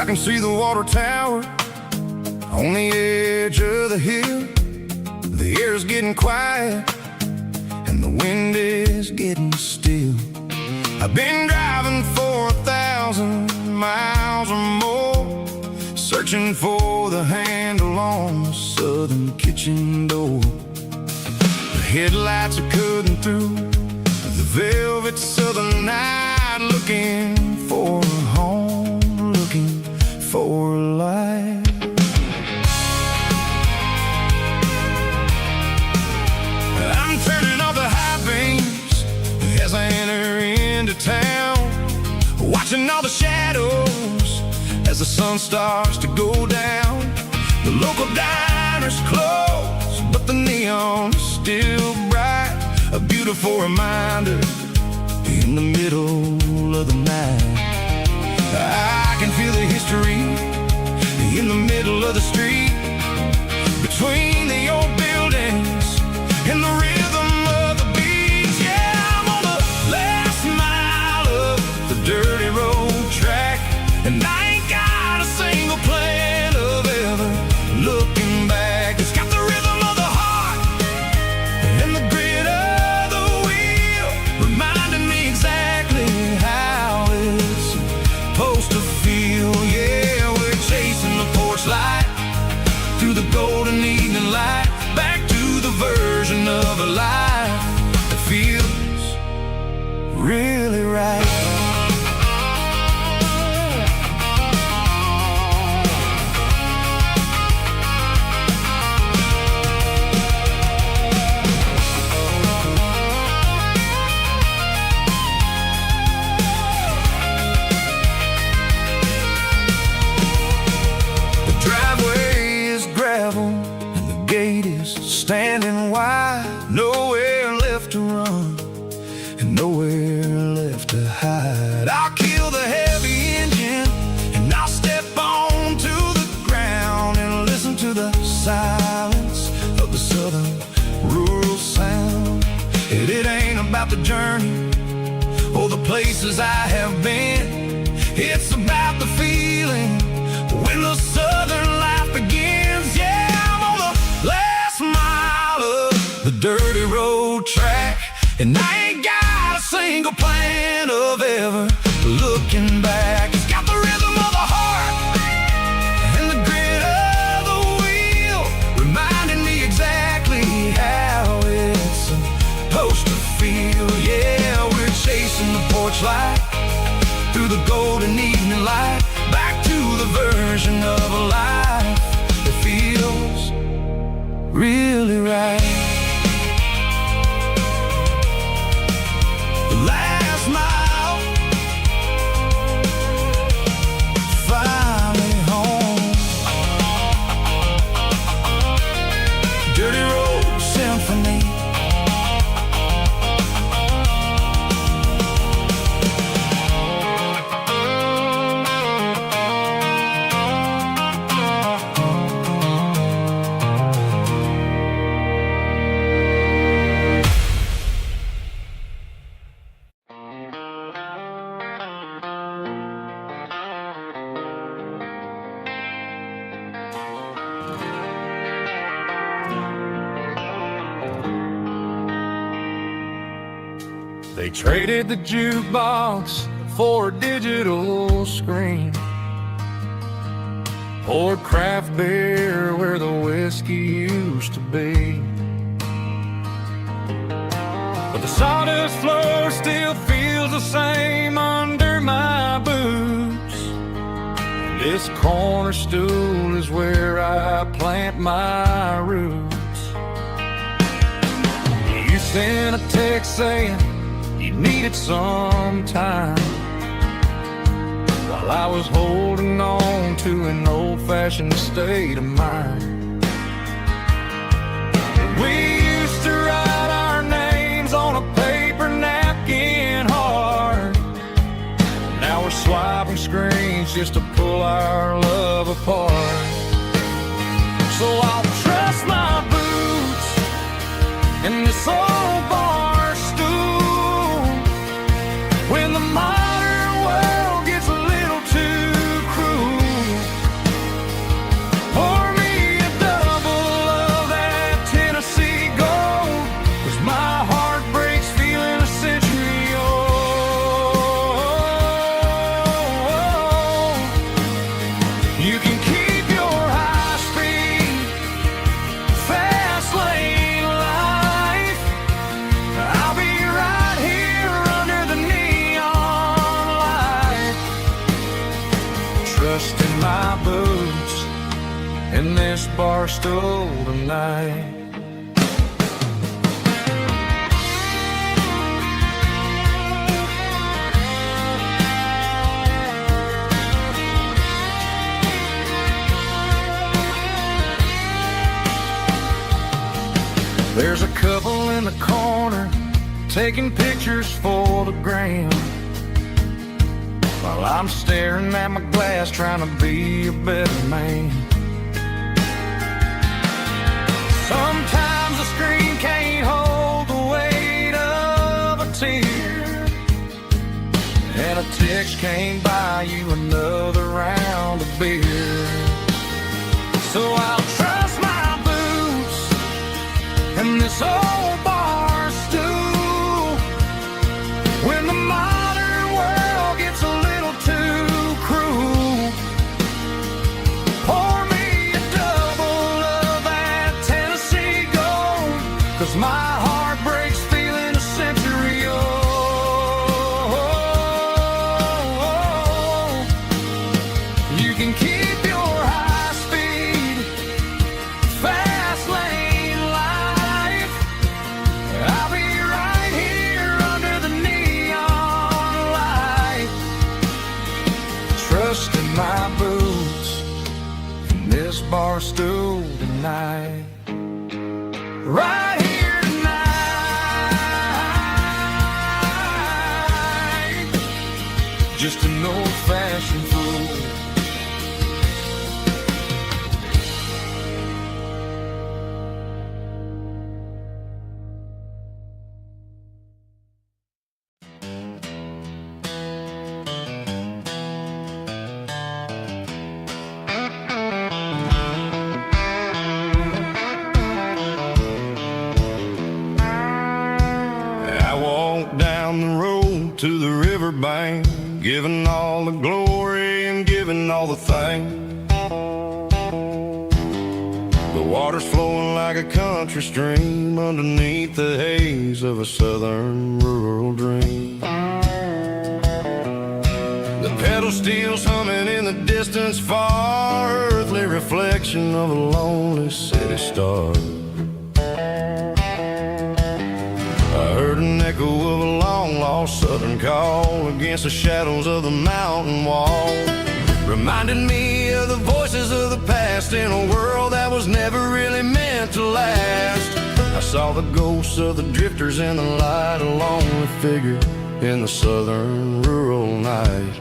can see the water tower on the edge of the hill. The air's getting quiet and the wind is getting still. I've been driving for 1,000 miles or more, searching for the handle on the southern kitchen door. The headlights are cutting through the velvet southern night, looking for a home, looking for a life. I'm turning off the high beams as I enter into town, watching all the shadows as the sun starts to go down. The local diner's closed, but the neon is still bright, a beautiful reminder in the middle of the night. I can feel the history in the middle of the street, between the old buildings and the rhythm of the beats. Yeah, I'm on the last mile of the dirty road track, and I ain't got a single plan of ever looking back. It's got the rhythm of the heart and the grit of the wheel, reminding me exactly how it's supposed to feel. Yeah, we're chasing the porch light through the golden evening light, back to the version of a life that feels really right. The driveway is gravel and the gate is standing wide. Nowhere left to run and nowhere left to hide. I'll kill the heavy engine and I'll step onto the ground and listen to the silence of the southern rural sound. It ain't about the journey or the places I have been, it's about the feeling when the southern life begins. Yeah, I'm on the last mile of the dirty road track, and I ain't got a single plan of ever looking back. It's got the rhythm of the heart and the grit of the wheel, reminding me exactly how it's supposed to feel. Yeah, we're chasing the porch light through the golden evening light, back to the version of a life that feels really right. The last mile, finally home. Dirty Road Symphony. They traded the jukebox for a digital screen, poured craft beer where the whiskey used to be. But the sawdust floor still feels the same under my boots. This corner stool is where I plant my roots. You sent a text saying you needed some time, while I was holding on to an old-fashioned state of mind. We used to write our names on a paper napkin hard. Now we're swiping screens just to pull our love apart. So I'll trust my boots in this old bar stool when the modern world gets a little too cruel. bar stool tonight. There's a couple in the corner taking pictures for the gram, while I'm staring at my glass trying to be a better man. Sometimes the screen can't hold the weight of a tear, and a text can't buy you another round of beer. So I'll trust my boots and this old bar stool when the modern world gets a little too cruel. Pour me a double of that Tennessee Gold, 'cause my heart breaks feeling a century old. You can keep your high speed, fast lane life. I'll be right here under the neon light, trusting my boots in this bar stool tonight. Right here tonight, just an old-fashioned fool. I walked down the road to the riverbank, giving all the glory and giving all the thanks. The water's flowing like a country stream underneath the haze of a southern rural dream. The pedal steel's humming in the distance far, earthly reflection of a lonely city star. I heard an echo of a long-lost southern call against the shadows of the mountain wall, reminding me of the voices of the past in a world that was never really meant to last. I saw the ghosts of the drifters in the light, a lonely figure in the southern rural night.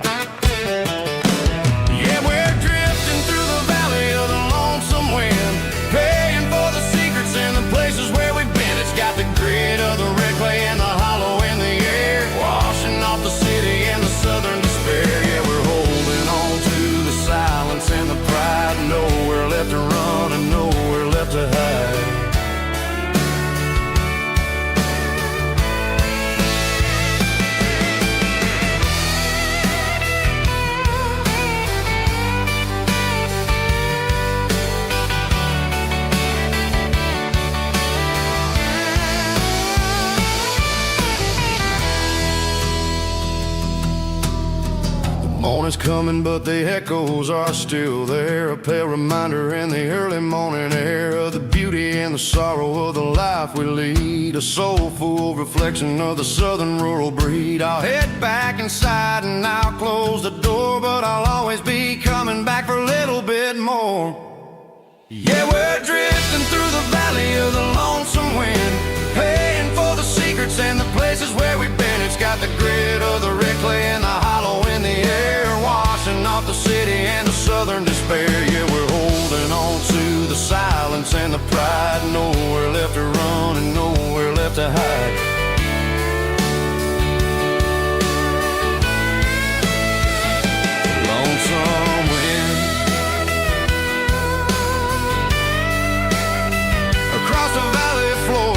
Yeah, we're drifting through the valley of the lonesome wind, paying for the secrets and the places where we've been. It's got the grit of the red clay and the hollow in the air, washing off the city and the southern despair. Yeah, we're holding on to the silence and the pride, nowhere left to run and nowhere left to hide. Morning's coming, but the echoes are still there, a pale reminder in the early morning air of the beauty and the sorrow of the life we lead, a soulful reflection of the southern rural breed. I'll head back inside and I'll close the door, but I'll always be coming back for a little bit more. Yeah, we're drifting through the valley of the lonesome wind, paying for the secrets and the places where we've been. It's got the grit of the red clay and the hollow in the air, washing off the city and the southern despair. Yeah, we're holding on to the silence and the pride, nowhere left to run and nowhere left to hide. Lonesome wind across the valley floor,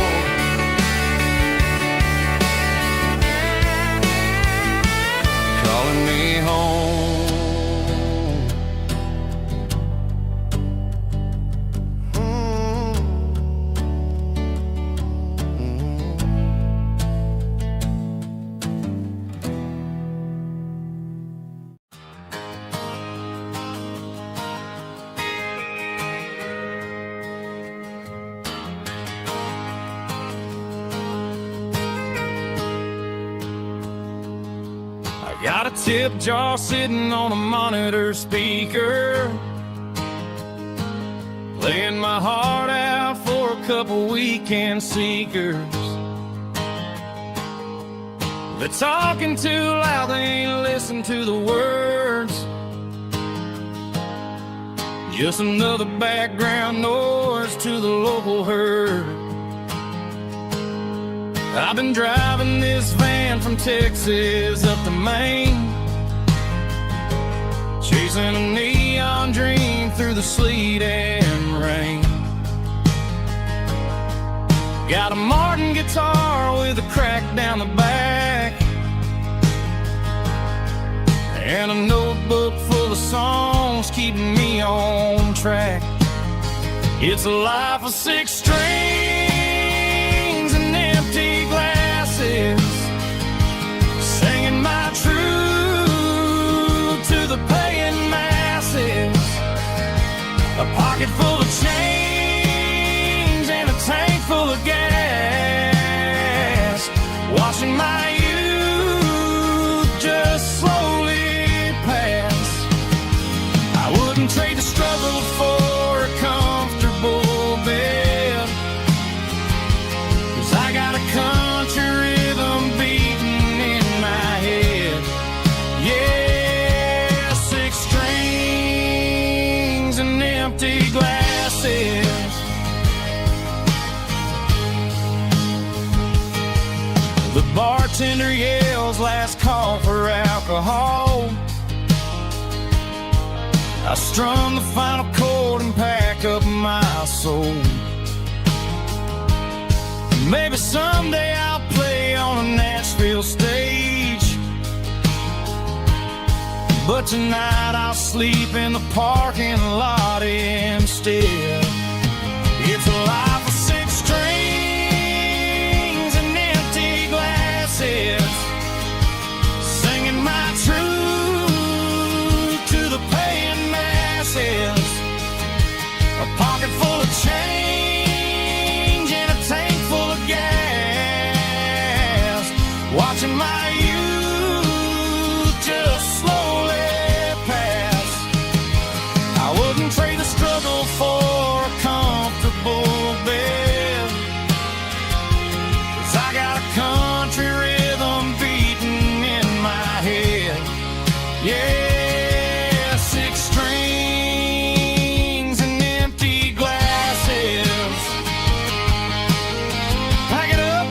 calling me home. Got a tip jar sitting on a monitor speaker, playing my heart out for a couple weekend seekers. They're talking too loud, they ain't listen to the words. Just another background noise to the local herd. I've been driving this van from Texas up to Maine, chasing a neon dream through the sleet and rain. Got a Martin guitar with a crack down the back, and a notebook full of songs keeping me on track. It's a life of 6 strings and empty glasses, singing my truth to the paying masses. A pocket full of change and a tank full of gas, watching my youth just slowly pass. I wouldn't trade the struggle for a comfortable bed, 'cause I got a country rhythm beating in my head. Yeah, 6 strings and empty glasses. The bartender yells last call for alcohol. I strum the final chord and pack up my soul. Maybe someday I'll play on a Nashville stage, but tonight I'll sleep in the parking lot instead. It's a life of 6 strings and empty glasses, singing my truth to the paying masses. A pocket full of change and a tank full of gas, watching my youth just slowly pass. I wouldn't trade the struggle for a comfortable bed, 'cause I got a country rhythm beating in my head. Yeah, 6 strings and empty glasses. Pack it up,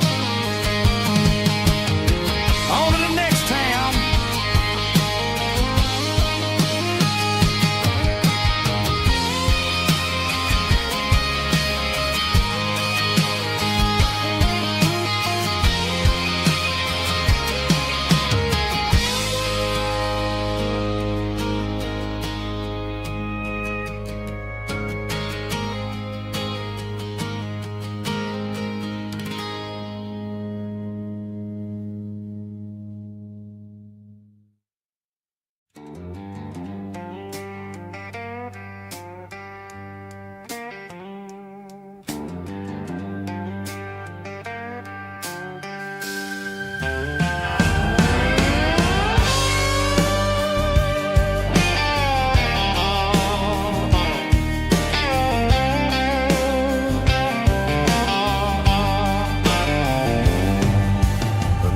on to the next town.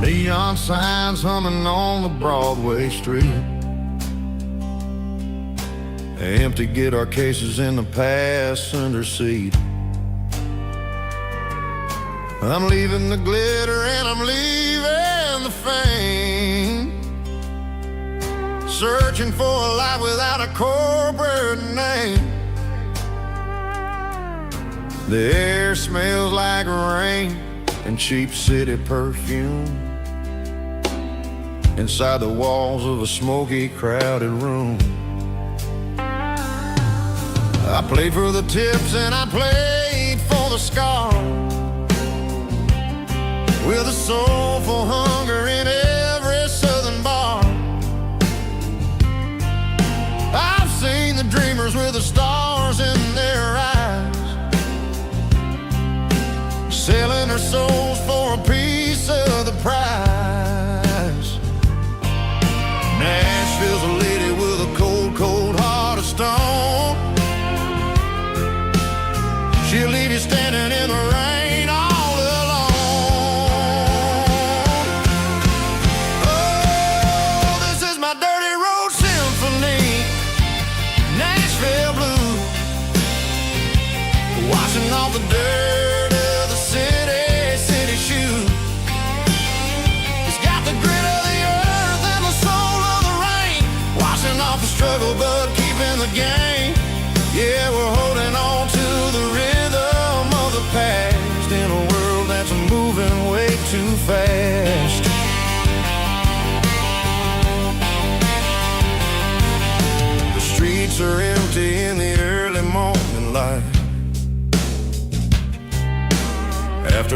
Neon signs humming on the Broadway street, empty guitar cases in the passenger seat. I'm leaving the glitter and I'm leaving the fame, searching for a life without a corporate name. The air smells like rain and cheap city perfume inside the walls of a smoky, crowded room. I played for the tips and I played for the scars, with a soulful hunger in every southern bar. I've seen the dreamers with the stars in their eyes, selling their souls for a piece of the prize.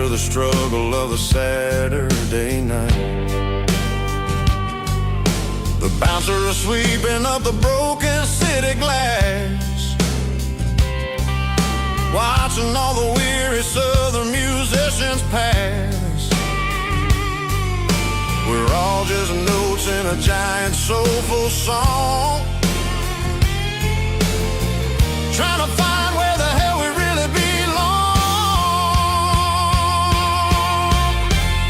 the struggle of a Saturday night. The bouncer is sweeping up the broken city glass, watching all the weary southern musicians pass. We're all just notes in a giant soulful song, trying to find where the hell we really belong.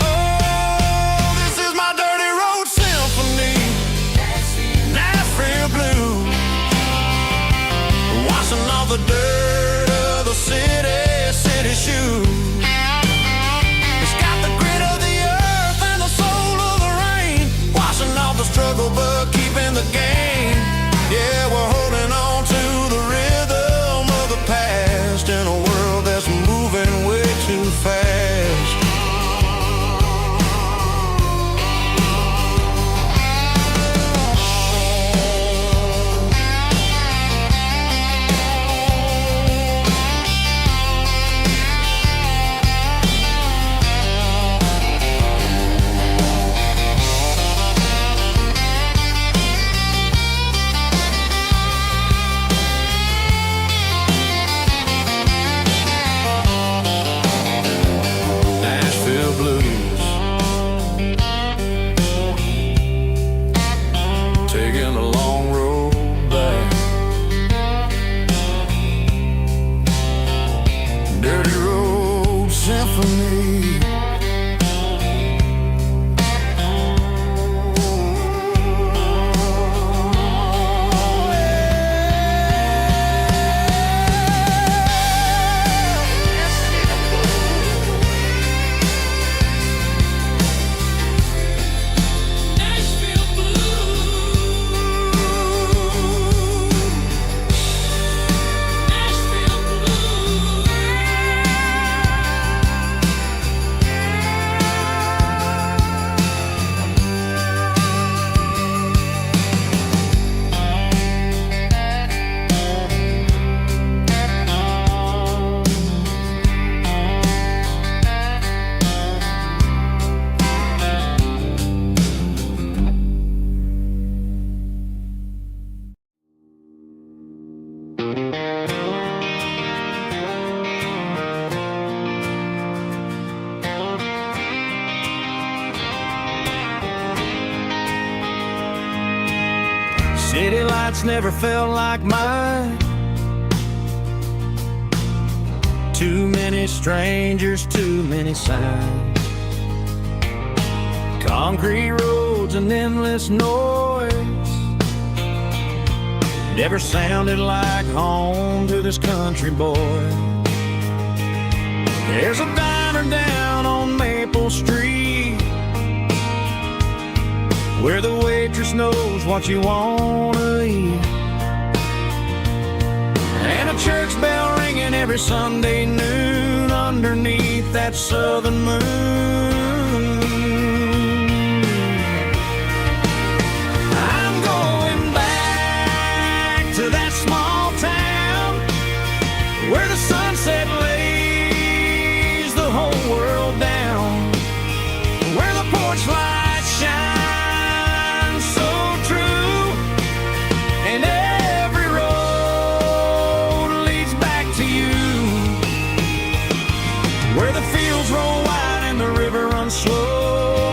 Oh, this is my dirty road symphony, Nashville blues, washing off the dirt of the city shoes. It's got the grit of the earth and the soul of the rain, washing off the struggle but keeping the game. Yeah, we're holding on to the rhythm of the past in a world that's moving way too fast. City lights never felt like mine. Too many strangers, too many signs. Concrete roads and endless noise never sounded like home to this country boy. There's a diner down on Maple Street where the waitress knows what you wanna eat, and a church bell ringing every Sunday noon underneath that southern moon. I'm going back to that small town where the sunset lays the whole world down, where the porch lights shine slow,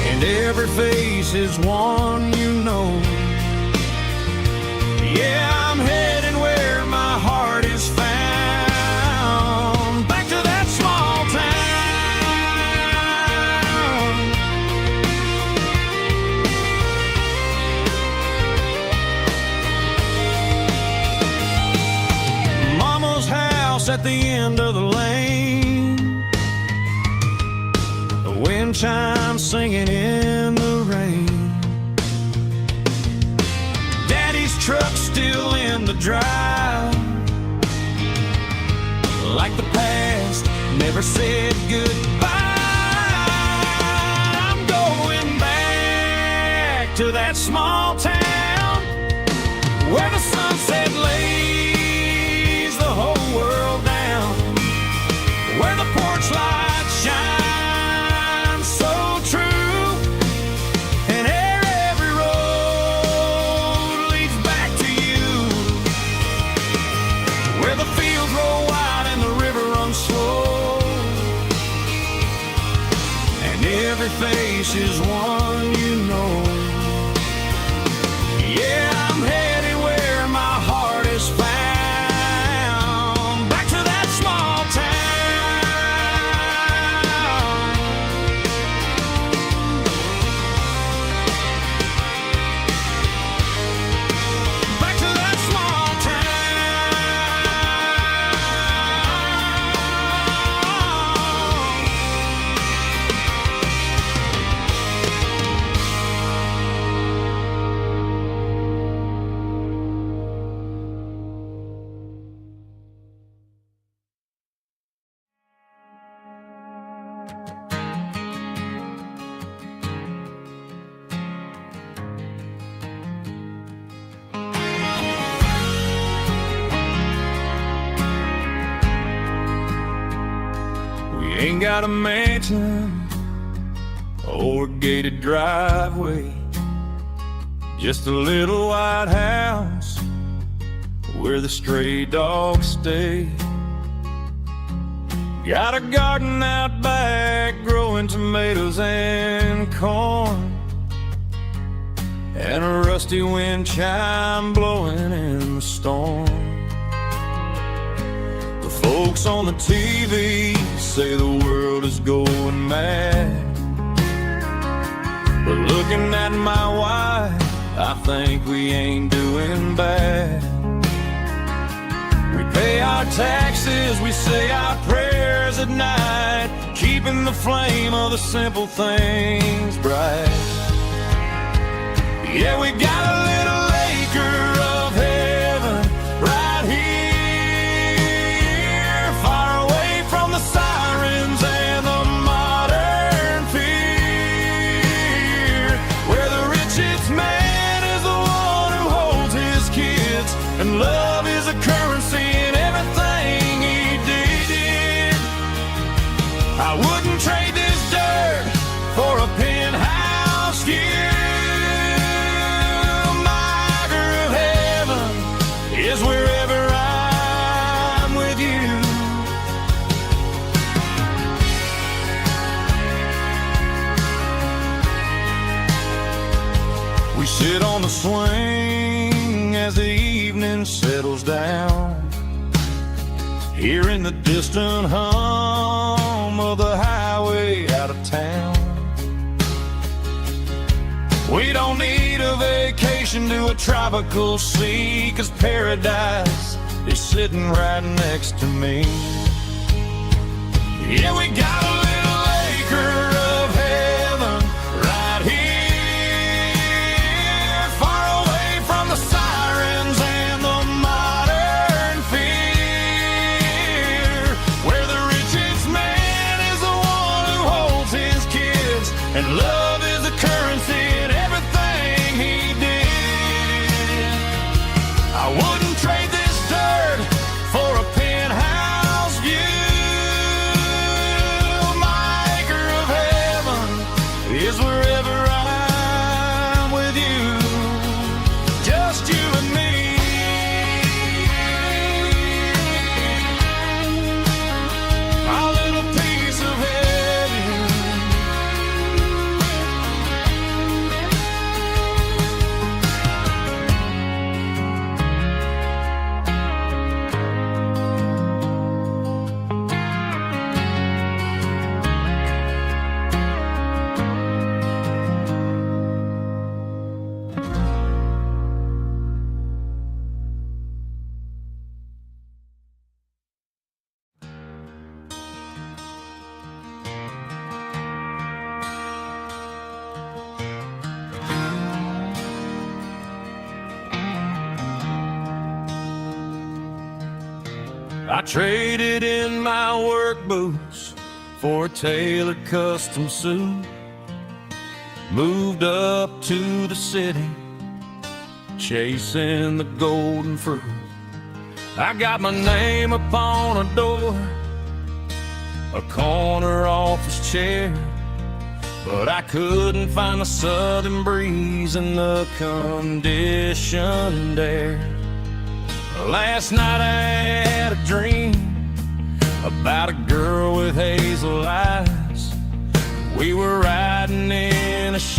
and every face is one you know. Yeah, I'm heading where my heart is found, back to that small town. Mama's house at the end of the lane, wind chimes singing in the rain. Daddy's truck still in the drive, like the past never said goodbye. I'm going back to that small town where the sunset lays the whole world down, every face is one you know. Yeah, I'm headed where my heart is found, back to that small town. Back to that small ain't got a mansion or a gated driveway, just a little white house where the stray dogs stay. Got a garden out back growing tomatoes and corn, and a rusty wind chime blowing in the storm. Folks on the TV say the world is going mad, but looking at my wife, I think we ain't doing bad. We pay our taxes, we say our prayers at night, keeping the flame of the simple things bright. Yeah, we got a little acre of heaven right here, sirens and the modern fear, where the richest man is the one who holds his kids, and love is a currency in everything he did. I wouldn't trade this dirt for a penthouse view. My acre of heaven is wherever I'm with you. We sit on the swing as the evening settles down, hearing the distant hum of the highway out of town. We don't need a vacation to a tropical sea, 'cause paradise is sitting right next to me. Yeah, we got a little acre of heaven right here, the sirens and the modern fear, where the richest man is the one who holds his kids, and love is the currency in everything he did. I wouldn't trade this dirt for a penthouse view. My acre of heaven is wherever I'm with you. Just you and me. Our little piece of heaven. I traded in my work boots for a tailored custom suit, moved up to the city, chasing the golden fruit. I got my name upon a door, a corner office chair, but I couldn't find the southern breeze in the conditioned air. Last night I had a dream about a girl with hazel eyes. We were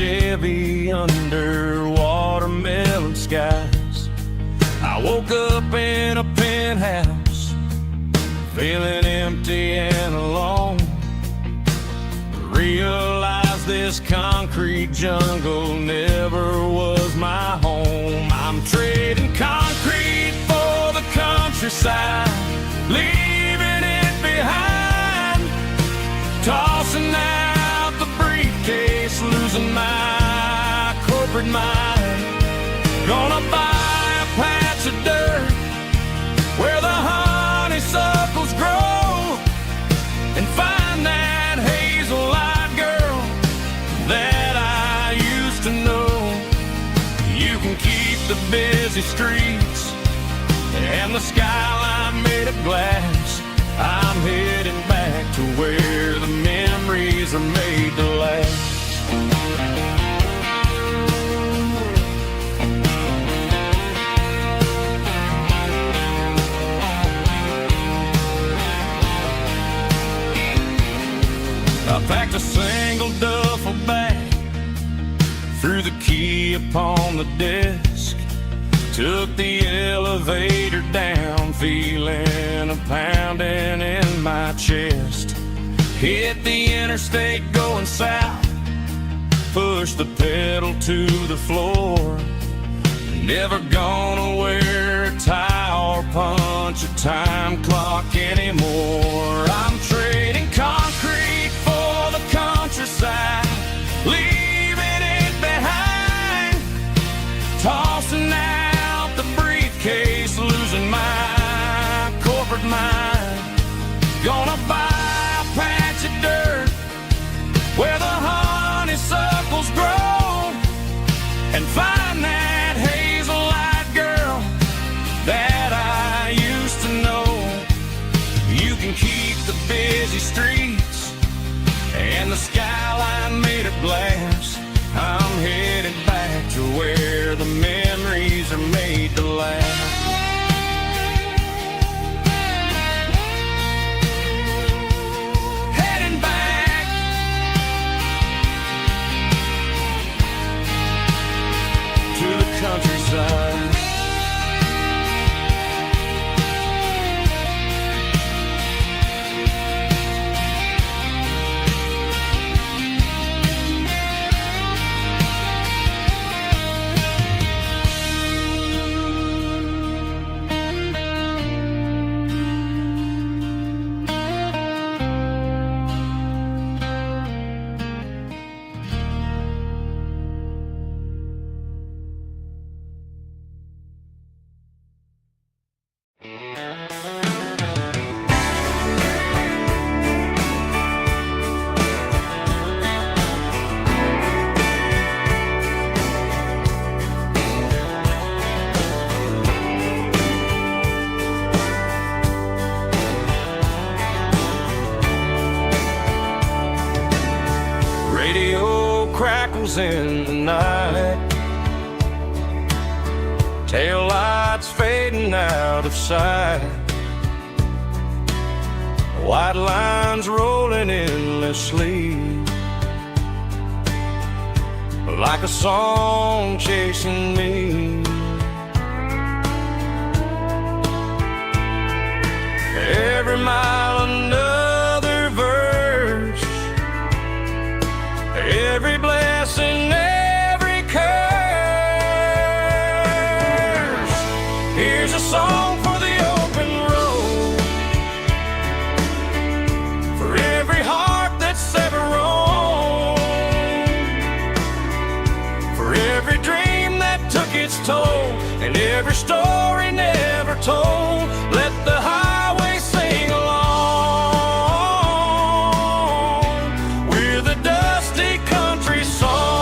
Chevy under watermelon skies. I woke up in a penthouse, feeling empty and alone. Realized this concrete jungle never was my home. I'm trading concrete for the countryside, leaving it behind, tossing out the briefcase, losing my corporate mind. Gonna buy a patch of dirt where the honeysuckles grow and find that hazel-eyed girl that I used to know. You can keep the busy streets and the skyline made of glass. I'm heading back to where the memories are made to last. I packed a single duffel bag, threw the key upon the desk, took the elevator down, feeling a pounding in my chest. Hit the interstate going south, pushed the pedal to the floor. Never gonna wear a tie or punch a time clock anymore. I'm trading concrete for the countryside, leaving it behind, tossing out the briefcase, losing my corporate mind. Gonna buy a patch of dirt where the honeysuckles grow and find that hazel-eyed girl that I used to know. You can keep the busy streets and the skyline made of glass. I'm headed back to where the memories are made to last. Heading back to the countryside. Radio crackles in the night, tail lights fading out of sight, white lines rolling endlessly, like a song chasing me. Every mile another verse, every blessing, every curse. Here's a song for the open road, for every heart that's ever roamed, for every dream that took its toll, and every story never told. Let the highway sing along with a dusty country song.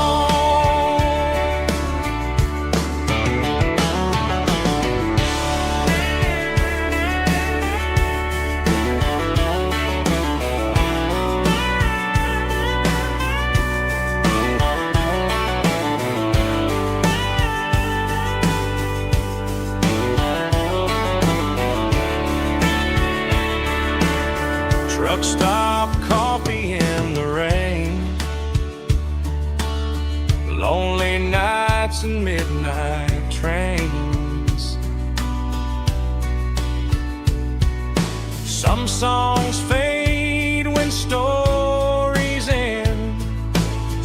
nights and midnight trains. Some songs fade when stories end.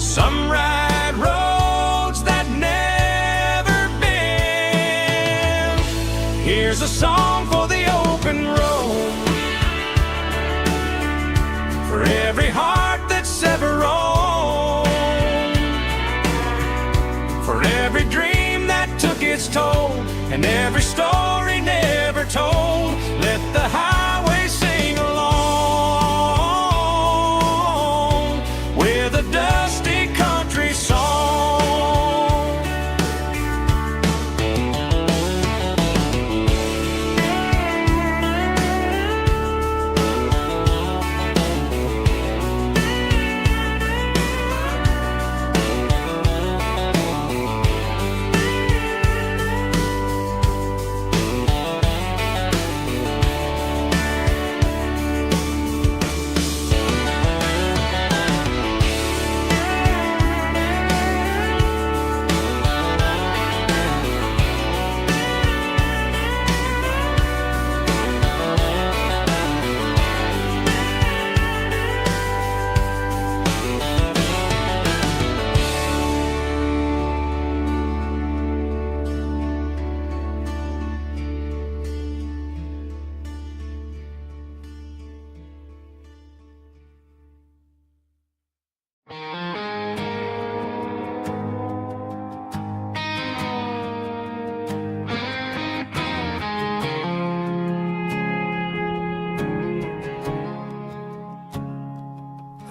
Some ride roads that never bend. Here's a song for the open road, for every heart that's ever roamed, for every dream that took its toll, and every story never told. Let the highway sing along with a dusty country song.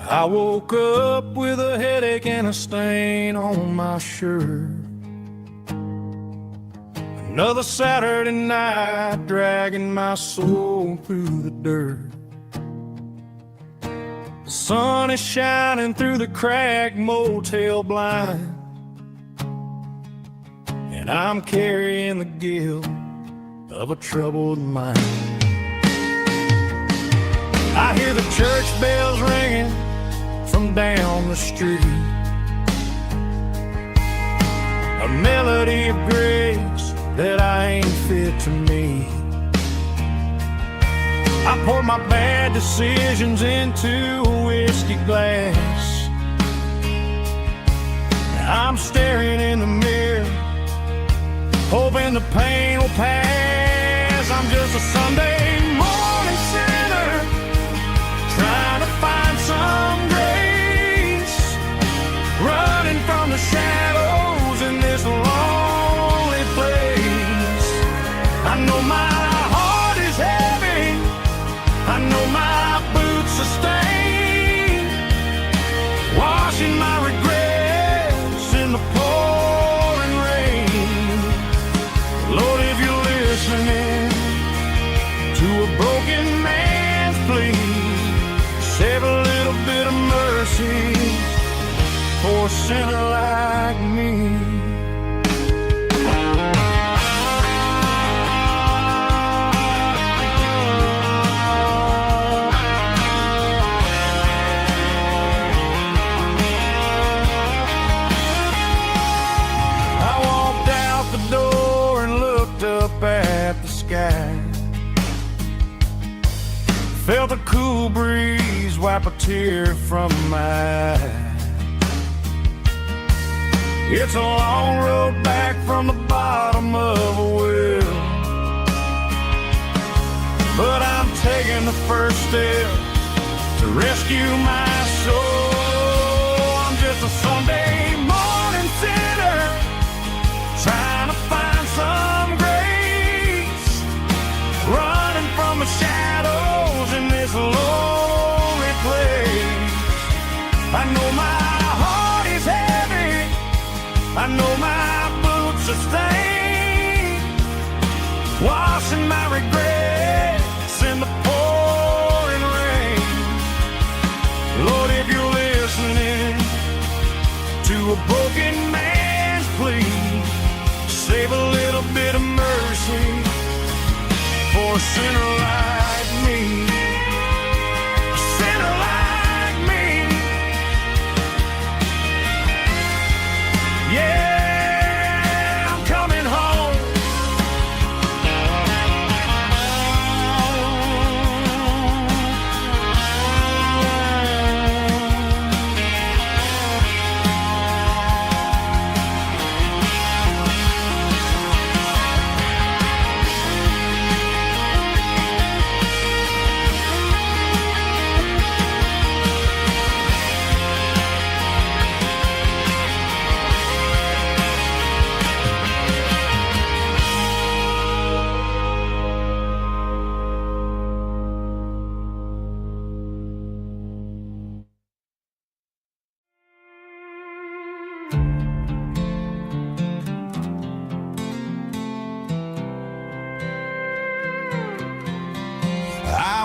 I woke up with a headache and a stain on my shirt. Another Saturday night dragging my soul through the dirt. The sun is shining through the cracked motel blind, and I'm carrying the guilt of a troubled mind. I hear the church bells ringing from down the street, a melody of grace that I ain't fit to meet. I pour my bad decisions into a whiskey glass. I'm staring in the mirror, hoping the pain will pass. I'm just a Sunday morning sinner, trying to find some grace, running from the shadows in this lonely place. I know my heart is heavy, I know my boots are stained, washing my regrets in the pouring rain. Lord, if you're listening to a broken man's plea, save a little bit of mercy for a sinner like me. I walked out the door and looked up at the sky, felt a cool breeze wipe a tear from my eye. It's a long road back from the bottom of a well, but I'm taking the first step to rescue my soul. I'm just a Sunday morning sinner, trying to find some grace, running from the shadows in this lonely place. I know my heart is heavy, I know my boots are stained, washing my regrets in the pouring rain. Lord, if you're listening to a broken man's plea, save a little bit of mercy for a sinner like me. A sinner like me. Yeah.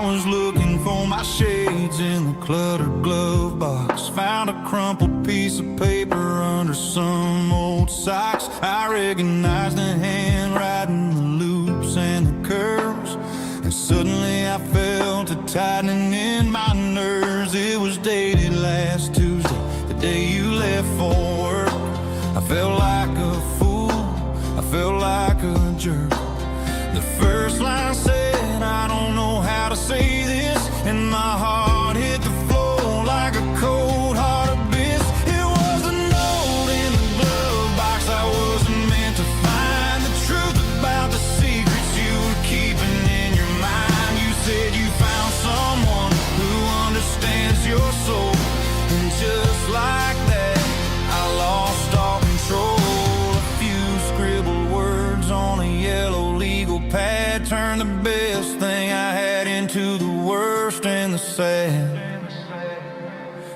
was looking for my shades in the cluttered glove box. Found a crumpled piece of paper under some old socks. I recognized the handwriting, the loops and the curves, and suddenly I felt a tightening in my nerves. It was dated last Tuesday, the day you left for work. I felt like a fool, I felt like a jerk. The first line said, I don't know how to say this, and my heart hit the floor like a cold hard abyss. It was a note in the glove box I wasn't meant to find. The truth about the secrets you were keeping in your mind. You said you found someone who understands your soul, and just like that, I lost all control. A few scribbled words on a yellow legal pad turned the best thing I had into the worst and the sad.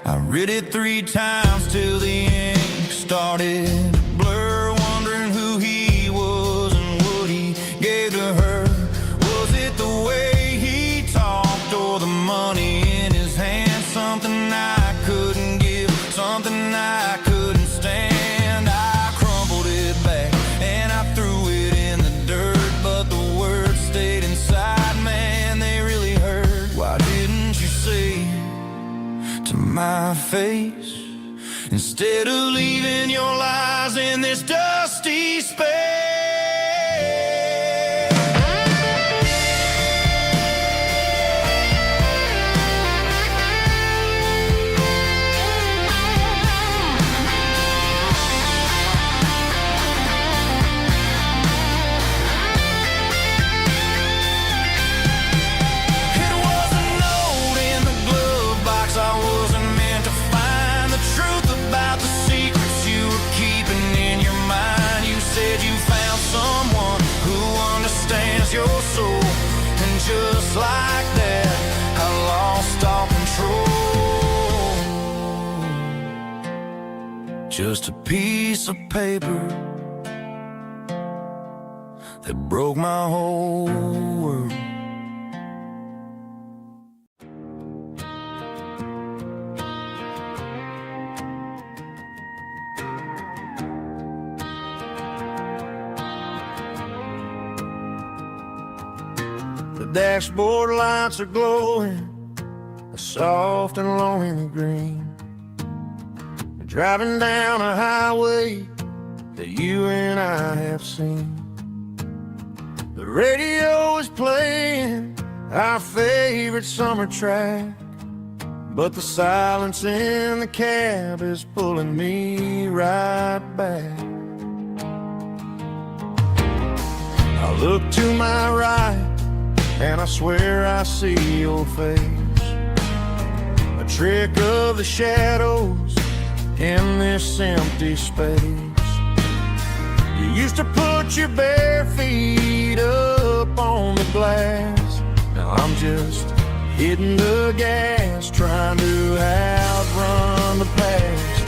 I read it 3 times till the ink started to blur, wondering who he was and what he gave to her. Was it the way he talked or the money in his hand? Something I couldn't give, something I couldn't stand. I crumpled it back and I threw it in the dirt, but the words stayed inside, man, they really hurt. Why didn't you say to my face, instead of leaving your lies in this dusty space? Your soul, and just like that, I lost all control. Just a piece of paper that broke my whole world. The dashboard lights are glowing, a soft and lonely green. We're driving down a highway that you and I have seen. The radio is playing our favorite summer track, but the silence in the cab is pulling me right back. I look to my right and I swear I see your face, a trick of the shadows in this empty space. You used to put your bare feet up on the glass. Now I'm just hitting the gas, trying to outrun the past.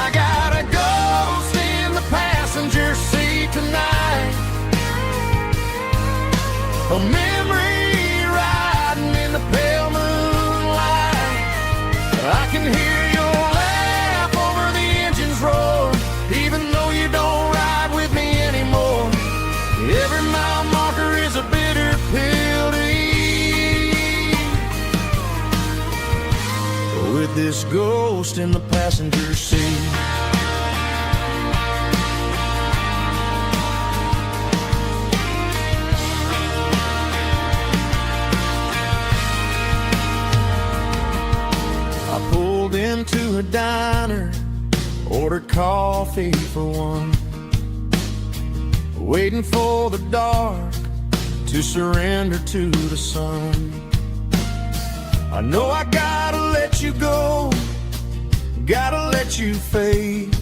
I got a ghost in the passenger seat tonight, a memory riding in the pale moonlight. I can hear your laugh over the engine's roar, even though you don't ride with me anymore. Every mile marker is a bitter pill to eat, with this ghost in the passenger seat. Into a diner, ordered coffee for one, waiting for the dark to surrender to the sun. I know I gotta let you go, gotta let you fade,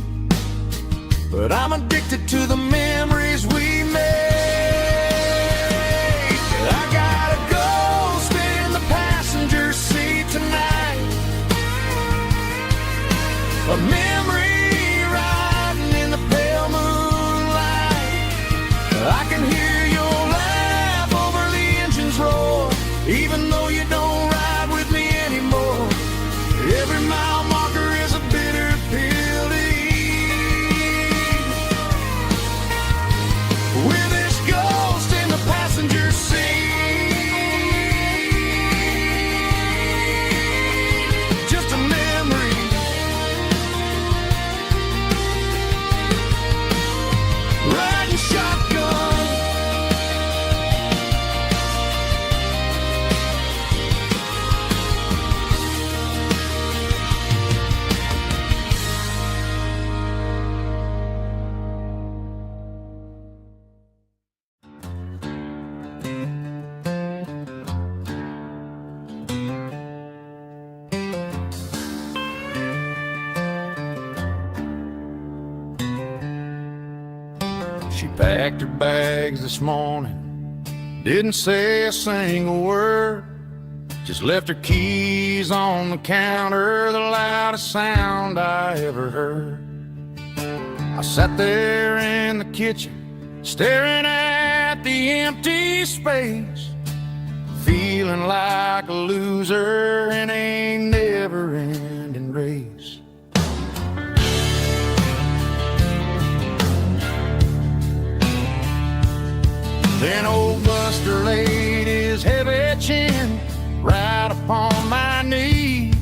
but I'm addicted to the memories we made. I got a ghost in the passenger seat tonight, a memory riding in the pale moonlight. I can hear your laugh over the engine's roar, even though you don't She packed her bags this morning, didn't say a single word, just left her keys on the counter, the loudest sound I ever heard. I sat there in the kitchen, staring at the empty space, feeling like a loser in a never-ending race. Then old Buster laid his heavy chin right upon my knee,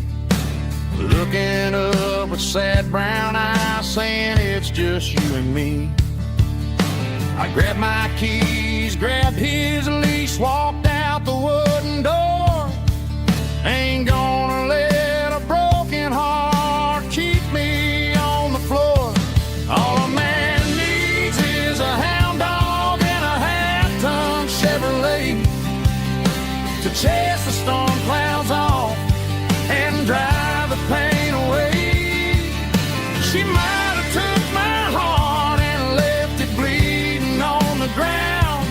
looking up with sad brown eyes, saying it's just you and me. I grabbed my keys, grabbed his leash, walked out the wooden door. Ain't gonna let a broken heart keep me on the floor. All a man needs is a hound dog and a half-ton Chevrolet to chase the storm clouds off and drive the pain away. She might have took my heart and left it bleeding on the ground,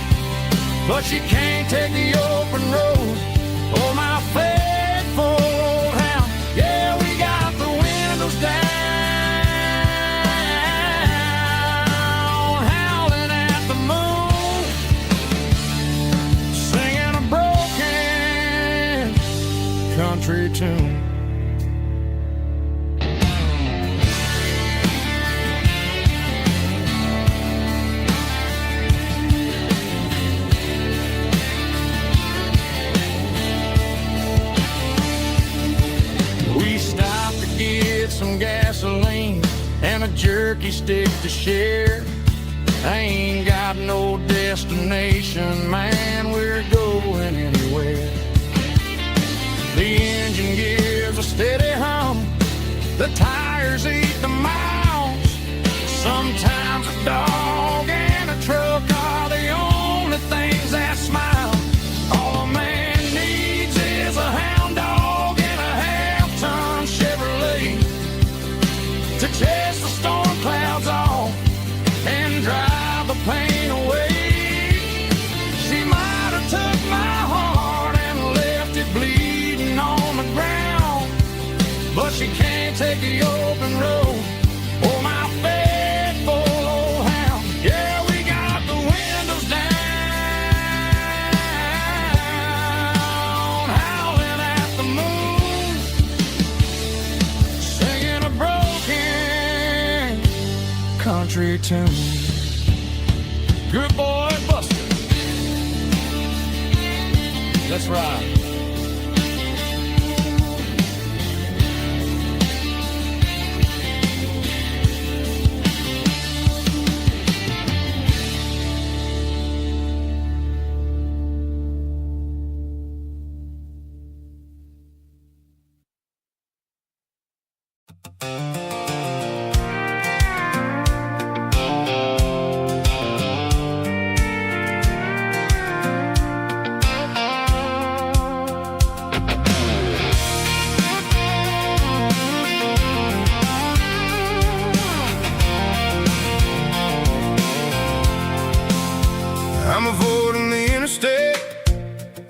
but she can't take the open road. Oh, my faithful old hound. Yeah, we got the windows down, howling at the moon, singing a broken country tune. We stopped to get some gasoline and a jerky stick to share. I ain't got no destination, man, we're going anywhere. The engine gives a steady hum, the tires eat the miles. Sometimes a dog and a truck are the only things that smile. All a man needs is a hound dog and a half-ton Chevrolet to chase the storm clouds off and drive the pain away. She might have took my heart and left it bleeding on the ground, but she can't take the open road. Oh, my faithful old hound. Yeah, we got the windows down, howling at the moon, singing a broken country tune. Good boy, Buster. Let's ride. I'm avoiding the interstate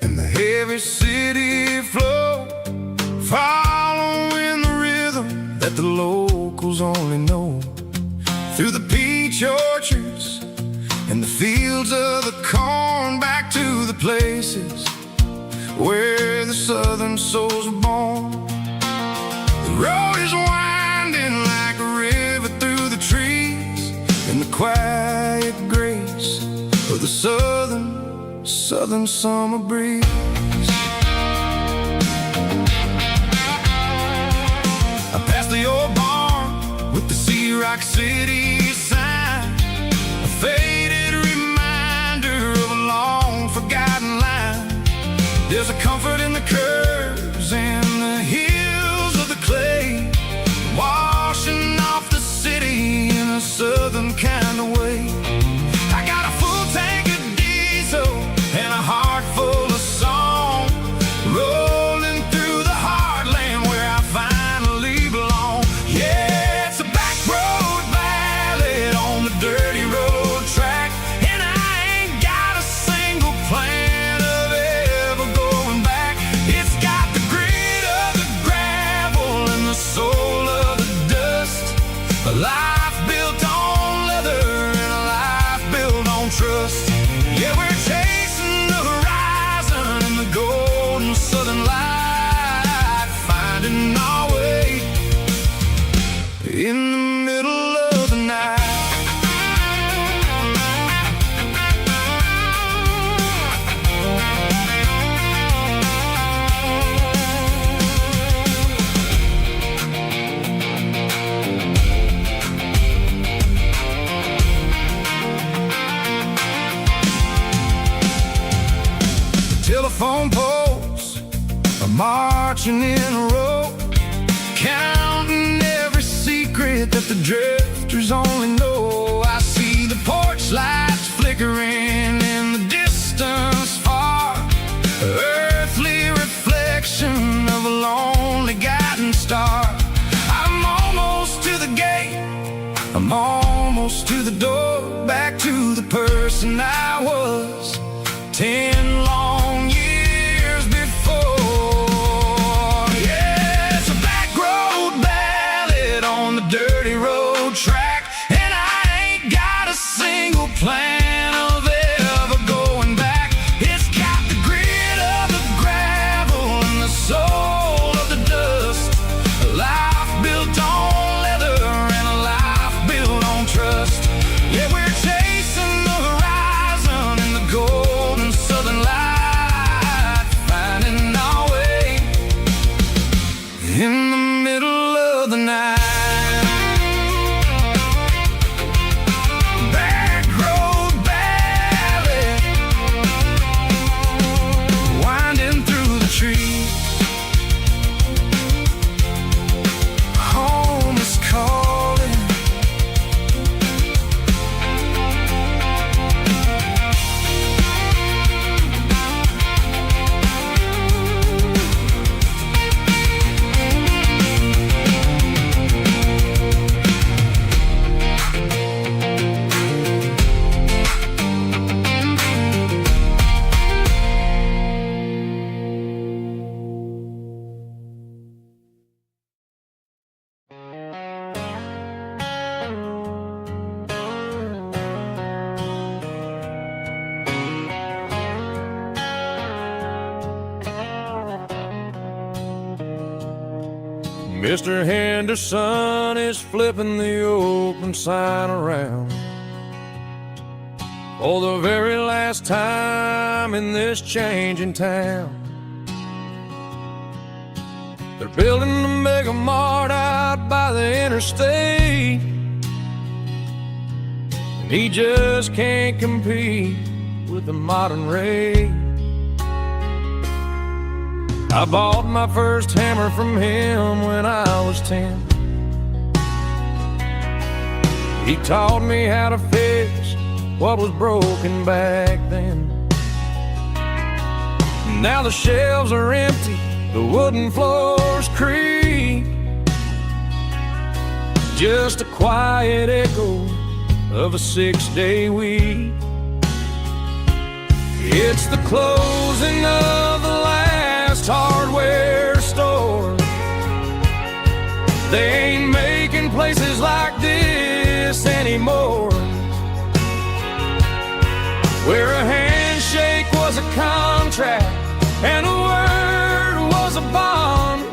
and the heavy city flow, following the rhythm that the locals only know. Through the peach orchards and the fields of the corn, back to the places where the southern souls were born. The road is winding like a river through the trees in the quiet grace of the southern summer breeze. I passed the old barn with the Sea Rock City sign, a faded reminder of a long forgotten line. There's a comfort in the curves and the hills of the clay, washing off the city in a southern kind of way. I got a full tank of diesel and a heart full of song, rolling through the heartland where I finally belong. Yeah, it's a back road ballad on the dirty road track, A life built on leather and a life built on trust. Yeah, we're chasing the horizon and the golden southern light, finding our way in the middle of the night. Telephone poles are marching in a row, counting every secret that the drifters only know. I see the porch lights flickering in the distance far, earthly reflection of a lonely guiding star. I'm almost to the gate, I'm almost to the door, back to the person I was 10 long years before. Yeah, it's a back road ballad on the dirty road track, and I ain't got a single plan of ever going back. It's got the grit of the gravel and the soul of the dust. A life built on leather and a life built on trust. Yeah, we're chasing the horizon and the golden southern light, finding our way in the middle of the night. Back road ballad, winding through the trees. Home is calling. Mr. Henderson is flipping the open sign around for the very last time in this changing town. They're building a mega mart out by the interstate, and he just can't compete with the modern rate. I bought my first hammer from him when I was 10. He taught me how to fix what was broken back then. Now the shelves are empty, the wooden floors creak, just a quiet echo of a 6-day week. It's the closing of the last hardware store. They ain't making places like this anymore, where a handshake was a contract and a word was a bond.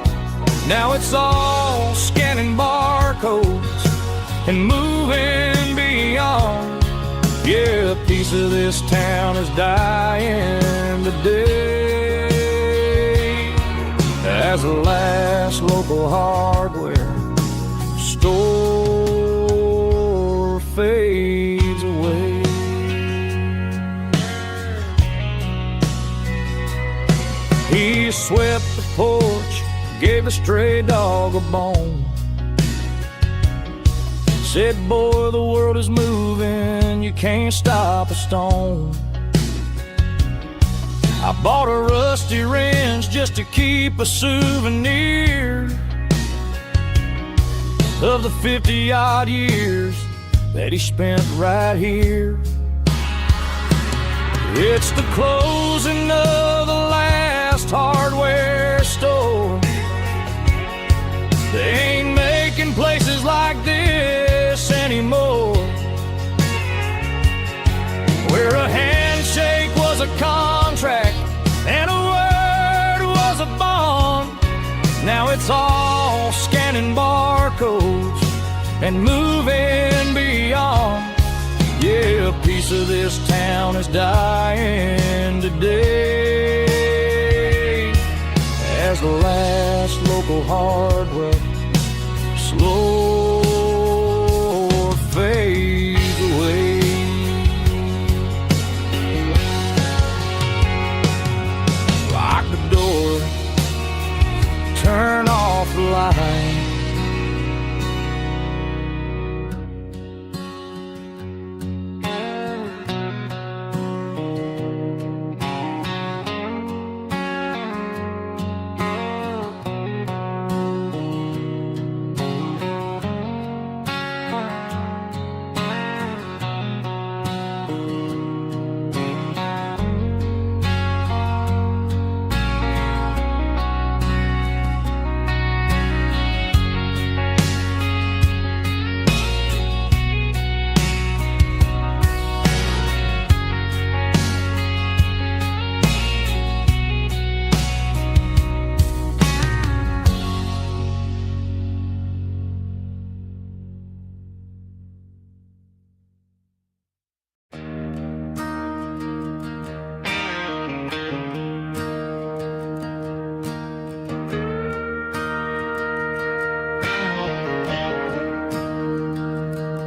Now it's all scanning barcodes and moving beyond. Yeah, a piece of this town is dying today as the last local hardware store fades away. He swept the porch, gave a stray dog a bone, said, boy, the world is moving, you can't stop a stone. I bought a rusty wrench just to keep a souvenir of the 50-odd years that he spent right here. It's the closing of the last hardware store. They ain't making places like this moving beyond. Yeah, a piece of this town is dying today, as the last local hardware slow fades away. Lock the door, turn off the light.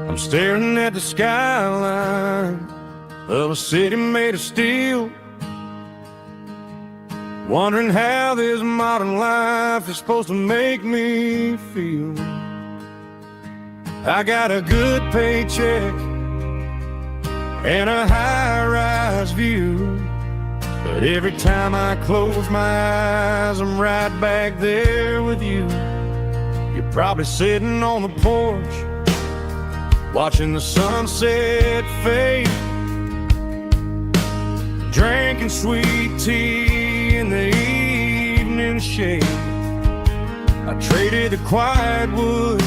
I'm staring at the skyline of a city made of steel, wondering how this modern life is supposed to make me feel. I got a good paycheck and a high-rise view, but every time I close my eyes, I'm right back there with you. You're probably sitting on the porch, watching the sunset fade, drinking sweet tea in the evening shade. I traded the quiet woods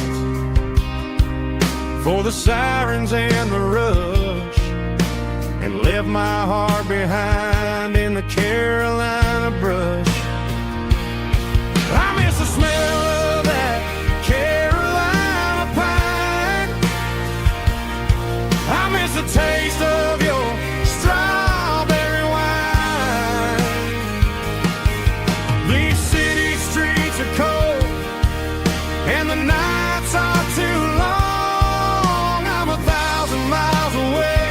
for the sirens and the rush, and left my heart behind in the Carolina brush. I miss the smell of that Carolina pine. I miss the taste of your strawberry wine. These city streets are cold and the nights are too long. I'm 1,000 miles away,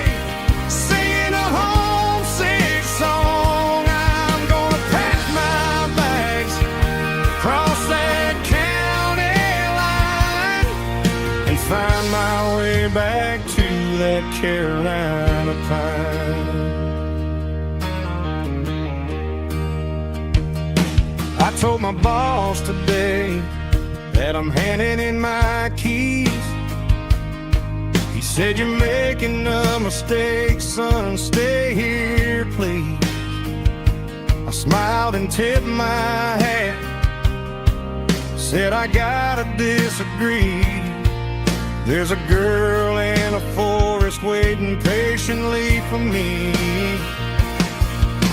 singing a homesick song. I'm gonna pack my bags, cross that county line, and find my way back to that Carolina pine. I told my boss today that I'm handing in my keys. He said, "You're making a mistake, son, stay here, please." I smiled and tipped my hat, said, "I gotta disagree. There's a girl in a forest waiting patiently for me."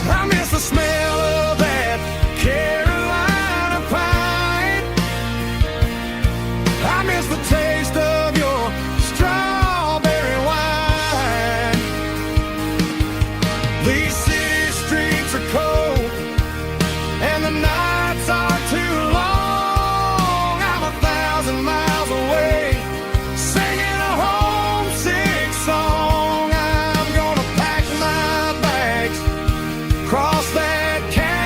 I miss the smell of that Carolina pine. I miss the taste of your strawberry wine. These city streets are cold and the nights are too long. I'm 1,000 miles away, singing a homesick song. I'm gonna pack my bags, cross that county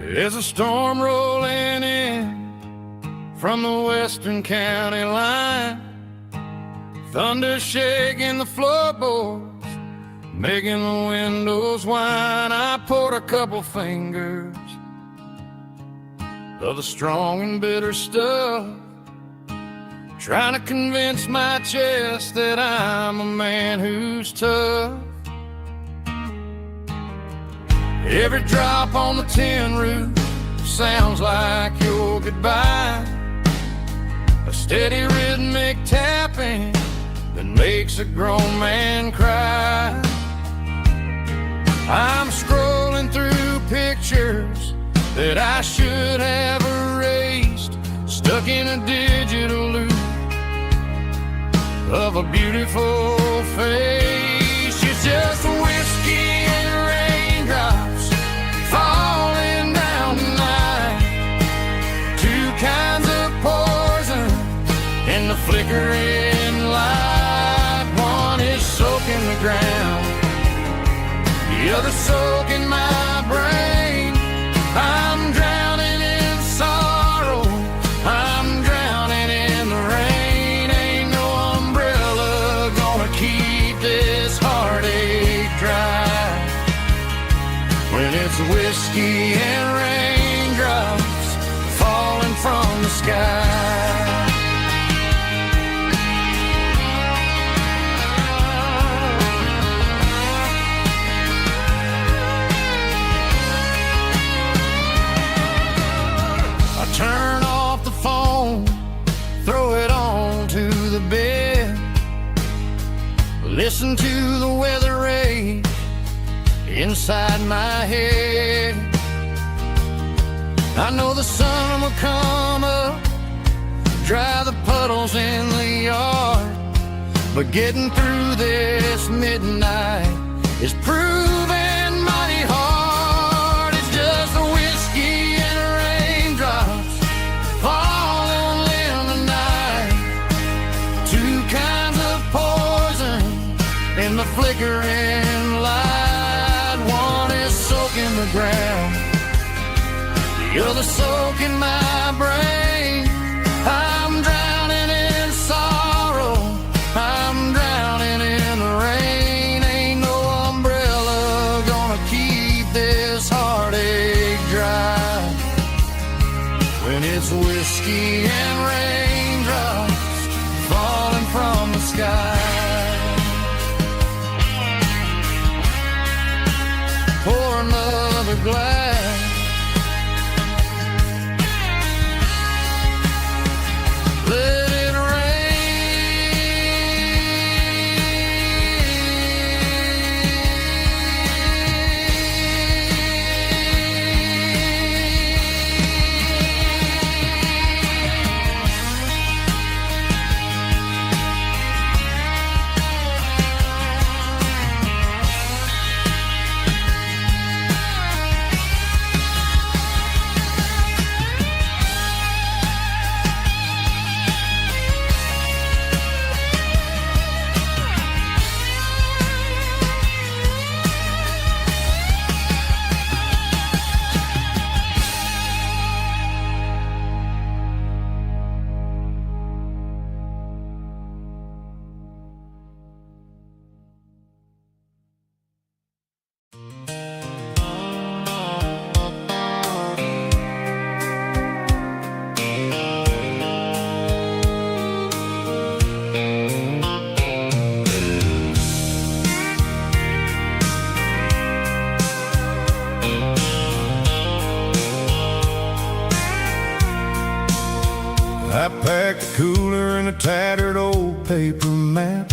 There's a storm rolling in from the western county line, thunder shaking the floorboards, making the windows whine. I poured a couple fingers of the strong and bitter stuff, trying to convince my chest that I'm a man who's tough. Every drop on the tin roof sounds like your goodbye, a steady rhythmic tapping that makes a grown man cry. I'm scrolling through pictures that I should have erased, stuck in a digital loop of a beautiful face. It's just whiskey and raindrops falling down tonight, two kinds of poison in the flickering light. One is soaking the ground, the other soaking my brain. I'm drowning in sorrow, I'm drowning in the rain. Ain't no umbrella gonna keep this heartache dry when it's whiskey and raindrops falling from the sky. Turn off the phone, throw it on to the bed, listen to the weather rage inside my head. I know the sun will come up, dry the puddles in the yard, but getting through this midnight is proving mighty hard. It's just a whiskey and raindrops falling in the night, two kinds of poison in the flickering light. One is soaking the ground, the other soaking my brain. I'm drowning in sorrow, I'm drowning in the rain. Ain't no umbrella gonna keep this heartache dry when it's whiskey and raindrops falling from the sky. Pour another glass, let it I packed the cooler in a tattered old paper map,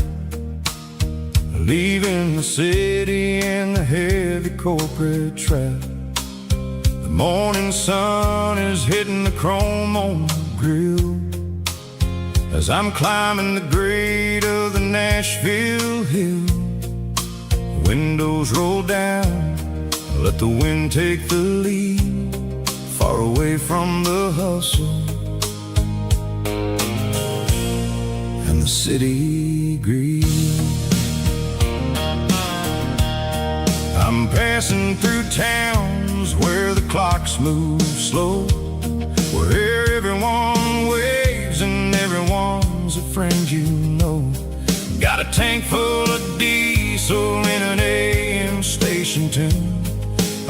leaving the city in the heavy corporate trap. The morning sun is hitting the chrome on the grill as I'm climbing the grade of the Nashville hill. The windows roll down, let the wind take the lead, far away from the hustle and the city greed. I'm passing through towns where the clocks move slow, where everyone waves and everyone's a friend you know. Got a tank full of diesel in an AM station tune,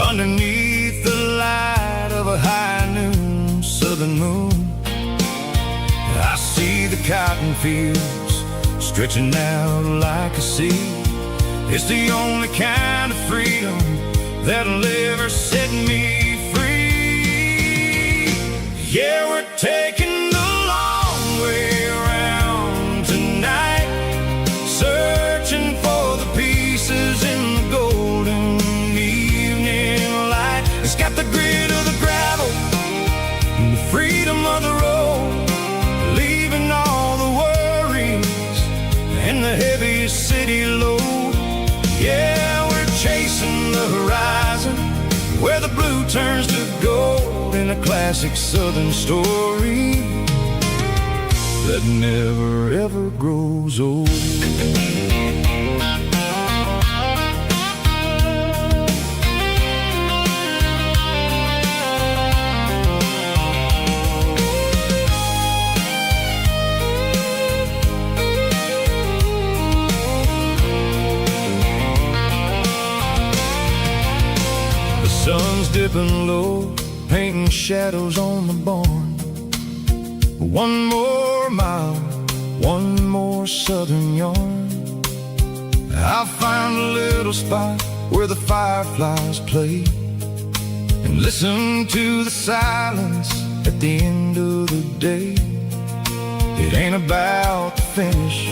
underneath the light of a high noon southern moon. I see the cotton fields stretching out like a sea. It's the only kind of freedom that'll ever set me free. Yeah, we're taking the long way around tonight, searching for the pieces in the golden evening light. It's got the grit of the gravel and the freedom of the road, leaving all the worries and the heavy city load. Yeah, we're chasing the horizon, where the blue turns to gold, in a classic southern story that never ever grows old. Sun's dipping low, painting shadows on the barn. One more mile, one more southern yarn. I'll find a little spot where the fireflies play, and listen to the silence at the end of the day. It ain't about the finish,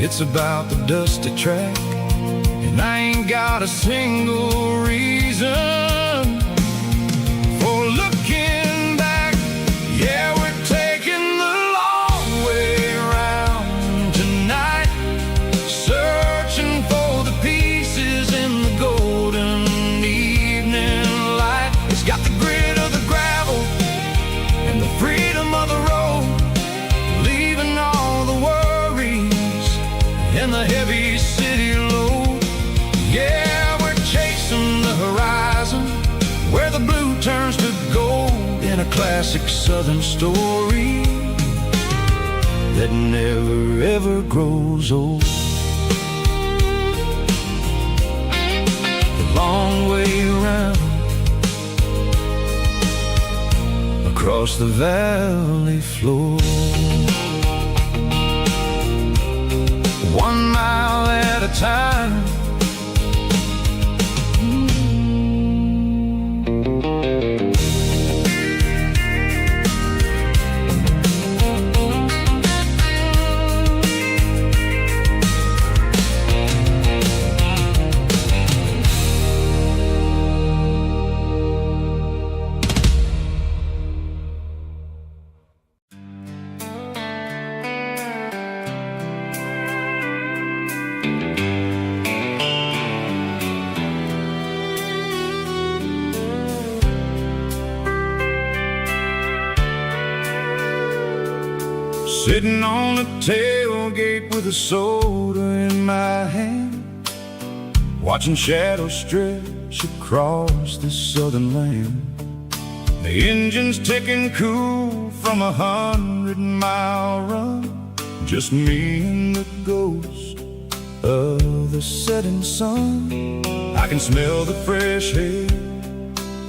it's about the dusty track. And I ain't got a single reason for looking back. Yeah, we're taking the long way around tonight, searching for the pieces in the golden evening light. It's got the grit of the gravel and the freedom of the road, leaving all the worries and the heavy city load. Yeah, we're chasing the horizon, where the blue turns to gold, in a classic southern story that never ever grows old. The long way around, across the valley floor, 1 mile at a time. Sitting on the tailgate with a soda in my hand, watching shadows stretch across this southern land. The engine's ticking cool from a 100-mile run, just me and the ghost of the setting sun. I can smell the fresh air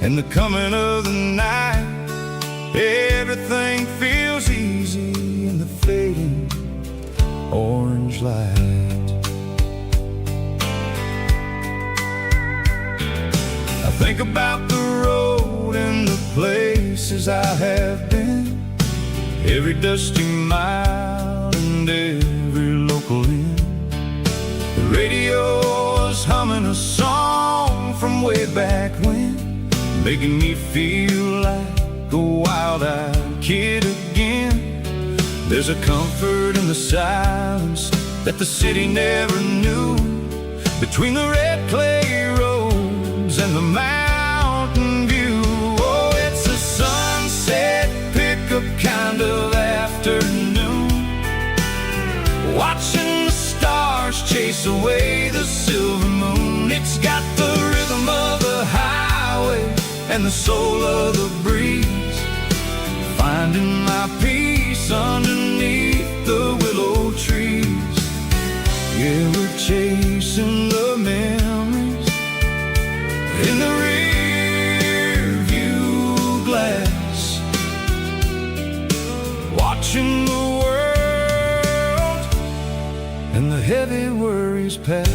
and the coming of the night. Everything feels easy in the fading orange light. I think about the road and the places I have been, every dusty mile and every local inn. The radio is humming a song from way back when, making me feel like a wild-eyed kid again. There's a comfort in the silence that the city never knew, between the red clay roads and the mountain view. Oh, it's a sunset pickup kind of afternoon, watching the stars chase away the silver moon. It's got the rhythm of the highway and and the soul of the breeze, finding my peace underneath the willow trees. Yeah, we're chasing the memories in the rear view glass, watching the world and the heavy worries pass.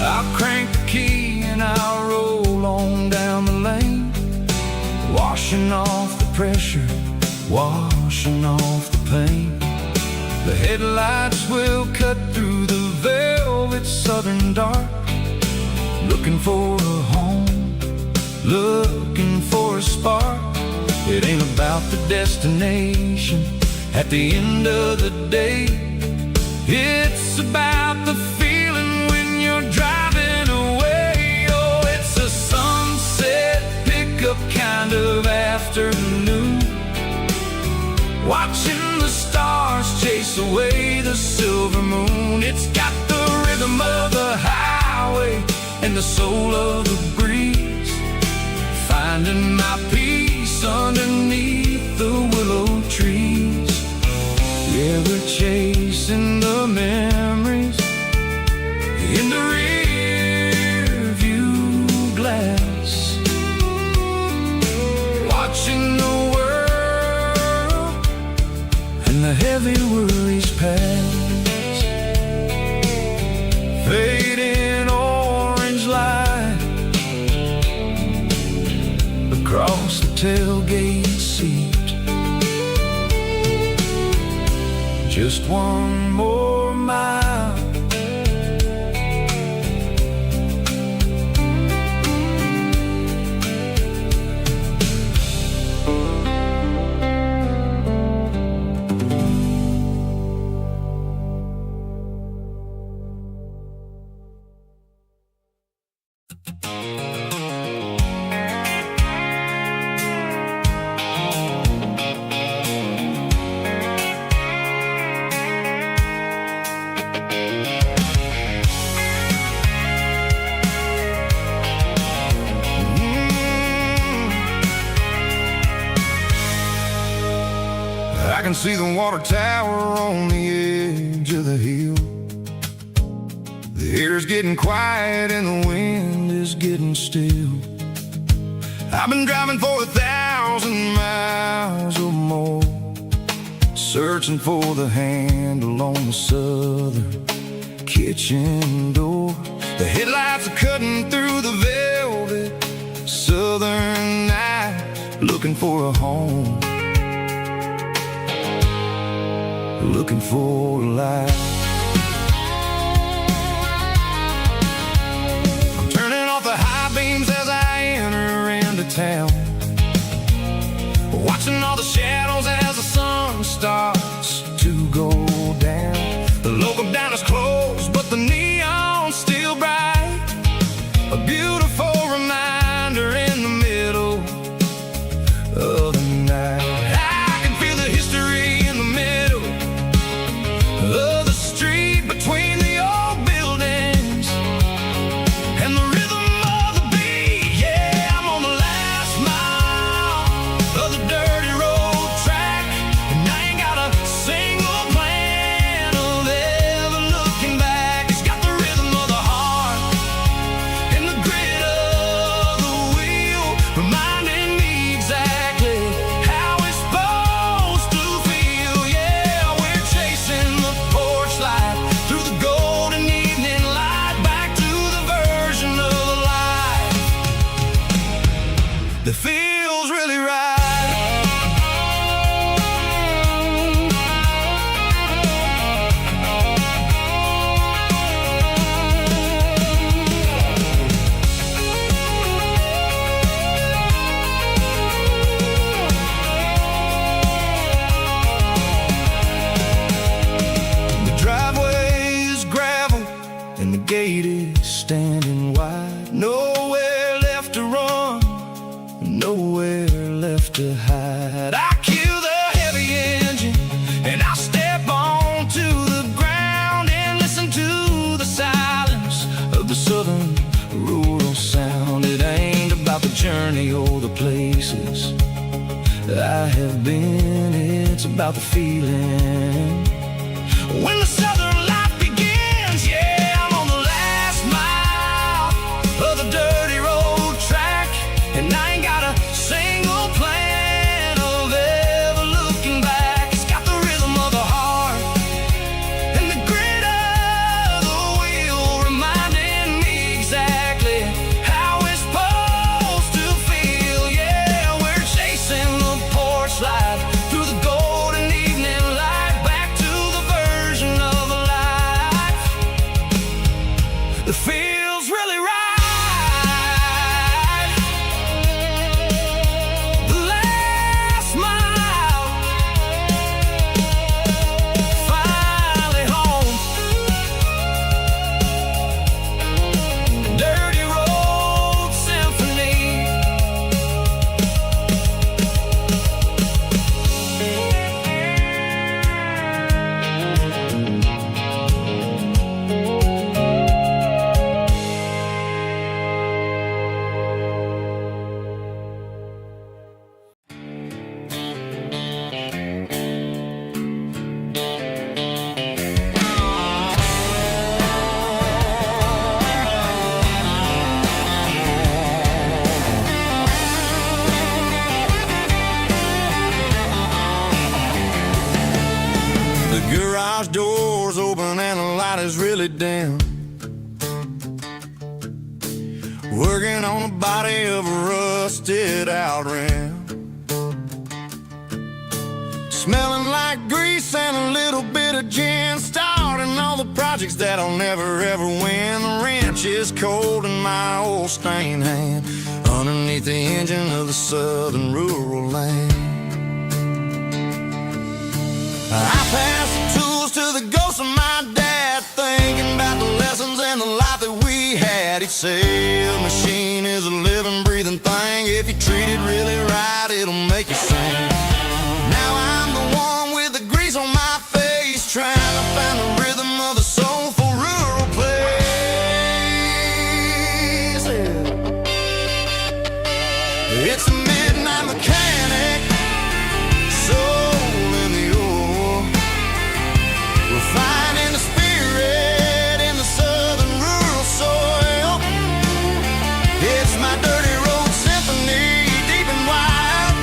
I'll crank the key and I'll roll on down the lane, washing off the pressure, washing off the pain. The headlights will cut through the velvet southern dark, looking for a home, looking for a spark. It ain't about the destination at the end of the day, it's about the feeling when you're driving away. Oh, it's a sunset pickup kind of afternoon, watching the stars chase away the silver moon. It's got the rhythm of the highway and the soul of the breeze, finding my peace underneath the willow trees. Yeah, we're chasing the memories in the rear view glass, watching the world and the heavy worries pass. Fading orange light across the tailgate seat, just one more mile. I can see the water tower on the edge of the hill. The air's getting quiet and the wind is getting still. I've been driving for 1,000 miles or more, searching for the handle on the southern kitchen door. The headlights are cutting through the velvet southern night, looking for a home, looking for a light. I'm turning off the high beams as I enter into town, watching all the shadows as the sun starts to go down. The local diner's closed, but the neon's still bright, a beautiful reminder in the middle of the night. I can feel the history in the middle of the street between the old buildings and the rhythm of the beat. Yeah, I'm on the last mile of the dirty road track, and I ain't got a single plan of ever looking back. It's got the rhythm of the heart and the grit of the wheel, reminding me exactly how it's supposed to feel. Yeah, we're chasing the porch light through the golden evening light, back to the version of life that feels really right. The driveway is gravel and the gate is standing wide. Nowhere left to run, nowhere left to hide. I kill the heavy engine places I have been. It's about the feeling when the southern life begins. Yeah, I'm on the last mile of the dirty road track, and I ain't got a single plan of ever looking back. It's got the rhythm of the heart and the grit of the wheel, reminding me exactly how it's supposed to feel. Yeah, we're chasing the porch light through the golden evening light, back to the version of a life that feels really right. The last mile, finally home. Dirty Road Symphony. The garage door's open and the light is really dim. Working on the body of a rusted out rim. Smelling like grease and a little bit of gin. Starting all the projects that I'll never ever win. The wrench is cold in my old stained hand, underneath the engine of the southern rural land. I pass the tools to the ghost of my dad, thinking about the lessons and the life that we had. He'd say a machine is a living, breathing thing. If you treat it really right, it'll make you sing. Now I'm the one with the grease on my face, trying to find the rhythm of a soulful rural place. It's a midnight mechanic, soul in the ore, refining the spirit in the southern rural soil. It's my dirty road symphony, deep and wide,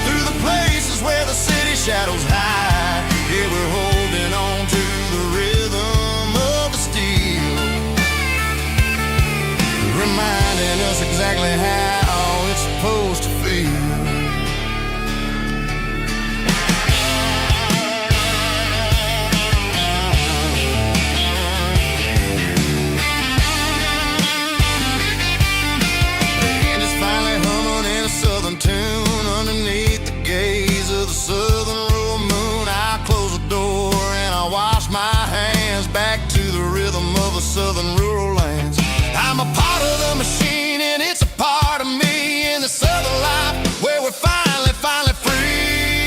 through the places where the city shadows hide. Yeah, we're holding on to the rhythm of the steel, reminding us exactly how it's supposed to feel. Tune underneath the gaze of the southern rural moon. I close the door and I wash my hands, back to the rhythm of the southern rural lands. I'm a part of the machine and it's a part of me, in the southern life where we're finally free.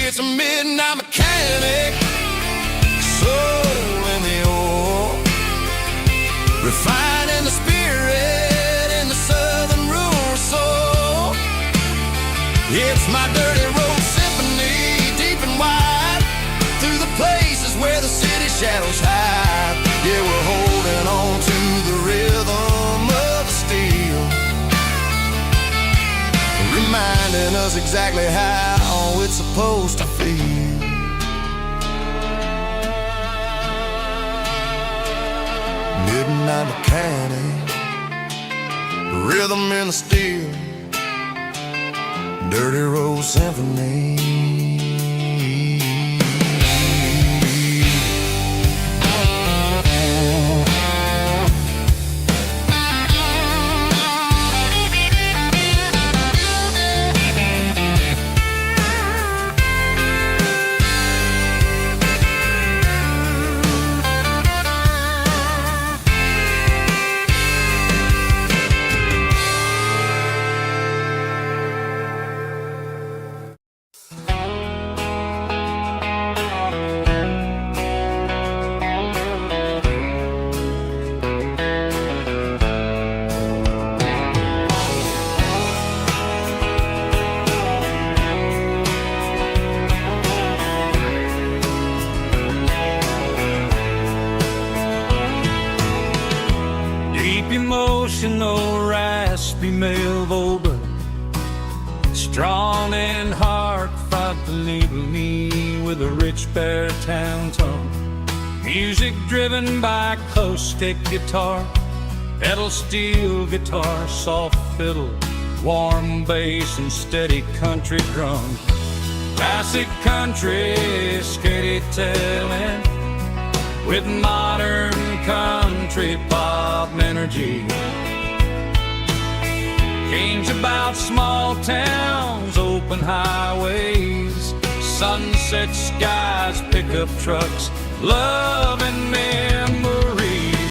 It's a midnight mechanic, soul in the ore, refining the spirit in the southern rural soul. It's my dirty road symphony, deep and wide, through the places where the city shadows hide. Yeah, we're holding on to the rhythm of the steel, reminding us exactly how it's supposed to feel. Midnight mechanic, rhythm in the steel, dirty road symphony. no raspy male vocal, strong and heartfelt, believe me, with a rich baritone tone. Music driven by acoustic guitar, pedal steel guitar, soft fiddle, warm bass, and steady country drums. Classic country storytelling with modern country pop energy. Games about small towns, open highways, sunset skies, pickup trucks, love and men.